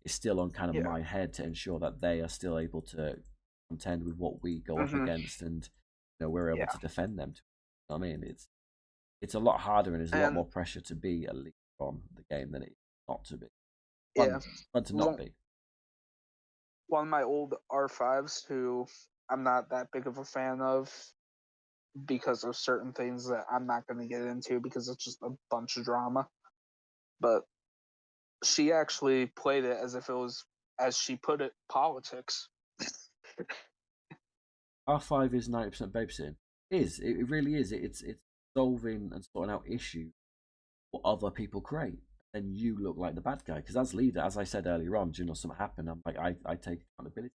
It's still on kind of Yeah. my head to ensure that they are still able to contend with what we go up Hmm. against, and we're able Yeah. to defend them. You know what I mean, it's a lot harder, and there's a lot And more pressure to be a leader on the game than it is not to be. yeah, Fun to not one be. one of my old R5s who I'm not that big of a fan of because of certain things that I'm not going to get into because it's just a bunch of drama. But she actually played it as if it was, as she put it, politics. R5 is 90% babysitting. It really is. It's solving and sorting out issues what other people create. Then you look like the bad guy. Because as leader, as I said earlier on, something happened. I'm like, I take accountability.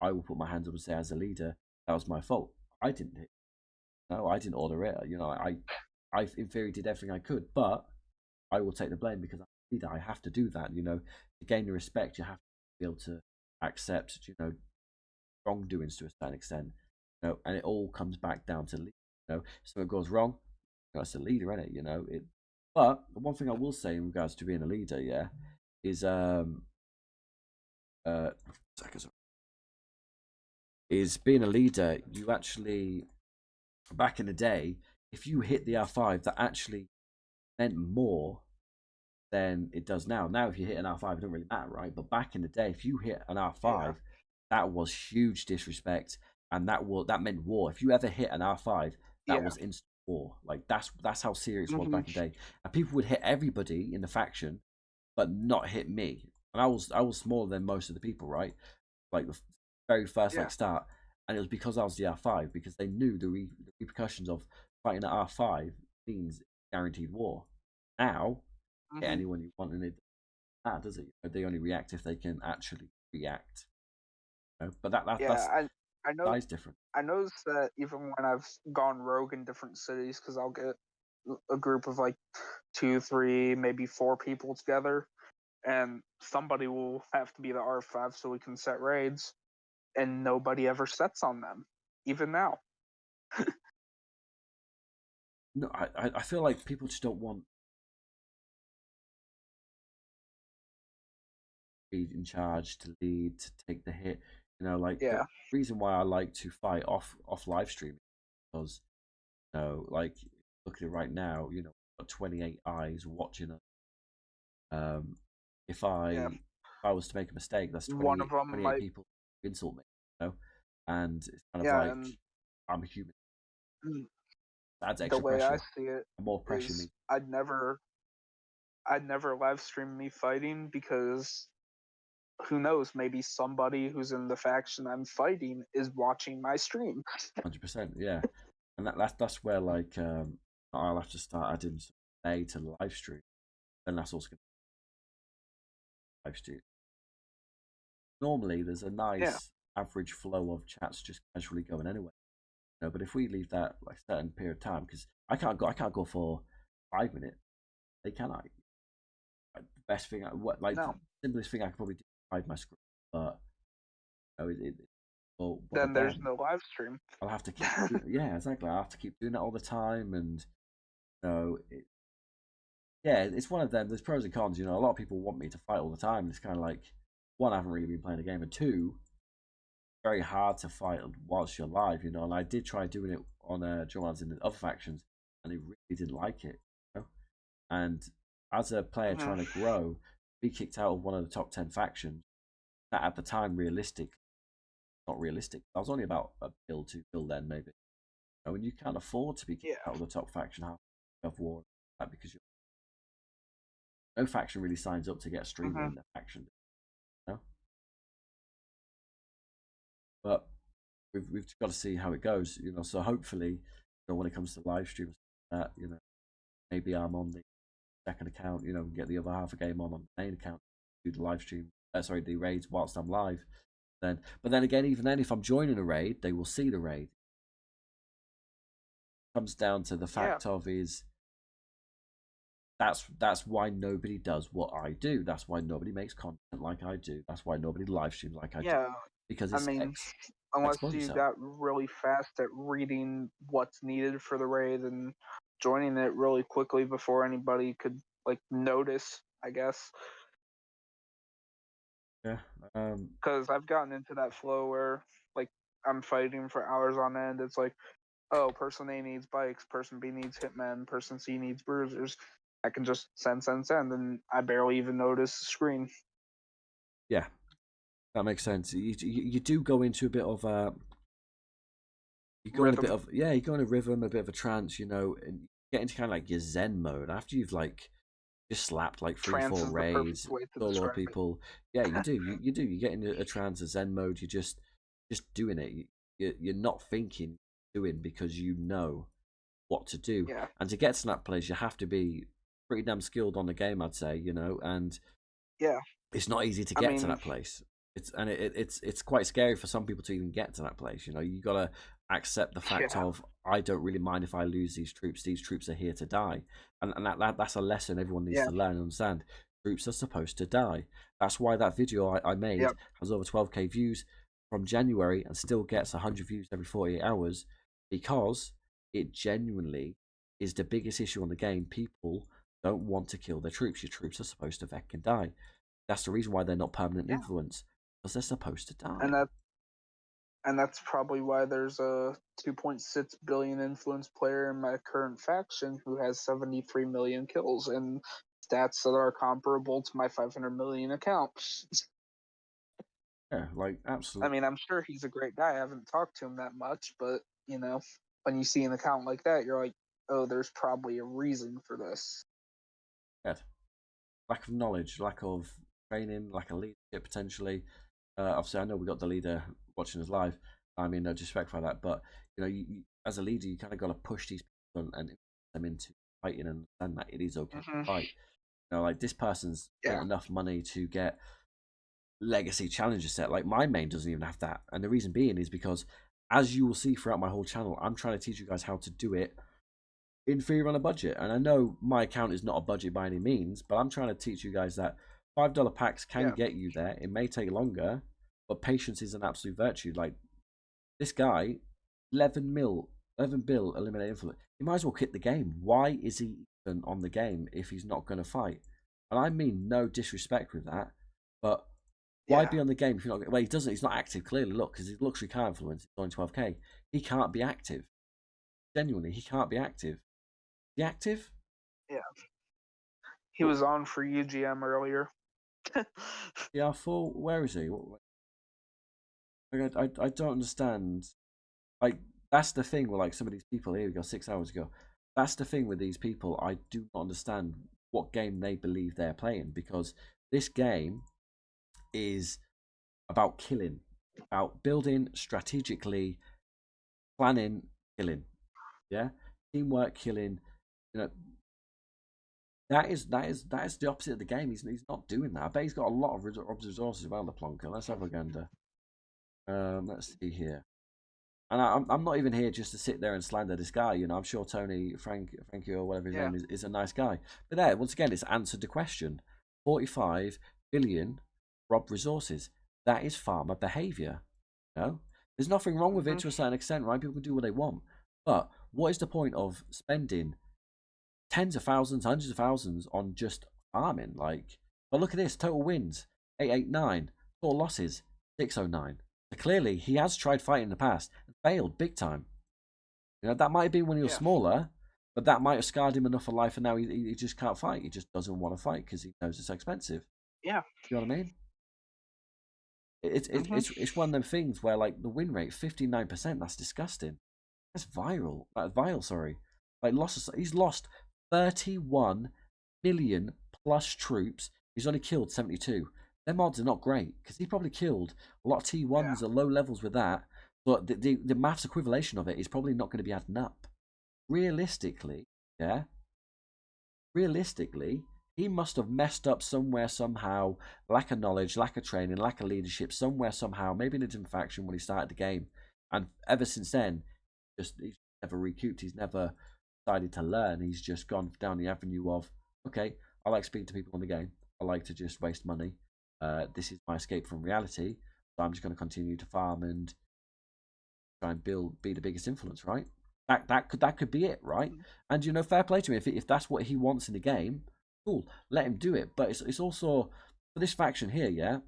I will put my hands up and say, as a leader, that was my fault. I didn't hit. No, I didn't order it. I in theory did everything I could, but I will take the blame because I'm a leader. I have to do that. To gain the respect, you have to be able to accept, wrongdoings to a certain extent. And it all comes back down to leader. So it goes wrong. It's a leader, isn't it? It. But the one thing I will say in regards to being a leader, yeah, is uh seconds is being a leader. You actually, back in the day, if you hit the R5, that actually meant more than it does now. Now, if you hit an R5, it doesn't really matter, right? But back in the day, if you hit an Yeah. R5, that was huge disrespect, and that meant war. If you ever hit an R5, that Yeah. was instant war. Like that's how serious it was Hmm. back in the day. And people would hit everybody in the faction, but not hit me. And I was smaller than most of the people, right? Like the very first Yeah. start, and it was because I was the R5, because they knew the repercussions of fighting at R5 means guaranteed war. Now, hit Hmm. anyone you want, and it does it? They only react if they can actually react. But Yeah. that's I know. size different. I noticed that even when I've gone rogue in different cities, because I'll get a group of like two, three, maybe four people together, and somebody will have to be the R5 so we can set raids, and nobody ever sets on them, even now. No, I feel like people just don't want to be in charge, to lead, to take the hit. Like the Yeah. reason why I like to fight off live streaming, because like look at it right now, got 28 eyes watching us. Um, if I Yeah. if I was to make a mistake, that's One of them 28 might. people who insult me. And it's kind of Yeah, like and I'm a human. mm, That's the extra way I pressure. see it More pressure is means I'd never live stream me fighting because who knows, maybe somebody who's in the faction I'm fighting is watching my stream. 100%. Yeah, and that's where like I'll have to start adding some A to live stream. Then that's also going to live stream. Normally, there's a Yeah. nice average flow of chats just casually going anyway. But if we leave that like a certain period of time, because I can't go for 5 minutes. They can I. Like, the best thing, the No. simplest thing I could probably do is hide my screen, but it's Well, Then there's again, no live stream. I'll have to keep. Yeah, exactly. I have to keep doing that all the time, and yeah, it's one of them. There's pros and cons. A lot of people want me to fight all the time. It's kind of like, one, I haven't really been playing the game, and two, very hard to fight whilst you're live. And I did try doing it on during when I was in the other factions, and they really didn't like it. And as a player Mhm. trying to grow, be kicked out of one of the top 10 factions. That at the time, realistic, not realistic. I was only about a bill, 2 bill then, maybe. And you can't afford to be kicked Yeah. out of the top faction half of war, because no faction really signs up to get a streamer Mhm. in the faction. You know? But we've got to see how it goes. So hopefully, when it comes to live streams, maybe I'm on the second account. Get the other half a game on the main account, do the live stream. Sorry, the raids whilst I'm live. But then again, even then, if I'm joining a raid, they will see the raid. It comes down to the Yeah. fact of is that's why nobody does what I do. That's why nobody makes content like I do. That's why nobody live streams like I do. Yeah. Because I it's mean, unless expose you yourself. got really fast at reading what's needed for the raid and joining it really quickly before anybody could notice, I guess. Yeah. Because I've gotten into that flow where like I'm fighting for hours on end. It's like, oh, person A needs bikes, person B needs hitmen, person C needs bruisers. I can just send, and I barely even notice the screen. Yeah. That makes sense. You do go into a bit of you go in a bit Rhythm. of you go in a rhythm, a bit of a trance, and you get into kind of like your Zen mode after you've just slapped like three, Trance four is the perfect raids, way to solo describe people. Yeah, you do. You do. You get into a trance, a Zen mode. You're just doing it. You're not thinking, doing, because you know what to do. Yeah. And to get to that place, you have to be pretty damn skilled on the game, I'd say. And Yeah. it's not easy to I get to mean, that place. It's quite scary for some people to even get to that place. You gotta accept the fact yeah. of, I don't really mind if I lose these troops. These troops are here to die, and that's a lesson everyone needs Yeah. to learn and understand. Troops are supposed to die. That's why that video I made Yep. has over 12K views from January and still gets 100 views every 48 hours, because it genuinely is the biggest issue on the game. People don't want to kill their troops. Your troops are supposed to veck and die. That's the reason why they're not permanent Yeah. influence, because they're supposed to And die. that and that's probably why there's a 2.6 billion influence player in my current faction who has 73 million kills and stats that are comparable to my 500 million account. Yeah, like I absolute. mean, I'm sure he's a great guy. I haven't talked to him that much, but when you see an account like that, you're like, oh, there's probably a reason for this. Yeah, lack of knowledge, lack of training, lack of leadership potentially. Obviously, I know we got the leader watching us live. I mean, no disrespect for that, but as a leader, you kind of got to push these people and them into fighting, and understand that it is okay to Hmm. fight. Like, this person's Yeah. spent enough money to get legacy challenger set. Like, my main doesn't even have that, and the reason being is because, as you will see throughout my whole channel, I'm trying to teach you guys how to do it in theory on a budget. And I know my account is not a budget by any means, but I'm trying to teach you guys that $5 packs can Yeah. get you there. It may take longer, but patience is an absolute virtue. Like, this guy, 11 bill eliminate influence. He might as well quit the game. Why is he even on the game if he's not going to fight? And I mean no disrespect with that, but why Yeah. be on the game if you're not? Well, he doesn't. He's not active. Clearly, look, because his luxury car influence is on 12K. He can't be active. Genuinely, he can't be active. Be active? Yeah. He was on for UGM earlier. Yeah, full. Where is he? Like, I don't understand. Like, that's the thing with like some of these people. Here we go, 6 hours ago. That's the thing with these people. I do not understand what game they believe they're playing, because this game is about killing, about building strategically, planning, killing. Yeah, teamwork, killing. You know, that is the opposite of the game. He's not doing that. I bet he's got a lot of resources around the plonker. Let's have a gander. Let's see here. And I'm not even here just to sit there and slander this guy. I'm sure Frankie, or whatever his Yeah. name is a nice guy. But there, once again, it's answered the question. 45 billion robbed resources. That is farmer behavior. You know, There's nothing wrong with it Mhm. to a certain extent, right? People can do what they want. But what is the point of spending tens of thousands, hundreds of thousands on just farming? Like, but look at this: total wins 889, total losses 609. So clearly, he has tried fighting in the past and failed big time. That might have been when he was Yeah. smaller, but that might have scarred him enough for life, and now he just can't fight. He just doesn't want to fight because he knows it's expensive. Yeah. You know what I mean? It's it's Mhm. it's it's one of them things where like the win rate 59%. That's disgusting. That's viral. That's vile. Sorry, like losses. He's lost 31 million plus troops. He's only killed 72. Them odds are not great because he probably killed a lot of Yeah. T1s at low levels with that. But the maths equivalation of it is probably not going to be adding up. Realistically, yeah, realistically, he must have messed up somewhere, somehow. Lack of knowledge, lack of training, lack of leadership, somewhere, somehow. Maybe in a different faction when he started the game. And ever since then, he's never recouped. He's never decided to learn. He's just gone down the avenue of, okay, I like speaking to people in the game. I like to just waste money. This is my escape from reality. So I'm just going to continue to farm and try and be the biggest influence, right? That could be it, right? Mhm. And fair play to him if that's what he wants in the game. Cool, let him do it. But it's also for this faction here, yeah.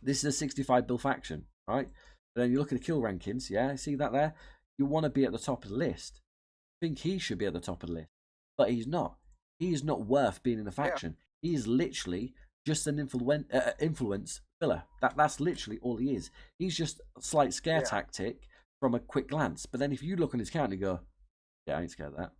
This is a 65 bill faction, right? But then you look at the kill rankings, yeah. See that there? You want to be at the top of the list. I think he should be at the top of the list, but he's not. He is not worth being in a Yeah. faction. He is literally just an influence filler. That's literally all he is. He's just a slight scare Yeah. tactic from a quick glance. But then if you look on his count and go, yeah, I ain't scared of that.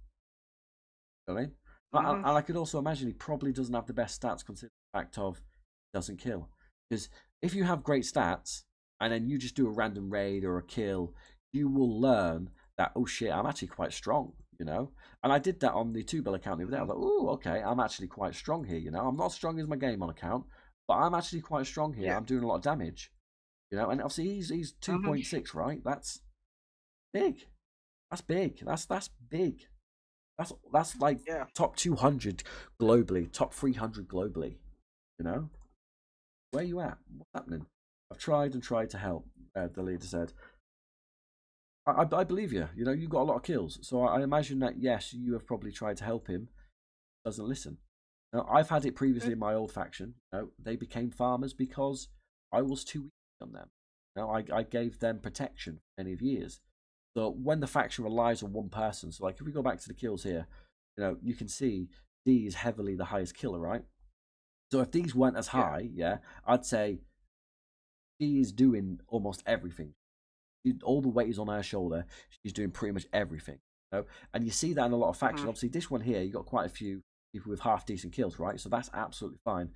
You know what I mean? Mhm. And I could also imagine he probably doesn't have the best stats considering the fact of he doesn't kill. Because if you have great stats and then you just do a random raid or a kill, you will learn that, oh shit, I'm actually quite strong. And I did that on the 2 bill account the other day. I Mhm. was like, oh, okay, I'm actually quite strong here. I'm not as strong as my game on account, but I'm actually quite strong here. Yeah. I'm doing a lot of damage. And obviously he's Mhm. 2.6, right? That's big. That's big. That's big. That's like Yeah. top 200 globally, top 300 globally. You know, where are you at? What's happening? I've tried and tried to help. The leader said, I believe you. You got a lot of kills, so I imagine that yes, you have probably tried to help him. Doesn't listen. Now, I've had it previously in my old faction. They became farmers because I was too weak on them. I gave them protection for many of years. So when the faction relies on one person, so like if we go back to the kills here, you can see D is heavily the highest killer, right? So if these weren't as Yeah. high, yeah, I'd say D is doing almost everything. All the weight is on her shoulder. She's doing pretty much everything. And you see that in a lot of factions. Mhm. Obviously, this one here, you got quite a few people with half decent kills, right? So that's absolutely fine.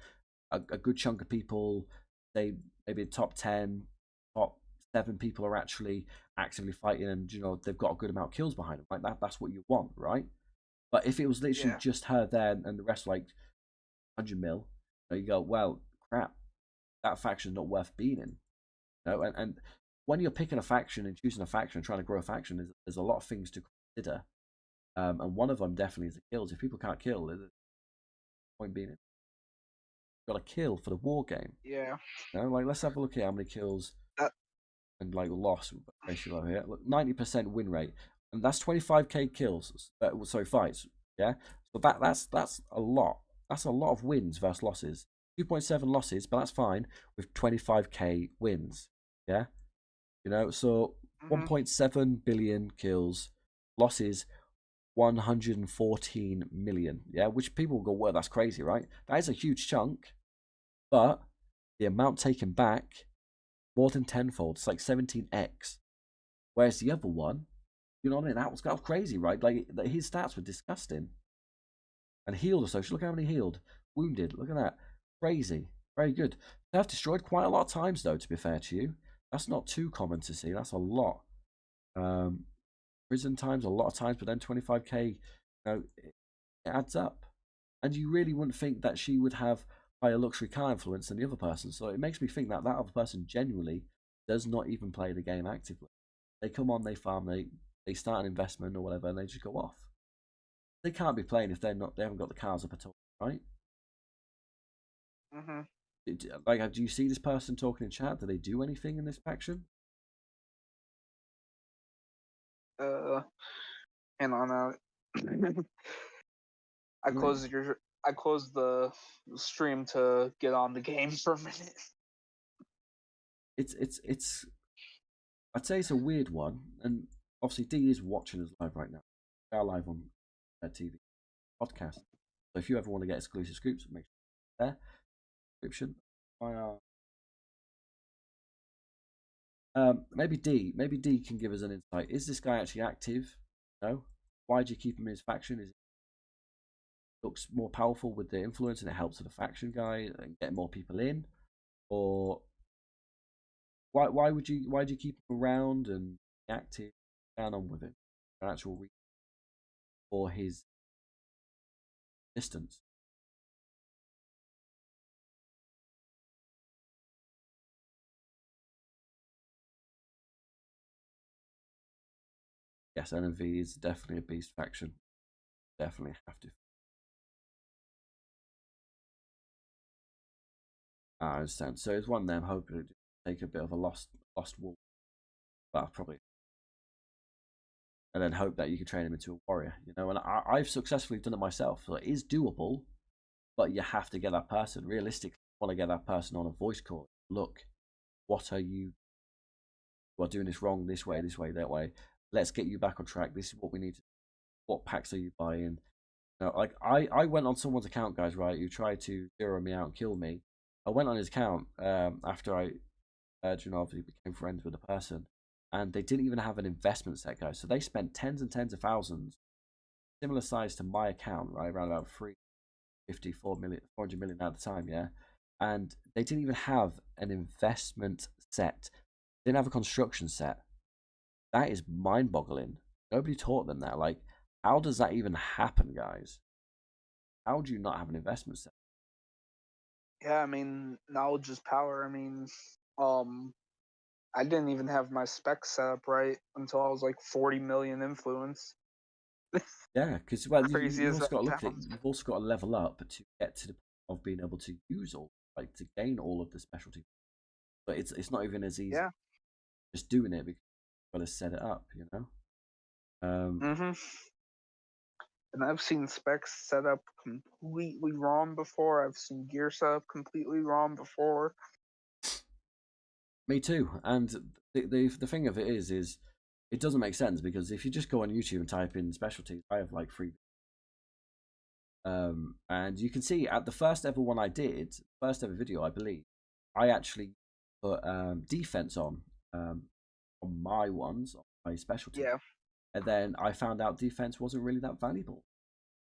A good chunk of people, they maybe top 10, top 7 people are actually actively fighting, and they've got a good amount of kills behind them. Right, that's what you want, right? But if it was literally Yeah. just her there and the rest like 100 mil, you go, well, crap, that faction's not worth being in. And when you're picking a faction and choosing a faction and trying to grow a faction, there's a lot of things to consider. And one of them definitely is the kills. If people can't kill, there's no point being in. You've got to kill for the war game. Yeah. Like let's have a look at how many kills That. and like loss ratio over here. Look, 90% win rate, and that's 25k kills. Sorry, fights. Yeah, so that's a lot. That's a lot of wins versus losses. 2.7 losses, but that's fine with 25k wins. Yeah, so Mhm. 1.7 billion kills, losses 114 million. Yeah, which people go, well, that's crazy, right? That is a huge chunk, but the amount taken back more than tenfold. It's like 17x. Whereas the other one, you know what I mean? That was crazy, right? Like his stats were disgusting. And healed associates. Look how many healed. Wounded. Look at that. Crazy. Very good. They have destroyed quite a lot of times, though, to be fair to you. That's not too common to see. That's a lot. Um, Prison times, a lot of times, but then 25k, it adds up. And you really wouldn't think that she would have higher luxury car influence than the other person. So it makes me think that that other person genuinely does not even play the game actively. They come on, they farm, they start an investment or whatever, and they just go off. They can't be playing if they haven't got the cars up at all, right? Mhm. Like, do you see this person talking in chat? Do they do anything in this faction? hang on out. Yeah, I closed the stream to get on the game for a minute. it's I'd say it's a weird one, and obviously D is watching us live right now. We are live on TV podcast. So if you ever want to get exclusive scoops, make sure there description. Maybe D can give us an insight. Is this guy actually active? No. Why do you keep him in his faction? Is it looks more powerful with the influence and it helps with the faction guy and get more people in, or why do you keep him around and active? Down on with him, an actual reason for his distance. Yes, NMV is definitely a beast faction. Definitely have to. I understand. So it's one of them hoping to take a bit of a lost wolf. Well, probably, and then hope that you can train him into a warrior. You know, and I've successfully done it myself. So it is doable, but you have to get that person. Realistically, you want to get that person on a voice call. Look, what are you? You are doing this wrong. This way, that way. Let's get you back on track. This is what we need. What packs are you buying? You know, like I went on someone's account, guys. Right, who tried to zero me out and kill me. I went on his account after I, obviously became friends with the person, and they didn't even have an investment set, guys. So they spent tens and tens of thousands, similar size to my account, right, around about 354 million, 400 million at the time, yeah. And they didn't even have an investment set. They didn't have a construction set. That is mind-boggling. Nobody taught them that. Like, how does that even happen, guys? How do you not have an investment set? Yeah, I mean, knowledge is power. I mean, um, I didn't even have my specs set up right until I was like 40 million influence. Yeah, because well, Crazy you've as also that got to look at it. sounds. You've also got to level up to get to the point of being able to use all, like to gain all of the specialty. But it's not even as easy Yeah. just doing it because you've got to set it up. You know. Mm-hmm. And I've seen specs set up completely wrong before. I've seen gear set up completely wrong before. Me too. And the thing of it is it doesn't make sense because if you just go on YouTube and type in specialties, I have like three. And you can see at the first ever one I did, first ever video, I believe, I actually put defense on my ones, on my specialty, Yeah. and then I found out defense wasn't really that valuable.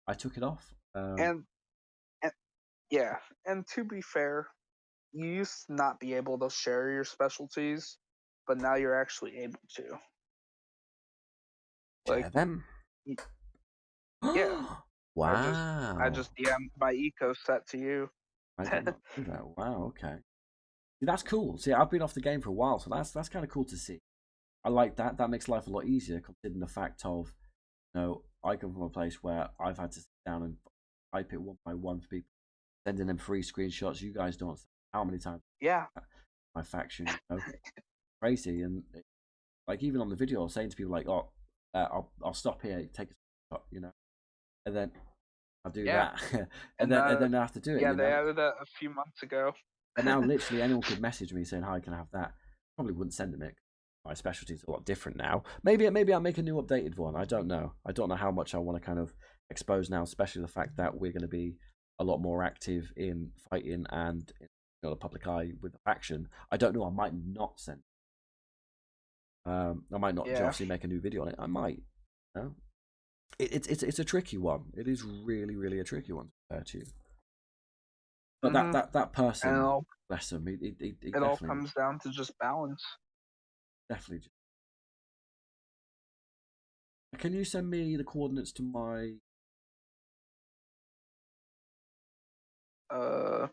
I took it off. And, and yeah. And to be fair, you used to not be able to share your specialties, but now you're actually able to. Like, Share them. yeah. I just I Wow. just DM'd my eco set to you. I did not do that. Wow, okay. See, that's cool. See, I've been off the game for a while, so that's kind of cool to see. I like that. That makes life a lot easier, considering the fact of, I come from a place where I've had to sit down and type it one by one for people, sending them free screenshots. You guys don't know how many times Yeah. my faction, crazy. And like even on the video, I was saying to people like, "Oh, I'll stop here, take a shot," and then I'll do Yeah. that, and And then I have to do it, yeah, they added that a few months ago. But now, literally, anyone could message me saying, "Hi, can I have that?" Probably wouldn't send them it. My specialty is a lot different now. Maybe I'll make a new updated one. I don't know. I don't know how much I want to kind of expose now, especially the fact that we're going to be a lot more active in fighting and the public eye with the faction. I don't know. I might not send. I might not Yeah. obviously make a new video on it. I might. You know? It's a tricky one. It is really really a tricky one to compare to. But Mm-hmm. that And person, bless him, he it all definitely comes down to just balance. definitely. Can you send me the coordinates to my? Uh, I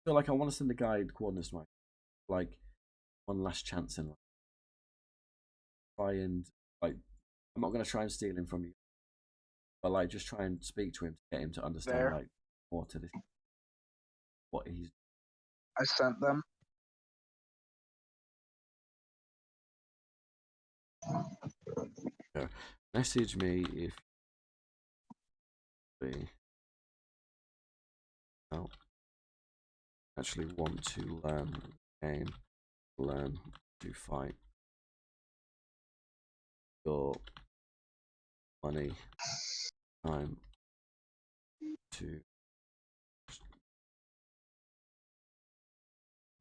feel like I want to send the guy the coordinates to my, like, one last chance in life. Try and like, I'm not gonna try and steal him from you, but like, just try and speak to him to get him to understand there. like more to this, what he's. I sent them. Message me if you actually want to learn the game, learn to fight your money, time to.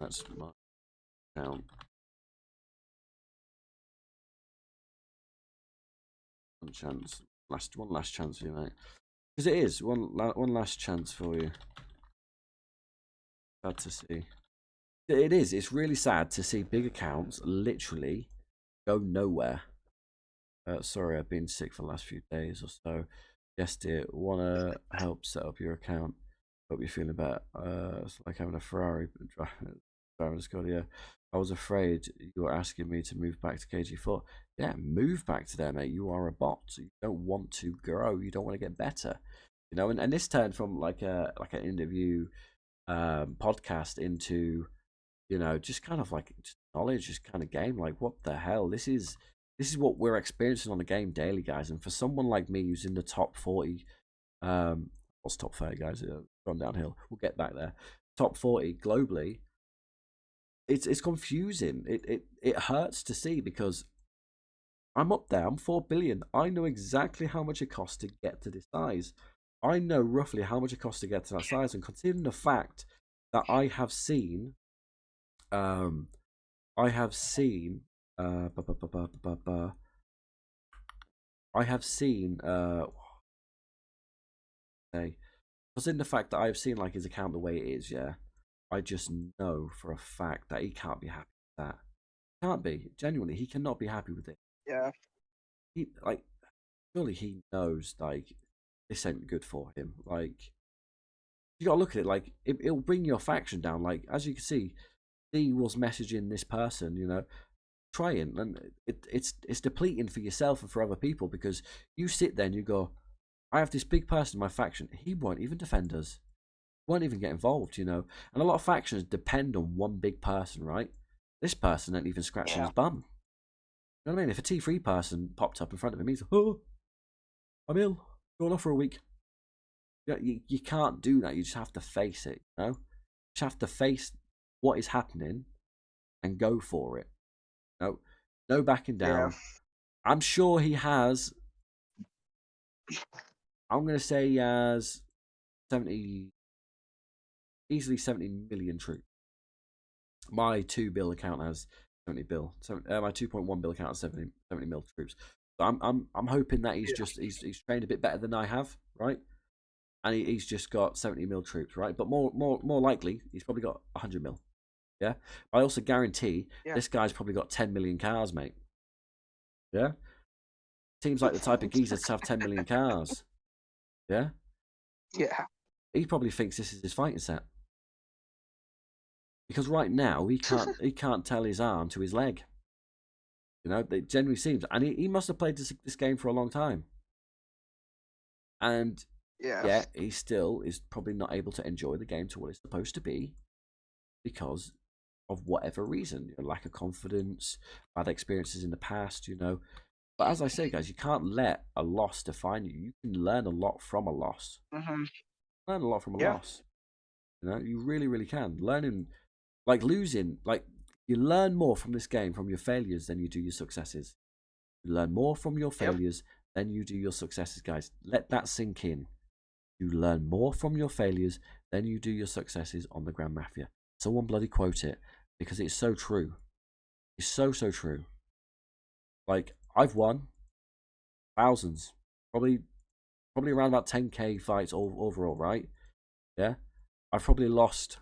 That's my account. One chance, one last chance for you, mate. Because it is one last chance for you. Sad to see. It is. It's really sad to see big accounts literally go nowhere. Sorry, I've been sick for the last few days or so. Yes, dear. Wanna help set up your account? Hope you're feeling better. It's like having a Ferrari driving the squad. Yeah, I was afraid you were asking me to move back to KG4. Yeah, move back to there, mate. You are a bot. You don't want to grow. You don't want to get better. You know, and this turned from like an interview podcast into, you know, just kind of like just knowledge, just kind of game. Like, what the hell? This is what we're experiencing on the game daily, guys. And for someone like me who's in the top 40, what's top 30, guys? Gone downhill. We'll get back there. Top 40 globally. It's confusing. It hurts to see because I'm up there. I'm 4 billion. I know exactly how much it costs to get to this size. I know roughly how much it costs to get to that size, and considering the fact that I have seen, I have seen, uh, bu- bu- bu- bu- bu- bu- I have seen, say, considering the fact that I have seen like his account the way it is, yeah, I just know for a fact that he can't be happy with that. Can't be genuinely. He cannot be happy with it. Yeah. He like surely he knows like this ain't good for him. Like you gotta look at it like it'll bring your faction down. Like as you can see, he was messaging this person, you know, trying, and it's depleting for yourself and for other people because you sit there and you go, I have this big person in my faction. He won't even defend us. Won't even get involved, you know. And a lot of factions depend on one big person, right? This person ain't even scratching his bum. You know what I mean? If a T3 person popped up in front of him, he's like, oh, I'm ill, going off for a week. You can't do that. You just have to face it, you know? You just have to face what is happening and go for it. No, no backing Yeah. down. I'm sure he has. I'm going to say he has 70, easily 70 million troops. My 2 bill account has 70 bill. My 2.1 bill account has 70 mil troops. So I'm hoping that he's Yeah. just he's trained a bit better than I have, right? And he's just got 70 mil troops, right? But more likely, he's probably got 100 mil. Yeah. But I also guarantee this guy's probably got 10 million cars, mate. Yeah. Seems like the type of geezer to have 10 million cars. Yeah. Yeah. He probably thinks this is his fighting set. Because right now he can't tell his arm to his leg. You know, it generally seems, and he must have played this game for a long time. And Yeah. yeah, he still is probably not able to enjoy the game to what it's supposed to be because of whatever reason, you know, lack of confidence, bad experiences in the past, you know. But as I say, guys, you can't let a loss define you. You can learn a lot from a loss. Mm-hmm. Learn a lot from a Yeah. loss. You know, you really, really can. Learning, like losing, like you learn more from this game from your failures than you do your successes. You learn more from your Yep. failures than you do your successes, guys. Let that sink in. You learn more from your failures than you do your successes on the Grand Mafia. Someone bloody quote it because it's so true. It's so true. Like I've won thousands, probably around about 10k fights overall, right? Yeah, I've probably lost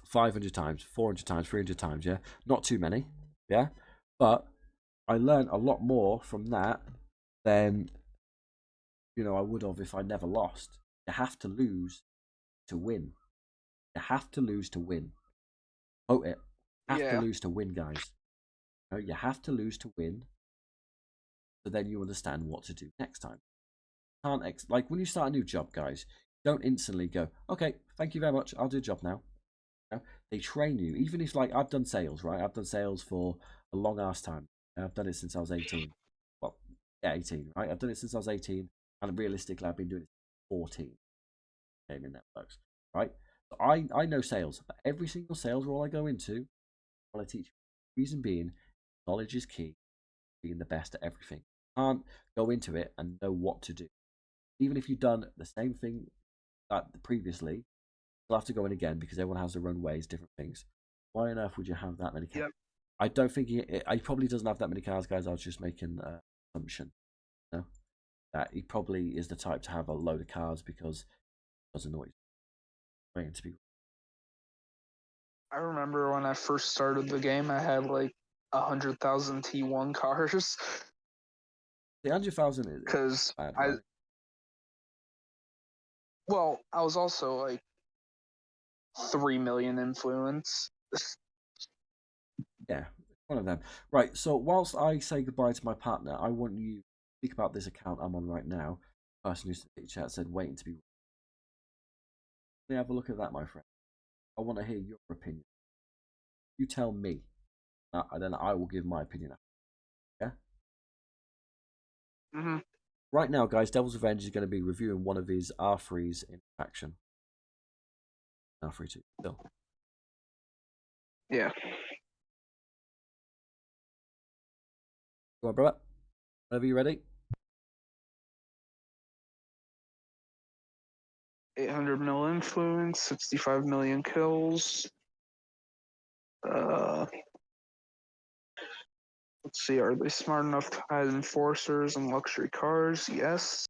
500 times, 400 times, 300 times. Yeah, not too many. Yeah, but I learned a lot more from that than I would have if I never lost. You have to lose to win. You have to lose to win. Quote it. Have to Yeah. lose to win, guys. You have to lose to win, so then you understand what to do next time. Can't like when you start a new job, guys. Don't instantly go, okay, thank you very much. I'll do a job now. They train you, even if like I've done sales, right? I've done sales for a long ass time. I've done it since I was 18. Well, Yeah, 18, right? I've done it since I was 18, and realistically, I've been doing it since 14 gaming networks, right? So I know sales. But every single sales role I go into, I want to teach. Reason being, knowledge is key. Being the best at everything. You can't go into it and know what to do. Even if you've done the same thing that previously, you'll have to go in again because everyone has their own ways, different things. Why on earth would you have that many cars? Yep. I don't think he probably doesn't have that many cars, guys. I was just making an assumption. You know? That he probably is the type to have a load of cars because he doesn't know what he's waiting to be. I remember when I first started the game, I had like 100,000 T1 cars The 100,000 is because bad, I right? I was also like 3 million influence. Yeah, one of them. Right. So whilst I say goodbye to my partner, I want you to speak about this account I'm on right now. The person who's in the chat said waiting to be. Let me have a look at that, my friend. I want to hear your opinion. You tell me, and then I will give my opinion. Yeah. Mm-hmm. Right now, guys, Devil's Revenge is going to be reviewing one of his R3s in action. R3 2. Still. Yeah. Go on, brother. Whenever you're ready. 800 mil influence, 65 million kills. Uh, let's see, are they smart enough to hide enforcers and luxury cars? Yes.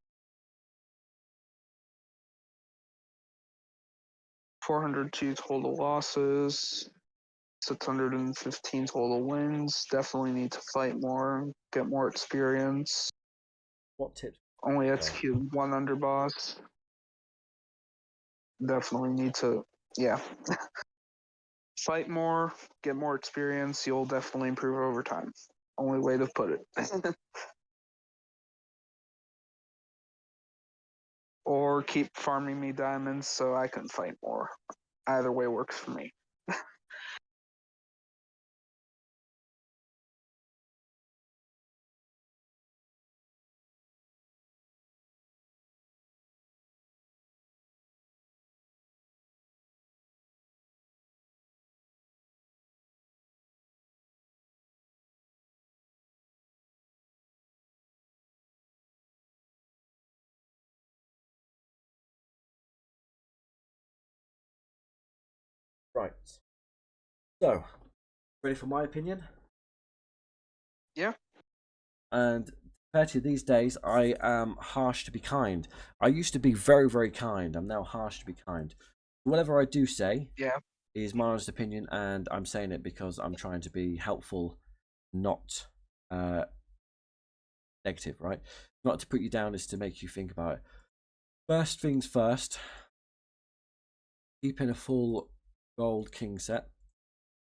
402 total losses, 615 total wins. Definitely need to fight more, get more experience. What tips? Only executed one underboss. Definitely need to, yeah. Fight more, get more experience. You'll definitely improve over time. Only way to put it. Or keep farming me diamonds so I can fight more. Either way works for me. Right. So, ready for my opinion? Yeah. And compared to these days, I am harsh to be kind. I used to be very, very kind. I'm now harsh to be kind. Whatever I do say Yeah. is my honest opinion, and I'm saying it because I'm trying to be helpful, not negative, right? Not to put you down, is to make you think about it. First things first, keeping a full gold king set.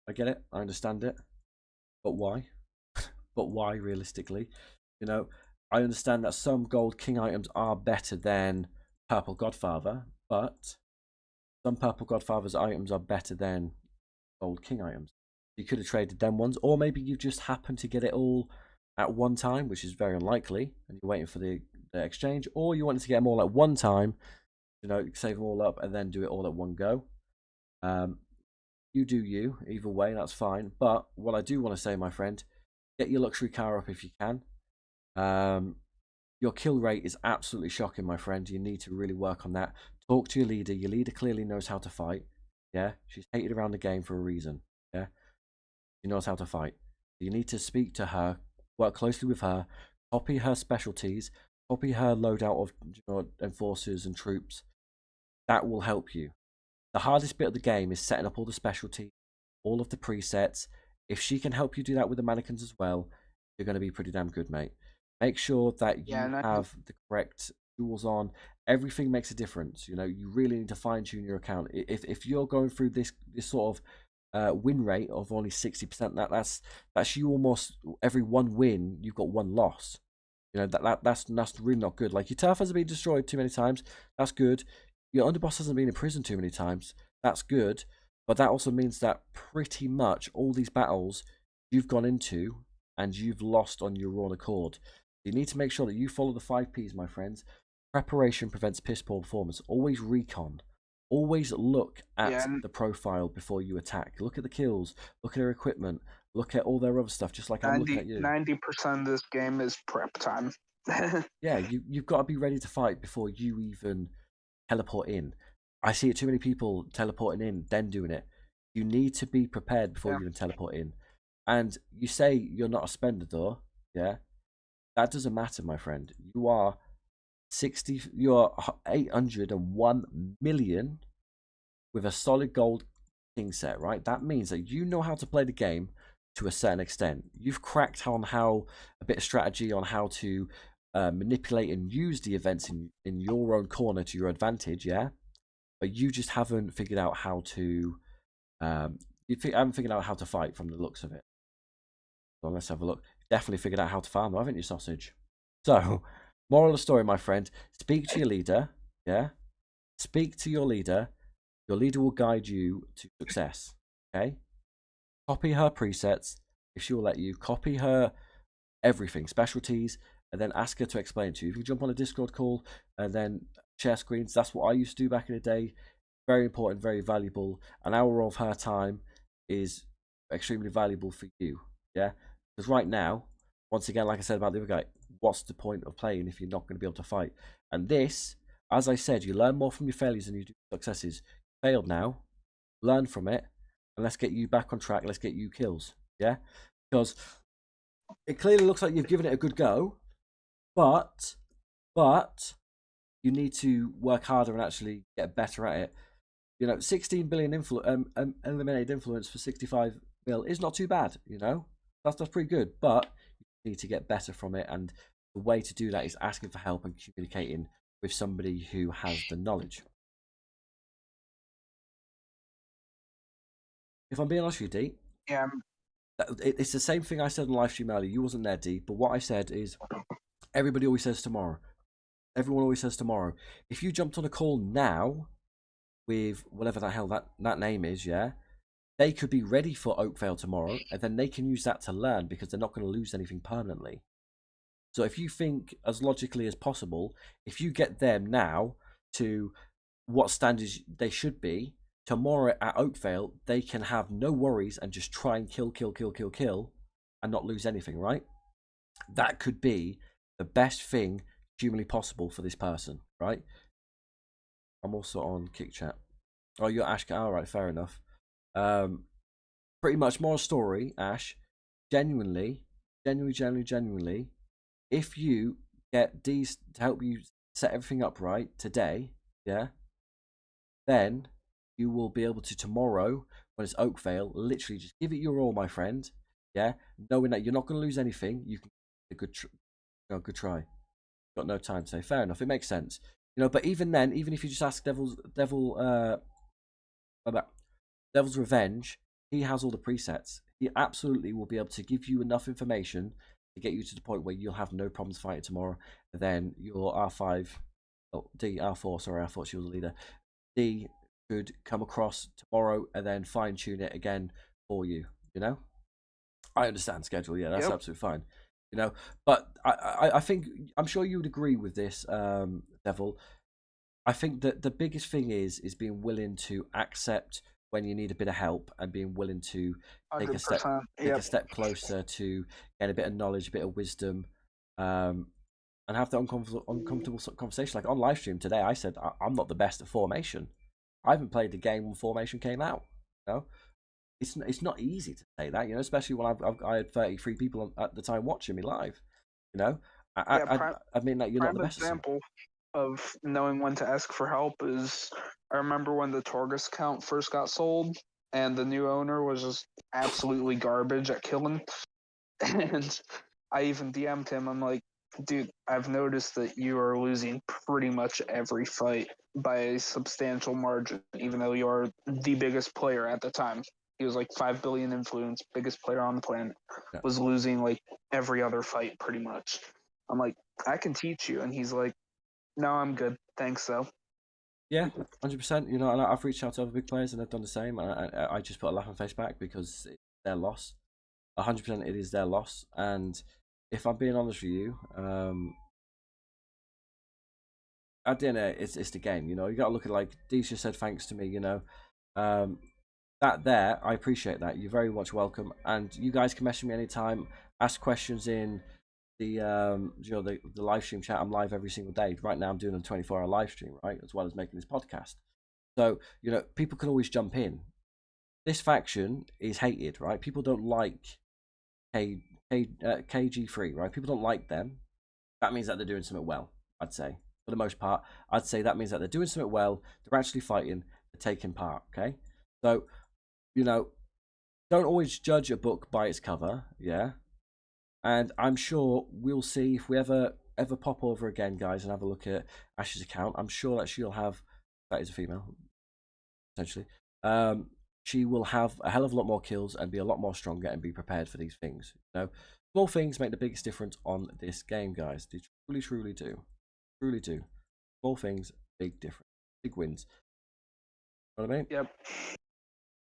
I get it, I understand it, but why? But why realistically? You know, I understand that some gold king items are better than purple godfather, but some purple godfather's items are better than gold king items. You could have traded them ones, or maybe you just happened to get it all at one time, which is very unlikely, and you're waiting for the exchange, or you wanted to get them all at one time, you know, save them all up and then do it all at one go. You do you, either way, that's fine. But what I do want to say, my friend, get your luxury car up if you can. Your kill rate is absolutely shocking, my friend. You need to really work on that. Talk to your leader. Your leader clearly knows how to fight. Yeah, she's hated around the game for a reason. Yeah, she knows how to fight. You need to speak to her, work closely with her, copy her specialties, copy her loadout of, you know, enforcers and troops. That will help you. The hardest bit of the game is setting up all the specialties, all of the presets. If she can help you do that with the mannequins as well, you're going to be pretty damn good, mate. Make sure that Yeah, you and have the correct tools on. Everything makes a difference. You know, you really need to fine tune your account. If you're going through this sort of win rate of only 60%, that's you almost every one win you've got one loss. You know that's really not good. Like your turf hasn't been destroyed too many times. That's good. Your underboss hasn't been in prison too many times. That's good. But that also means that pretty much all these battles you've gone into and you've lost on your own accord. You need to make sure that you follow the 5 Ps, my friends. Preparation prevents piss poor performance. Always recon. Always look Yeah, at the profile before you attack. Look at the kills. Look at their equipment. Look at all their other stuff, just like I'm looking at you. 90% of this game is prep time. Yeah, you've got to be ready to fight before you even teleport in. I see it too many people teleporting in, then doing it. You need to be prepared before Yeah, you even teleport in. And you say you're not a spender, though. Yeah, that doesn't matter, my friend. You are 60. You are 801 million with a solid gold king set, right? That means that you know how to play the game to a certain extent. You've cracked on how a bit of strategy on how to manipulate and use the events in your own corner to your advantage, yeah. But you just haven't figured out how to. Haven't figured out how to fight from the looks of it. So let's have a look. Definitely figured out how to farm, though, haven't you, sausage? So, moral of the story, my friend: speak to your leader. Yeah, speak to your leader. Your leader will guide you to success. Okay. Copy her presets if she will let you. Copy her everything, specialties, and then ask her to explain it to you. If you jump on a Discord call and then share screens, that's what I used to do back in the day. Very important, very valuable. An hour of her time is extremely valuable for you. Yeah, because right now, once again, like I said about the other guy, what's the point of playing if you're not going to be able to fight? And this, as I said, you learn more from your failures than you do successes. You failed now, learn from it, and let's get you back on track. Let's get you kills. Yeah, because it clearly looks like you've given it a good go, but you need to work harder and actually get better at it. 16 billion eliminated influence for 65 mil is not too bad. That's pretty good, but you need to get better from it, and the way to do that is asking for help and communicating with somebody who has the knowledge. If I'm being honest with you, D, yeah, it's the same thing I said on live stream earlier. You wasn't there, D, but what I said is everybody always says tomorrow. Everyone always says tomorrow. If you jumped on a call now with whatever the hell that name is, yeah, they could be ready for Oakvale tomorrow, and then they can use that to learn because they're not going to lose anything permanently. So if you think as logically as possible, if you get them now to what standards they should be, tomorrow at Oakvale, they can have no worries and just try and kill, and not lose anything, right? That could be the best thing humanly possible for this person, right? I'm also on Kick Chat. Oh, you're Ash. All right, fair enough. Pretty much more story, Ash. Genuinely, if you get these to help you set everything up right today, yeah, then you will be able to tomorrow when it's Oakvale, literally just give it your all, my friend. Yeah, knowing that you're not going to lose anything, you can a good try. Got no time to say. Fair enough. It makes sense. But even then, even if you just ask about Devil's Revenge, he has all the presets. He absolutely will be able to give you enough information to get you to the point where you'll have no problems fighting tomorrow. And then your R4, sorry, I thought she was the leader. D could come across tomorrow and then fine tune it again for you. I understand schedule. Yeah, that's yep. absolutely fine. But I think I'm sure you would agree with this, Devil. I think that the biggest thing is being willing to accept when you need a bit of help and being willing to take a step 100%. Yep. closer to get a bit of knowledge, a bit of wisdom, and have that uncomfortable conversation. Like on live stream today, I said I'm not the best at formation. I haven't played the game when formation came out. It's not easy to say that, especially when I had 33 people at the time watching me live. I mean that you're not the Prime best at something. example of knowing when to ask for help is I remember when the Torgus account first got sold and the new owner was just absolutely garbage at killing. And I even DM'd him. I'm like, dude, I've noticed that you are losing pretty much every fight by a substantial margin, even though you are the biggest player at the time. He was like 5 billion influence, biggest player on the planet, Yeah. was losing like every other fight pretty much. I'm like, I can teach you. And he's like, no, I'm good. Thanks, though. Yeah, 100%. And I've reached out to other big players and they've done the same. I just put a laughing face back because it's their loss. 100% it is their loss. And if I'm being honest with you, at the end of it, it's the game. You know, you got to look at like Deisha said. Thanks to me. You know, um, that there, I appreciate that. You're very much welcome, and you guys can message me anytime. Ask questions in the the live stream chat. I'm live every single day. Right now, I'm doing a 24-hour live stream, right, as well as making this podcast. So you know, people can always jump in. This faction is hated, right? People don't like KG3, right? People don't like them. That means that they're doing something well, I'd say. For the most part, I'd say that means that they're doing something well, they're actually fighting, they're taking part, okay? So, you know, don't always judge a book by its cover, yeah? And I'm sure we'll see if we ever pop over again, guys, and have a look at Ash's account. I'm sure that she'll have, that is a female, essentially. She will have a hell of a lot more kills and be a lot more stronger and be prepared for these things. You know, small things make the biggest difference on this game, guys. They truly, truly do. Truly do. Small things, big difference. Big wins. You know what I mean? Yep.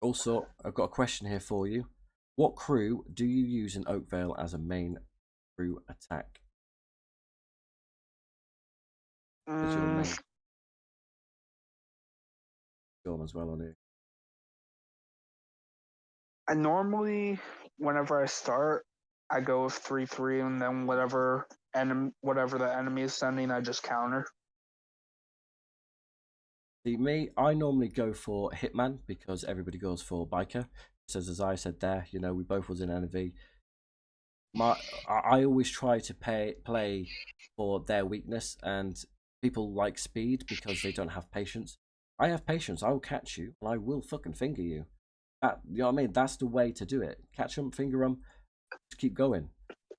Also, I've got a question here for you. What crew do you use in Oakvale as a main crew attack? As your Mm, main gun as well on here. I normally, whenever I start, I go with 3-3, and then whatever the enemy is sending, I just counter. See, me, I normally go for Hitman because everybody goes for Biker. So as I said there, you know, we both was in NV. I always try to play for their weakness, and people like speed because they don't have patience. I have patience. I will catch you and I will fucking finger you. You know what I mean? That's the way to do it. Catch them, finger them, just keep going.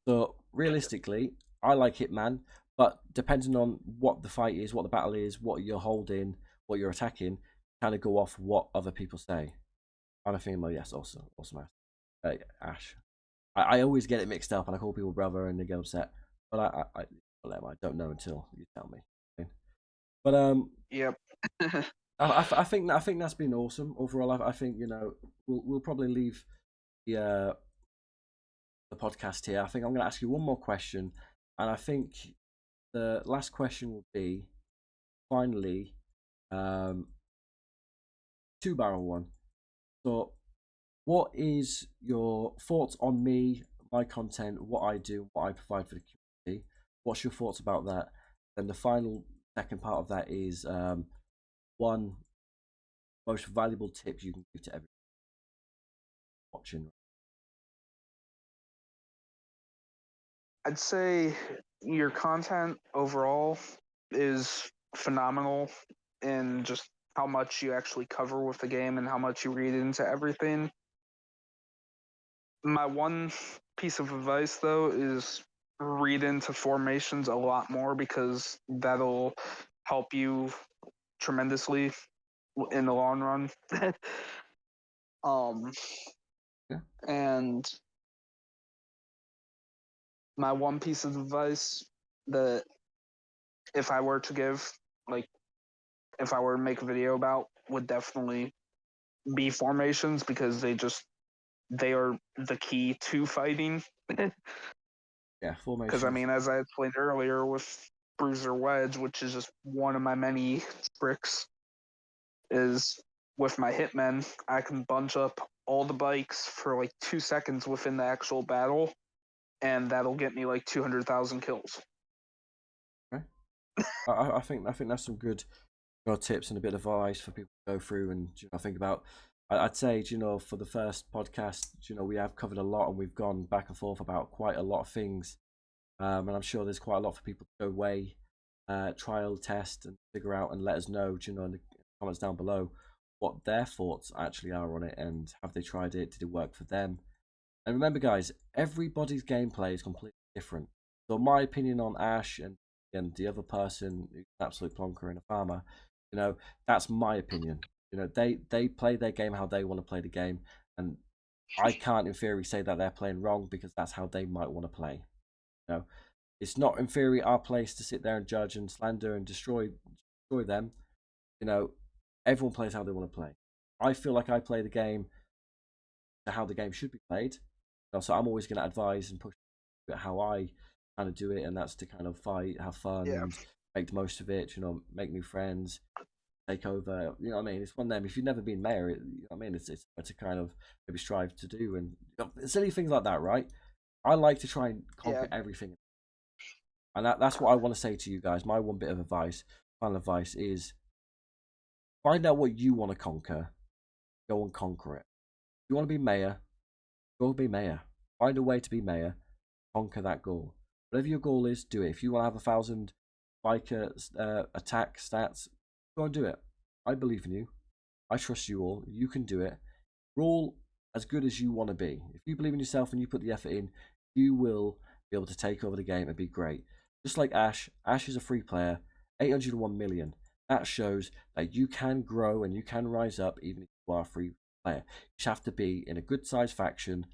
So realistically, I like Hitman, but depending on what the fight is, what the battle is, what you're holding, what you're attacking, kind of go off what other people say. I'm a female, yes, also Ash. I always get it mixed up, and I call people brother, and they get upset. But I don't know until you tell me. But Yep. I think that's been awesome overall. I think you know we'll probably leave the the podcast here. I think I'm going to ask you one more question, and I think the last question will be finally two barrel one. So, what is your thoughts on me, my content, what I do, what I provide for the community? What's your thoughts about that? Then the final second part of that is one most valuable tip you can give to everyone watching. I'd say your content overall is phenomenal in just how much you actually cover with the game and how much you read into everything. My one piece of advice, though, is read into formations a lot more because that'll help you tremendously in the long run. um, Yeah, and my one piece of advice that if I were to give, like, if I were to make a video about, would definitely be formations because they are the key to fighting. yeah, Because I formations. mean, as I explained earlier with Bruiser Wedge, which is just one of my many tricks, is with my hitmen, I can bunch up all the bikes for like 2 seconds within the actual battle, and that'll get me like 200,000 kills. Okay. I think that's some good tips and a bit of advice for people to go through and you know think about. I'd say you know for the first podcast, you know we have covered a lot and we've gone back and forth about quite a lot of things, and I'm sure there's quite a lot for people to go away, trial test and figure out and let us know, you know, in the comments down below what their thoughts actually are on it and have they tried it? Did it work for them? And remember, guys, everybody's gameplay is completely different. So my opinion on Ash and the other person who's an absolute plonker and a farmer, you know, that's my opinion. You know, they play their game how they want to play the game, and I can't in theory say that they're playing wrong because that's how they might want to play. You know, it's not in theory our place to sit there and judge and slander and destroy them. You know, everyone plays how they want to play. I feel like I play the game to how the game should be played. So I'm always going to advise and push how I kind of do it, and that's to kind of fight, have fun, Yeah. and make the most of it. You know, make new friends, take over. You know what I mean? It's one of them. If you've never been mayor, you know what I mean? It's to kind of maybe strive to do, and silly things like that, right? I like to try and Yeah. conquer everything, and that's what I want to say to you guys. My one bit of advice, final advice, is find out what you want to conquer. Go and conquer it. If you want to be mayor, go be mayor. Find a way to be mayor. Conquer that goal. Whatever your goal is, do it. If you want to have 1,000 biker attack stats, go and do it. I believe in you. I trust you all. You can do it. We're all as good as you want to be. If you believe in yourself and you put the effort in, you will be able to take over the game and be great. Just like Ash. Ash is a free player, 801 million. That shows that you can grow and you can rise up even if you are a free player. You just have to be in a good sized faction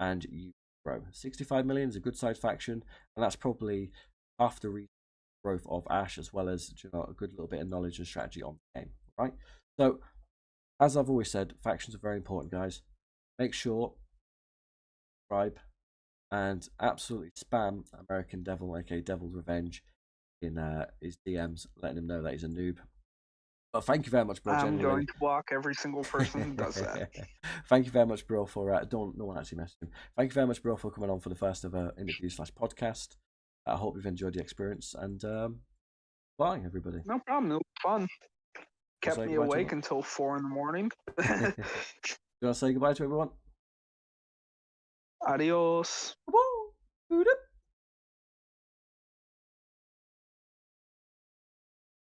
and you grow. 65 million is a good sized faction, and that's probably half the growth of Ash, as well as a good little bit of knowledge and strategy on the game, right? So, as I've always said, factions are very important, guys. Make sure subscribe and absolutely spam American Devil, aka Devil's Revenge, in his DMs, letting him know that he's a noob. But thank you very much, bro. I'm Genuinely. going to block every single person who does that. Thank you very much, bro, for no one actually messaged him. Thank you very much, bro, for coming on for the first ever interview/podcast. I hope you've enjoyed the experience, and bye, everybody. No problem. It was fun. Kept me awake To until 4 in the morning. you want to say goodbye to everyone? Adios. Woo!